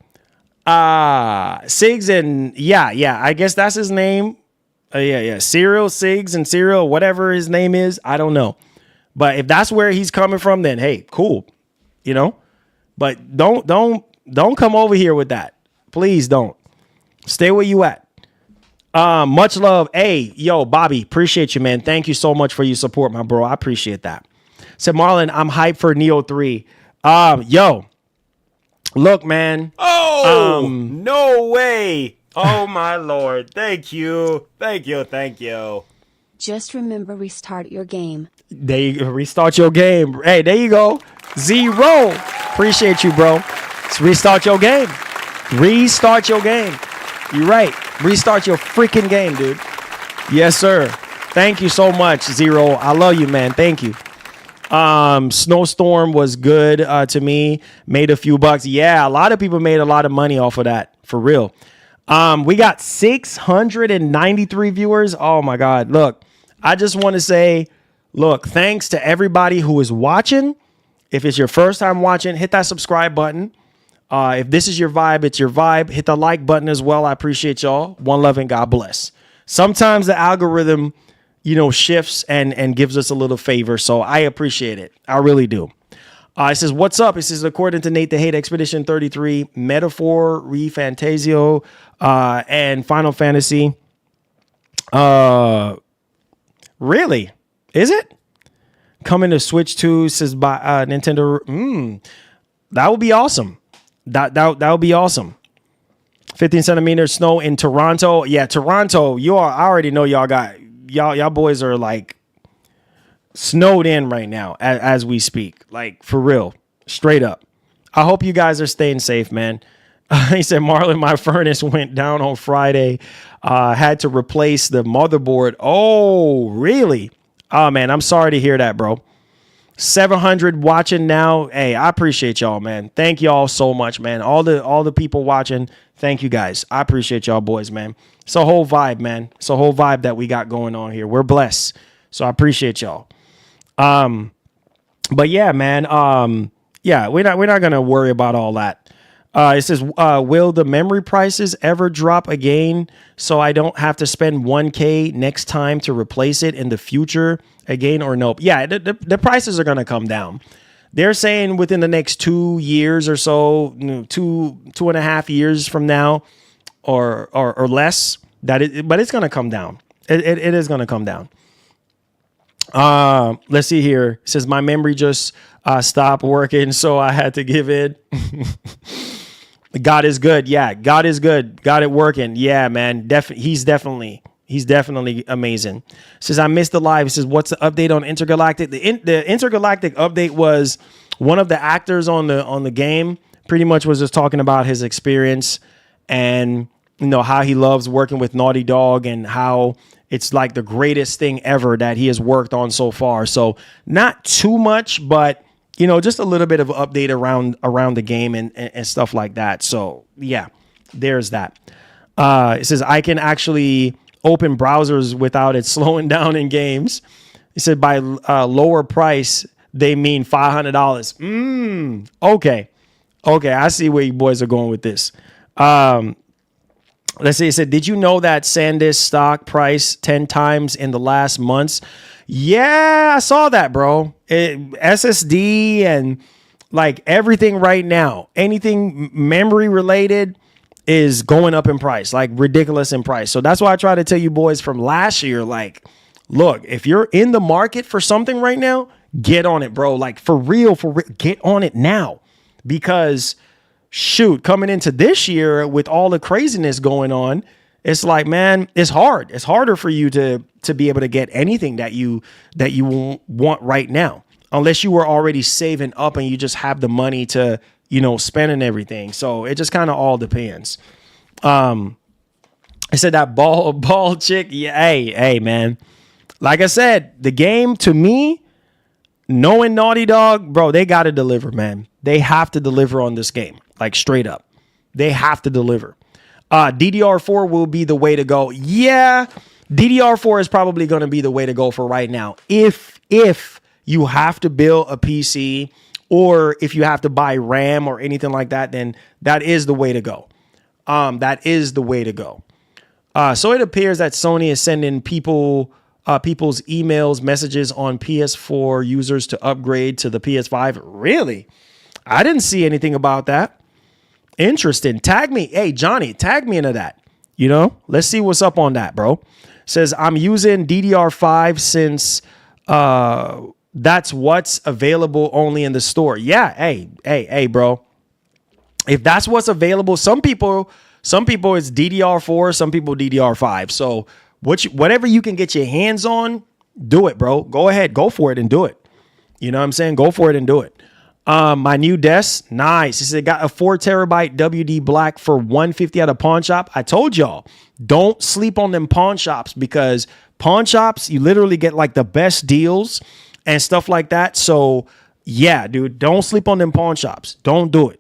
Siggs and yeah. I guess that's his name. Yeah. Cyril, Siggs and Cyril, whatever his name is. I don't know. But if that's where he's coming from, then hey, cool. You know? But don't come over here with that. Please don't. Stay where you at. Much love. Hey, yo, Bobby, appreciate you, man. Thank you so much for your support, my bro. I appreciate that. Said Marlon, I'm hyped for Neo 3. Yo, look, man. Oh, no way. Oh, my Lord. Thank you. Just remember restart your game. There you go. Restart your game. Hey, there you go. Zero. Appreciate you, bro. Let's restart your game. Restart your game. You're right. Restart your freaking game, dude. Yes, sir. Thank you so much, Zero. I love you, man. Thank you. Snowstorm was good to me. Made a few bucks. Yeah, a lot of people made a lot of money off of that. For real. We got 693 viewers. Oh, my God. Look, I just want to say, look, thanks to everybody who is watching. If it's your first time watching, hit that subscribe button. If this is your vibe, it's your vibe. Hit the like button as well. I appreciate y'all. One love and God bless. Sometimes the algorithm, shifts and gives us a little favor. So I appreciate it. I really do. It says, what's up? It says, according to Nate the Hate, Expedition 33, Metaphor, Refantasio, and Final Fantasy. Really? Is it? Coming to Switch 2, says by Nintendo. That would be awesome. That would be awesome. 15 centimeters snow in Toronto. Yeah, Toronto. I already know y'all boys are like snowed in right now as we speak. Like for real, straight up. I hope you guys are staying safe, man. He said, Marlon, my furnace went down on Friday. Had to replace the motherboard. Oh, really? Oh man, I'm sorry to hear that, bro. 700 watching now. Hey, I appreciate y'all, man. Thank y'all so much, man. All the people watching, thank you guys. I appreciate y'all boys, man. It's a whole vibe, man. It's a whole vibe that we got going on here. We're blessed. So I appreciate y'all. But yeah, man. Yeah, we're not gonna worry about all that. It says, will the memory prices ever drop again so I don't have to spend $1,000 next time to replace it in the future again or nope? Yeah, the prices are going to come down. They're saying within the next 2 years or so, 2.5 years from now or less, but it's going to come down. It is going to come down. Let's see here. It says, my memory just stopped working, so I had to give in. God is good. Yeah, God is good. Got it working. Yeah, man. He's definitely amazing. Says, I missed the live. It says, what's the update on Intergalactic? The Intergalactic update was one of the actors on the game pretty much was just talking about his experience and how he loves working with Naughty Dog and how it's like the greatest thing ever that he has worked on so far. So not too much, but just a little bit of update around the game and stuff like that. So yeah, there's that. It says I can actually open browsers without it slowing down in games. It said by lower price, they mean $500. Okay. I see where you boys are going with this. Let's see. It said, did you know that SanDisk stock price 10 times in the last months? Yeah, I saw that, bro. SSD and like everything right now, anything memory related is going up in price, like ridiculous in price. So that's why I try to tell you boys from last year, like, look, if you're in the market for something right now, get on it, bro. Like for real, get on it now. Because shoot, coming into this year with all the craziness going on, it's like, man, it's hard. It's harder for you to be able to get anything that you want right now, unless you were already saving up and you just have the money to, spend and everything. So it just kind of all depends. I said that ball chick. Yeah. Hey, man. Like I said, the game to me, knowing Naughty Dog, bro, they got to deliver, man. They have to deliver on this game, like straight up. They have to deliver. DDR4 will be the way to go. Yeah, DDR4 is probably going to be the way to go for right now. If you have to build a PC, or if you have to buy RAM or anything like that, then that is the way to go. That is the way to go. So it appears that Sony is sending people's emails, messages on PS4 users to upgrade to the PS5. Really? I didn't see anything about that. Interesting. Tag me. Hey, Johnny, tag me into that. Let's see what's up on that, bro. Says, I'm using DDR5 since that's what's available only in the store. Yeah. Hey, bro. If that's what's available, some people it's DDR4, some people DDR5. So whatever you can get your hands on, do it, bro. Go ahead, go for it and do it. You know what I'm saying? Go for it and do it. My new desk, nice. He said got a 4 terabyte WD Black for $150 at a pawn shop. I told y'all, don't sleep on them pawn shops, because pawn shops, you literally get like the best deals and stuff like that. So yeah, dude, don't sleep on them pawn shops. Don't do it.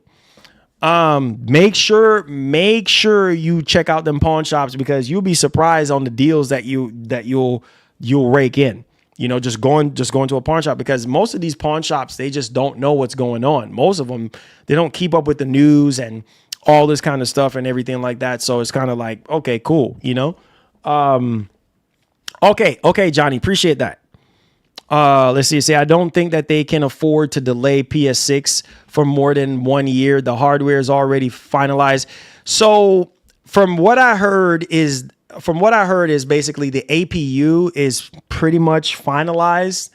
Make sure you check out them pawn shops, because you'll be surprised on the deals that you'll rake in. Just going to a pawn shop, because most of these pawn shops, they just don't know what's going on. Most of them, they don't keep up with the news and all this kind of stuff and everything like that. So it's kind of like, okay, cool. Okay, Johnny, appreciate that. Let's see. Say, I don't think that they can afford to delay PS6 for more than 1 year. The hardware is already finalized. So from what I heard is basically the APU is pretty much finalized.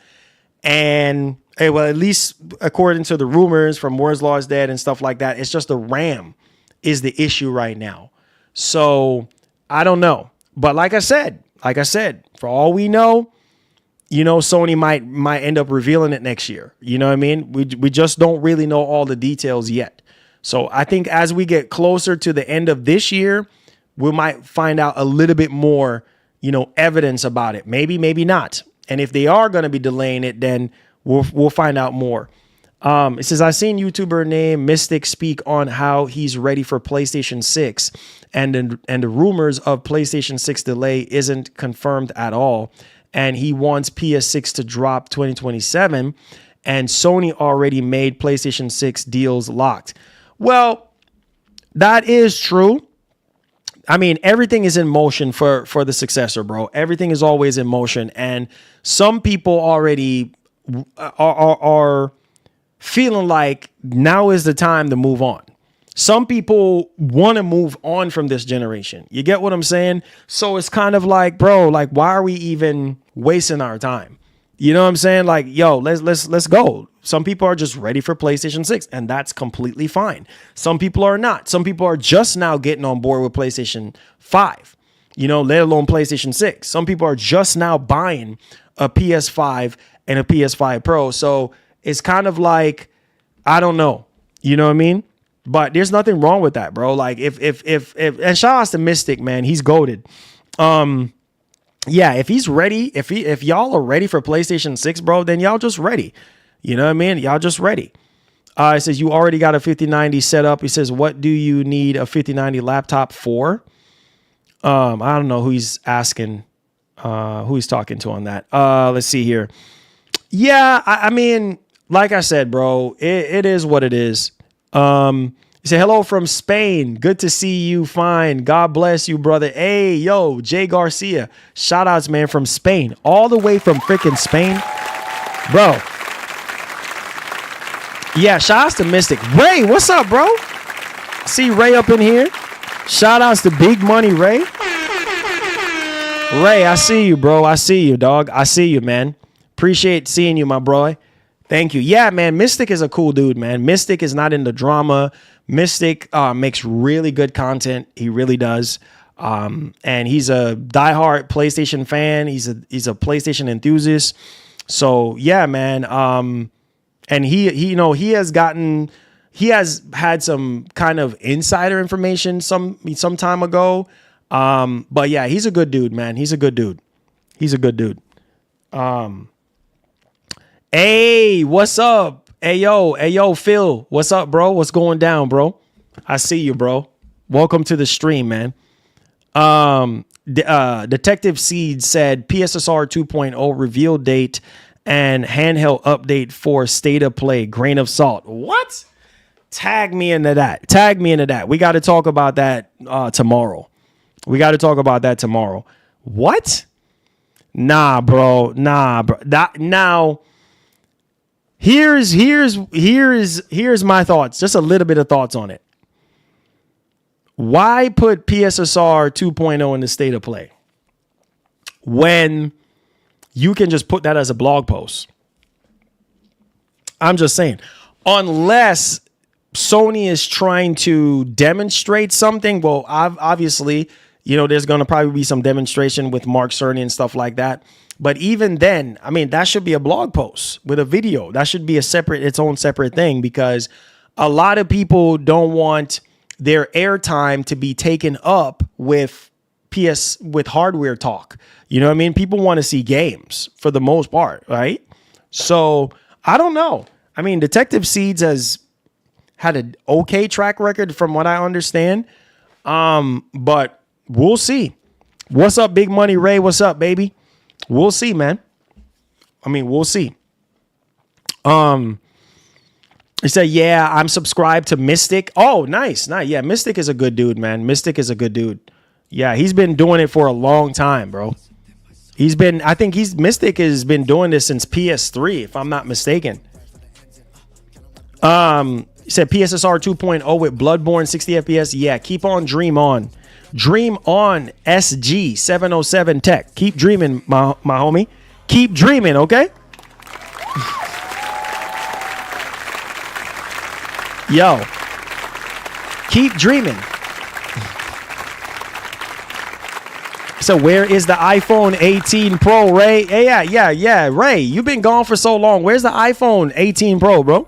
And well, at least according to the rumors from Moore's Law is Dead and stuff like that, it's just the RAM is the issue right now. So I don't know. But like I said, for all we know, Sony might end up revealing it next year. You know what I mean? We just don't really know all the details yet. So I think as we get closer to the end of this year, we might find out a little bit more, evidence about it. Maybe not. And if they are going to be delaying it, then we'll find out more. It says, I seen YouTuber named Mystic speak on how he's ready for PlayStation 6, and the rumors of PlayStation 6 delay isn't confirmed at all. And he wants PS6 to drop 2027, and Sony already made PlayStation 6 deals locked. Well, that is true. I mean, everything is in motion for the successor, bro. Everything is always in motion. And some people already are feeling like now is the time to move on. Some people want to move on from this generation. You get what I'm saying? So it's kind of like, bro, like, why are we even wasting our time? You know what I'm saying? Like, yo, let's go. Some people are just ready for PlayStation 6, and that's completely fine. Some people are not. Some people are just now getting on board with PlayStation 5, let alone PlayStation 6. Some people are just now buying a PS5 and a PS5 Pro. So it's kind of like, I don't know. You know what I mean? But there's nothing wrong with that, bro. Like if and shout out to Mystic, man, he's goated. Yeah, if he's ready, if y'all are ready for PlayStation 6, bro, then y'all just ready. You know what I mean? Y'all just ready. It says you already got a 5090 set up. He says, what do you need a 5090 laptop for? I don't know who he's asking, who he's talking to on that. Let's see here. Yeah, I mean, like I said, bro, it is what it is. He said, hello from Spain. Good to see you. Fine. God bless you, brother. Hey, yo, Jay Garcia. Shout outs, man, from Spain. All the way from freaking Spain. Bro. Yeah, shout outs to Mystic. Ray, what's up, bro? See Ray up in here. Shout outs to Big Money Ray. Ray, I see you, bro. I see you, dog. I see you, man. Appreciate seeing you, my bro. Thank you. Yeah, man. Mystic is a cool dude, man. Mystic is not into drama. Mystic makes really good content. He really does. And he's a diehard PlayStation fan. He's a PlayStation enthusiast. So yeah, man. And he has had some kind of insider information some time ago. But yeah, he's a good dude, man. He's a good dude. Hey, what's up? Hey, yo, Phil. What's up, bro? What's going down, bro? I see you, bro. Welcome to the stream, man. Detective Seed said PSSR 2.0 reveal date and handheld update for State of Play. Grain of salt. What? Tag me into that. Tag me into that. We got to talk about that tomorrow. We got to talk about that tomorrow. What? Nah, bro. Now, here's my thoughts. Just a little bit of thoughts on it. Why put PSSR 2.0 in the State of Play when you can just put that as a blog post? I'm just saying, unless Sony is trying to demonstrate something. Well, obviously, there's going to probably be some demonstration with Mark Cerny and stuff like that. But even then, I mean, that should be a blog post with a video. That should be its own separate thing, because a lot of people don't want their airtime to be taken up with hardware talk. You know what I mean? People want to see games for the most part, right? So I don't know. I mean, Detective Seeds has had an okay track record from what I understand. But we'll see. What's up, Big Money Ray? What's up, baby? We'll see, man. I mean, we'll see. He said, yeah, I'm subscribed to Mystic. Oh, nice. Yeah, Mystic is a good dude, man. Mystic is a good dude. Yeah, he's been doing it for a long time, bro. Mystic has been doing this since PS3, if I'm not mistaken. He said PSSR 2.0 with Bloodborne 60 FPS. Yeah, keep on, dream on. Dream on, SG 707 Tech. Keep dreaming, my homie. Keep dreaming, okay? Yo, keep dreaming. So where is the iPhone 18 Pro, Ray? Yeah, Ray, you've been gone for so long. Where's the iPhone 18 Pro, bro?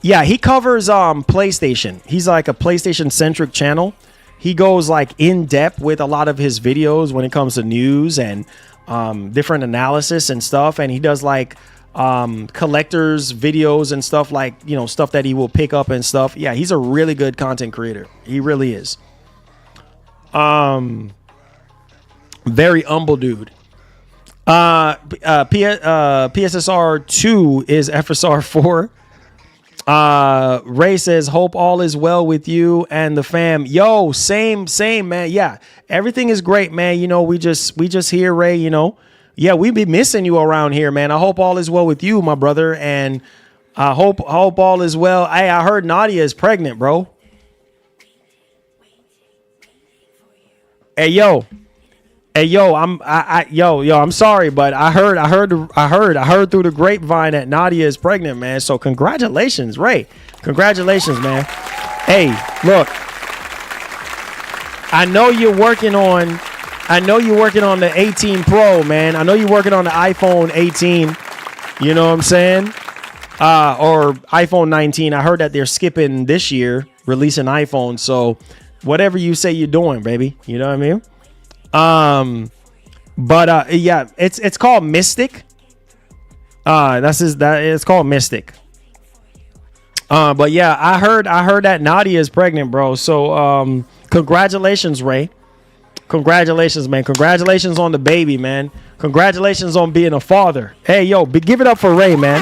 Yeah, he covers PlayStation. He's like a PlayStation centric channel. He goes like in depth with a lot of his videos when it comes to news and different analysis and stuff. And he does like collectors videos and stuff, like, stuff that he will pick up and stuff. Yeah, he's a really good content creator. He really is. Very humble dude. PSSR 2 is FSR 4. Ray says, hope all is well with you and the fam. Yo, same, man. Yeah, everything is great, man. We just here, Ray, Yeah, we be missing you around here, man. I hope all is well with you, my brother. And I hope all is well. Hey, I heard Nadia is pregnant, bro. Hey, yo, I'm sorry, but I heard through the grapevine that Nadia is pregnant, man. So congratulations, Ray. Congratulations, man. Hey, look, I know you're working on the 18 Pro, man. I know you're working on the iPhone 18. You know what I'm saying? Or iPhone 19. I heard that they're skipping this year, releasing iPhone. So whatever you say you're doing, baby. You know what I mean? Yeah, it's called Mystic. It's called Mystic. But yeah, I heard that Nadia is pregnant, bro. So congratulations, Ray. Congratulations, man. Congratulations on the baby, man. Congratulations on being a father. Hey, yo, give it up for Ray, man.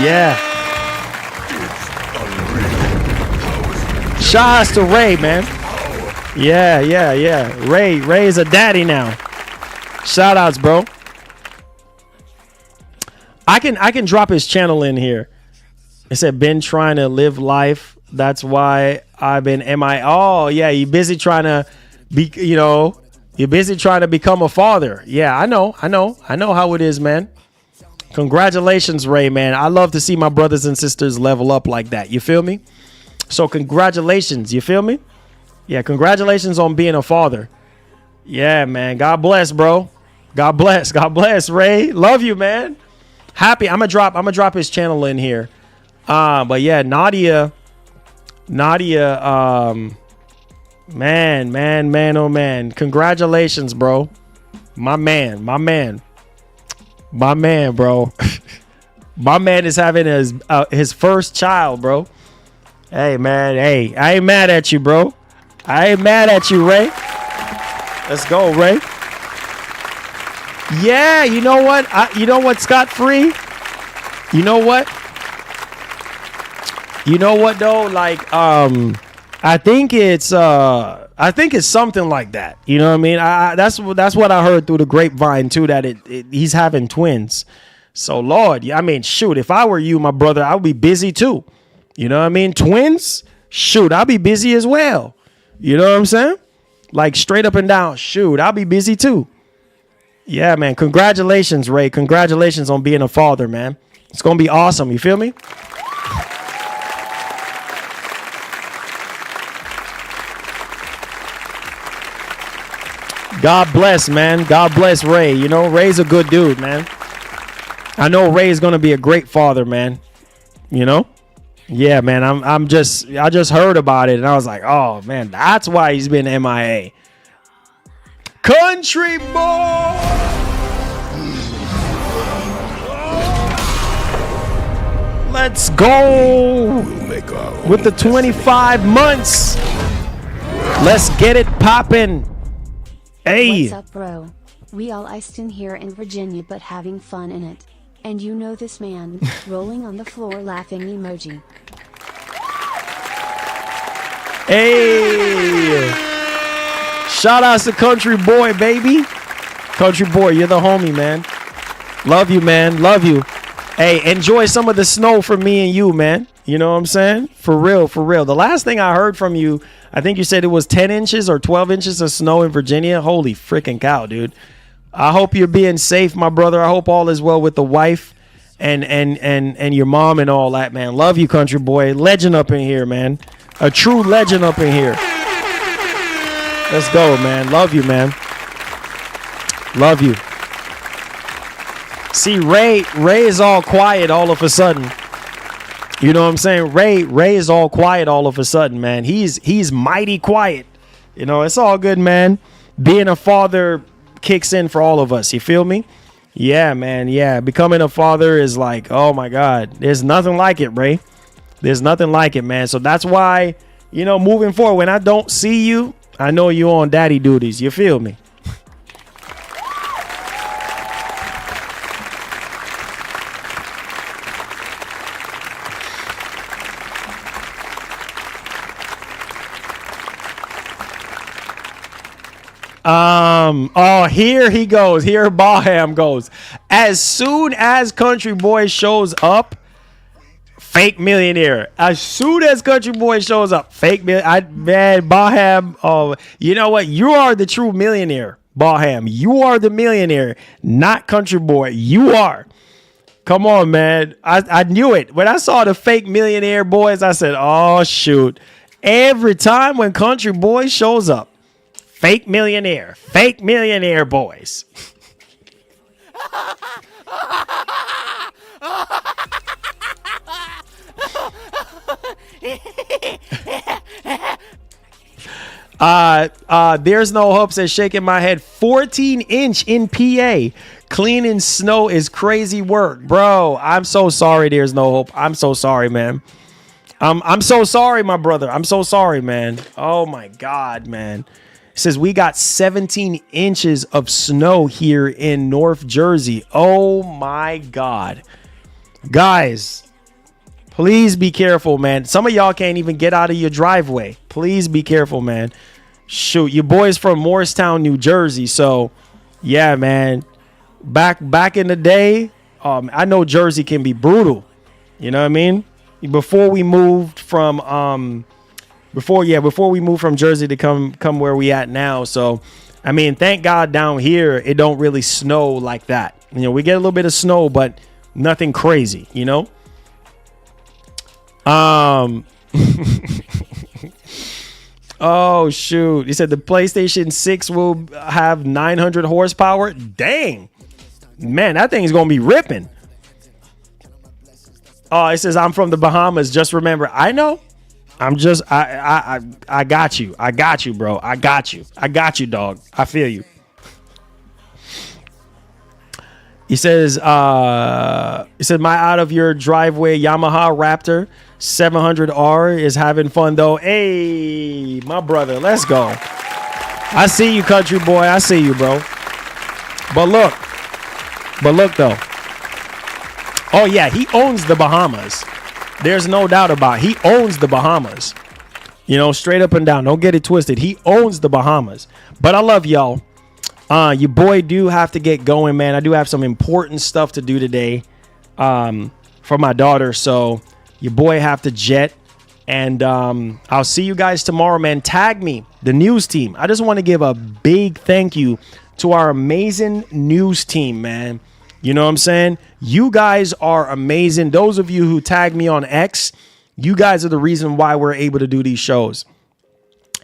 Yeah. Shouts to Ray, man. Yeah. Ray is a daddy now. Shout outs, bro. I can drop his channel in here. It said, been trying to live life. That's why I've been MI. Oh, yeah, you're busy trying to you're busy trying to become a father. Yeah, I know how it is, man. Congratulations, Ray, man. I love to see my brothers and sisters level up like that. You feel me? So congratulations. You feel me? Yeah, congratulations on being a father. Yeah, man. God bless, bro. God bless, Ray. Love you, man. Happy. I'm gonna drop his channel in here. But yeah, Nadia, man, oh man. Congratulations, bro. My man, bro. My man is having his first child, bro. Hey, man. Hey, I ain't mad at you, bro. I ain't mad at you, Ray. Let's go, Ray. Yeah, you know what? You know what, Scott Free? You know what? You know what though? Like, I think it's something like that. You know what I mean? That's what I heard through the grapevine too. That he's having twins. So Lord, I mean, shoot, if I were you, my brother, I would be busy too. You know what I mean? Twins, shoot, I'll be busy as well. You know what I'm saying? Like straight up and down, shoot, I'll be busy too. Yeah, man. Congratulations, Ray. Congratulations on being a father, man. It's gonna be awesome. You feel me? God bless, man. God bless Ray. You know, Ray's a good dude, man. I know Ray's gonna be a great father, man. You know? Yeah, man. I just heard about it and I was like, oh man, that's why he's been MIA. Country boy. Let's go. We'll make our own With the 25 months. Let's get it poppin'. Hey. What's up, bro? We all iced in here in Virginia but having fun in it. And you know this man, rolling on the floor laughing emoji. Hey. Shout outs to Country Boy, baby. Country Boy, you're the homie, man. Love you, man. Love you. Hey, enjoy some of the snow for me and you, man. You know what I'm saying? For real, for real. The last thing I heard from you, I think you said it was 10 inches or 12 inches of snow in Virginia. Holy freaking cow, dude. I hope you're being safe, my brother. I hope all is well with the wife and your mom and all that, man. Love you, Country Boy. Legend up in here, man. A true legend up in here. Let's go, man. Love you, man. Love you. See, Ray is all quiet all of a sudden. You know what I'm saying? Ray is all quiet all of a sudden, man. He's mighty quiet. You know, it's all good, man. Being a father kicks in for all of us. You feel me? Yeah, man. Yeah. Becoming a father is like, oh my God. There's nothing like it, Ray. There's nothing like it, man. So that's why, you know, moving forward, when I don't see you, I know you're on daddy duties. You feel me? Oh, here he goes. Here Baham goes. As soon as Country Boy shows up, fake millionaire. As soon as Country Boy shows up, fake man, Baham. Oh, you know what? You are the true millionaire, Baham. You are the millionaire, not Country Boy. You are. Come on, man. I knew it. When I saw the fake millionaire boys, I said, oh, shoot. Every time when Country Boy shows up, fake millionaire boys. There's no hope, says shaking my head. 14-inch in PA. Cleaning snow is crazy work, bro. I'm so sorry. There's no hope. I'm so sorry, man. I'm so sorry, my brother. I'm so sorry, man. Oh my God, man. It says we got 17 inches of snow here in North Jersey. Oh my God. Guys, please be careful, man. Some of y'all can't even get out of your driveway. Please be careful, man. Shoot, your boy's from Morristown, New Jersey. So, yeah, man. Back in the day, I know Jersey can be brutal. You know what I mean? Before we moved from before we moved from Jersey to come where we at now. So, I mean, thank God down here it don't really snow like that. You know, we get a little bit of snow, but nothing crazy, you know? Oh shoot. He said the PlayStation 6 will have 900 horsepower. Dang. Man, that thing is going to be ripping. Oh, it says I'm from the Bahamas. Just remember, I know. I got you. I got you, bro. I got you. I got you, dog. I feel you. He says, my out of your driveway Yamaha Raptor 700R is having fun though. Hey, my brother, let's go. I see you, country boy. I see you, bro. But look, But look though. Oh yeah, he owns the Bahamas. There's no doubt about it. He owns the Bahamas. You know, straight up and down. Don't get it twisted. He owns the Bahamas. But I love y'all. Your boy do have to get going, man. I do have some important stuff to do today for my daughter. So your boy have to jet. And I'll see you guys tomorrow, man. Tag me, the news team. I just want to give a big thank you to our amazing news team, man. You know what I'm saying? You guys are amazing. Those of you who tag me on X, you guys are the reason why we're able to do these shows.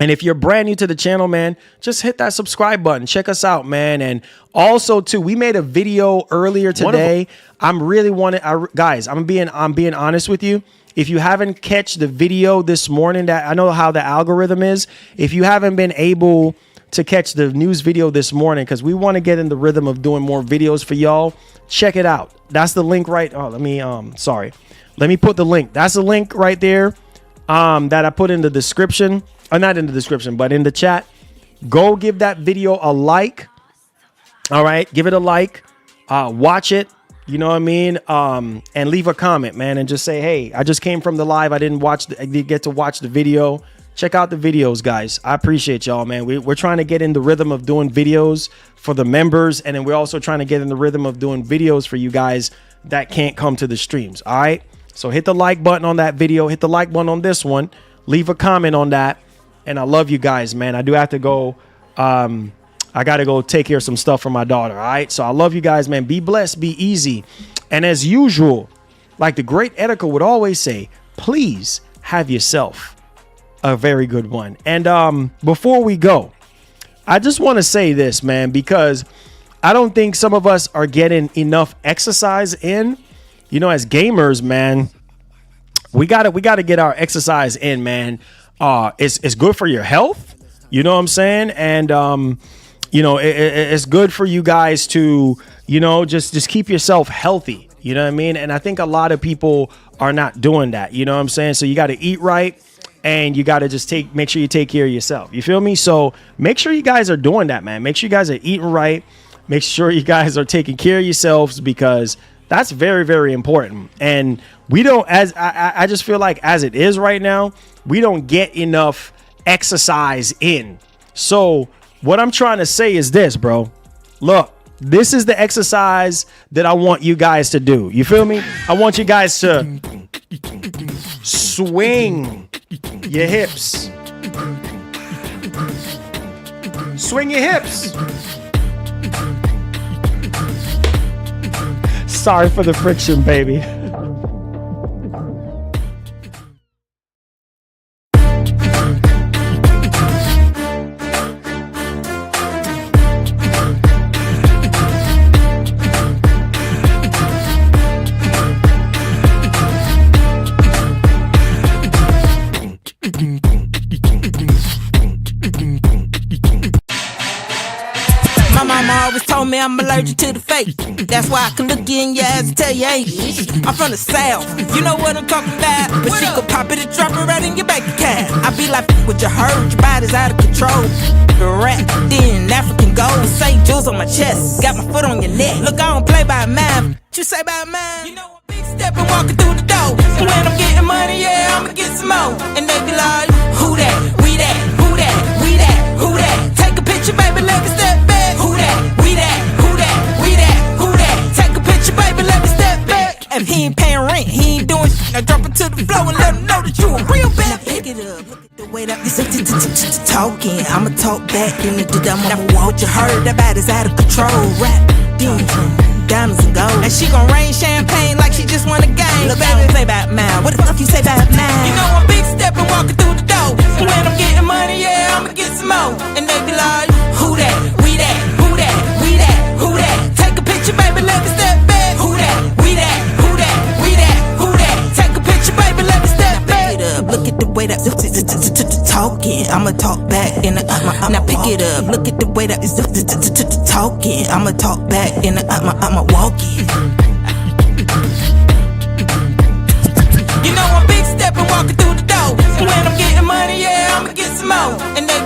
And if you're brand new to the channel, man, just hit that subscribe button. Check us out, man. And also, too, we made a video earlier today. Guys, I'm being honest with you. If you haven't catch the video this morning, that I know how the algorithm is. If you haven't been able to catch the news video this morning, because we want to get in the rhythm of doing more videos for y'all, check it out. That's the link right. Oh, let me put the link. That's the link right there that I put in the description. Not in the description, but in the chat. Go give that video a like. All right, give it a like. Watch it. You know what I mean? And leave a comment, man, and just say, hey, I just came from the live. I didn't get to watch the video. Check out the videos, guys. I appreciate y'all, man. We're trying to get in the rhythm of doing videos for the members. And then we're also trying to get in the rhythm of doing videos for you guys that can't come to the streams. All right. So hit the like button on that video. Hit the like button on this one. Leave a comment on that. And I love you guys, man. I do have to go. I got to go take care of some stuff for my daughter. All right. So I love you guys, man. Be blessed. Be easy. And as usual, like the great Edica would always say, please have yourself a very good one. And before we go, I just want to say this, man, because I don't think some of us are getting enough exercise in. You know, as gamers, man, we gotta get our exercise in, man. It's good for your health. You know what I'm saying? And you know, it's good for you guys to, you know, just keep yourself healthy. You know what I mean? And I think a lot of people are not doing that. You know what I'm saying? So you got to eat right. And you got to just make sure you take care of yourself. You feel me? So make sure you guys are doing that, man. Make sure you guys are eating right. Make sure you guys are taking care of yourselves, because that's very, very important. And we don't, I just feel like as it is right now, we don't get enough exercise in. So what I'm trying to say is this, bro. Look, this is the exercise that I want you guys to do. You feel me? I want you guys to swing your hips. Swing your hips. Sorry for the friction, baby. Me, I'm allergic to the fake. That's why I can look you in your ass and tell you ain't. I'm from the South, you know what I'm talking about. But she could pop it and drop it right in your bank account. I be like, what you heard, your body's out of control. The rat, then African gold. St. Jules on my chest, got my foot on your neck. Look, I don't play by mine. What you say about mine? You know I'm big stepping, walking through the door. And when I'm getting money, yeah, I'ma get some more. And they be like, who that? We that? Who that? We that? Who that? Take a picture, baby, let me step back. Who that? We that? Who that? We that? Who that? Take a picture, baby, let me step back. If he ain't paying rent, he ain't doing shit. Now drop it to the floor and let him know that you a real bad. Pick it up, look at the way that this talking. I'ma talk back and I'ma walk. What you heard about is out of control. Rap, diamonds and gold. And she gon' rain champagne like she just won a game. Look, I don't play about mine. What the fuck you say about mine? You know I'm big stepping, walking through the door. And when I'm getting money, yeah, I'ma get some more. And they be like, who that? We that? Who that? We that? Who that? Take a picture, baby, let me step back. Who that? We that? Who that? We that? Who that? Take a picture, baby, let me step back. Look at the way that talking. I'ma talk back and now pick it up. Look at the way that talking. I'ma talk back and I'ma walk it. You know I'm big stepping, walking through the door. And when I'm getting money, yeah, I'ma get some more. And they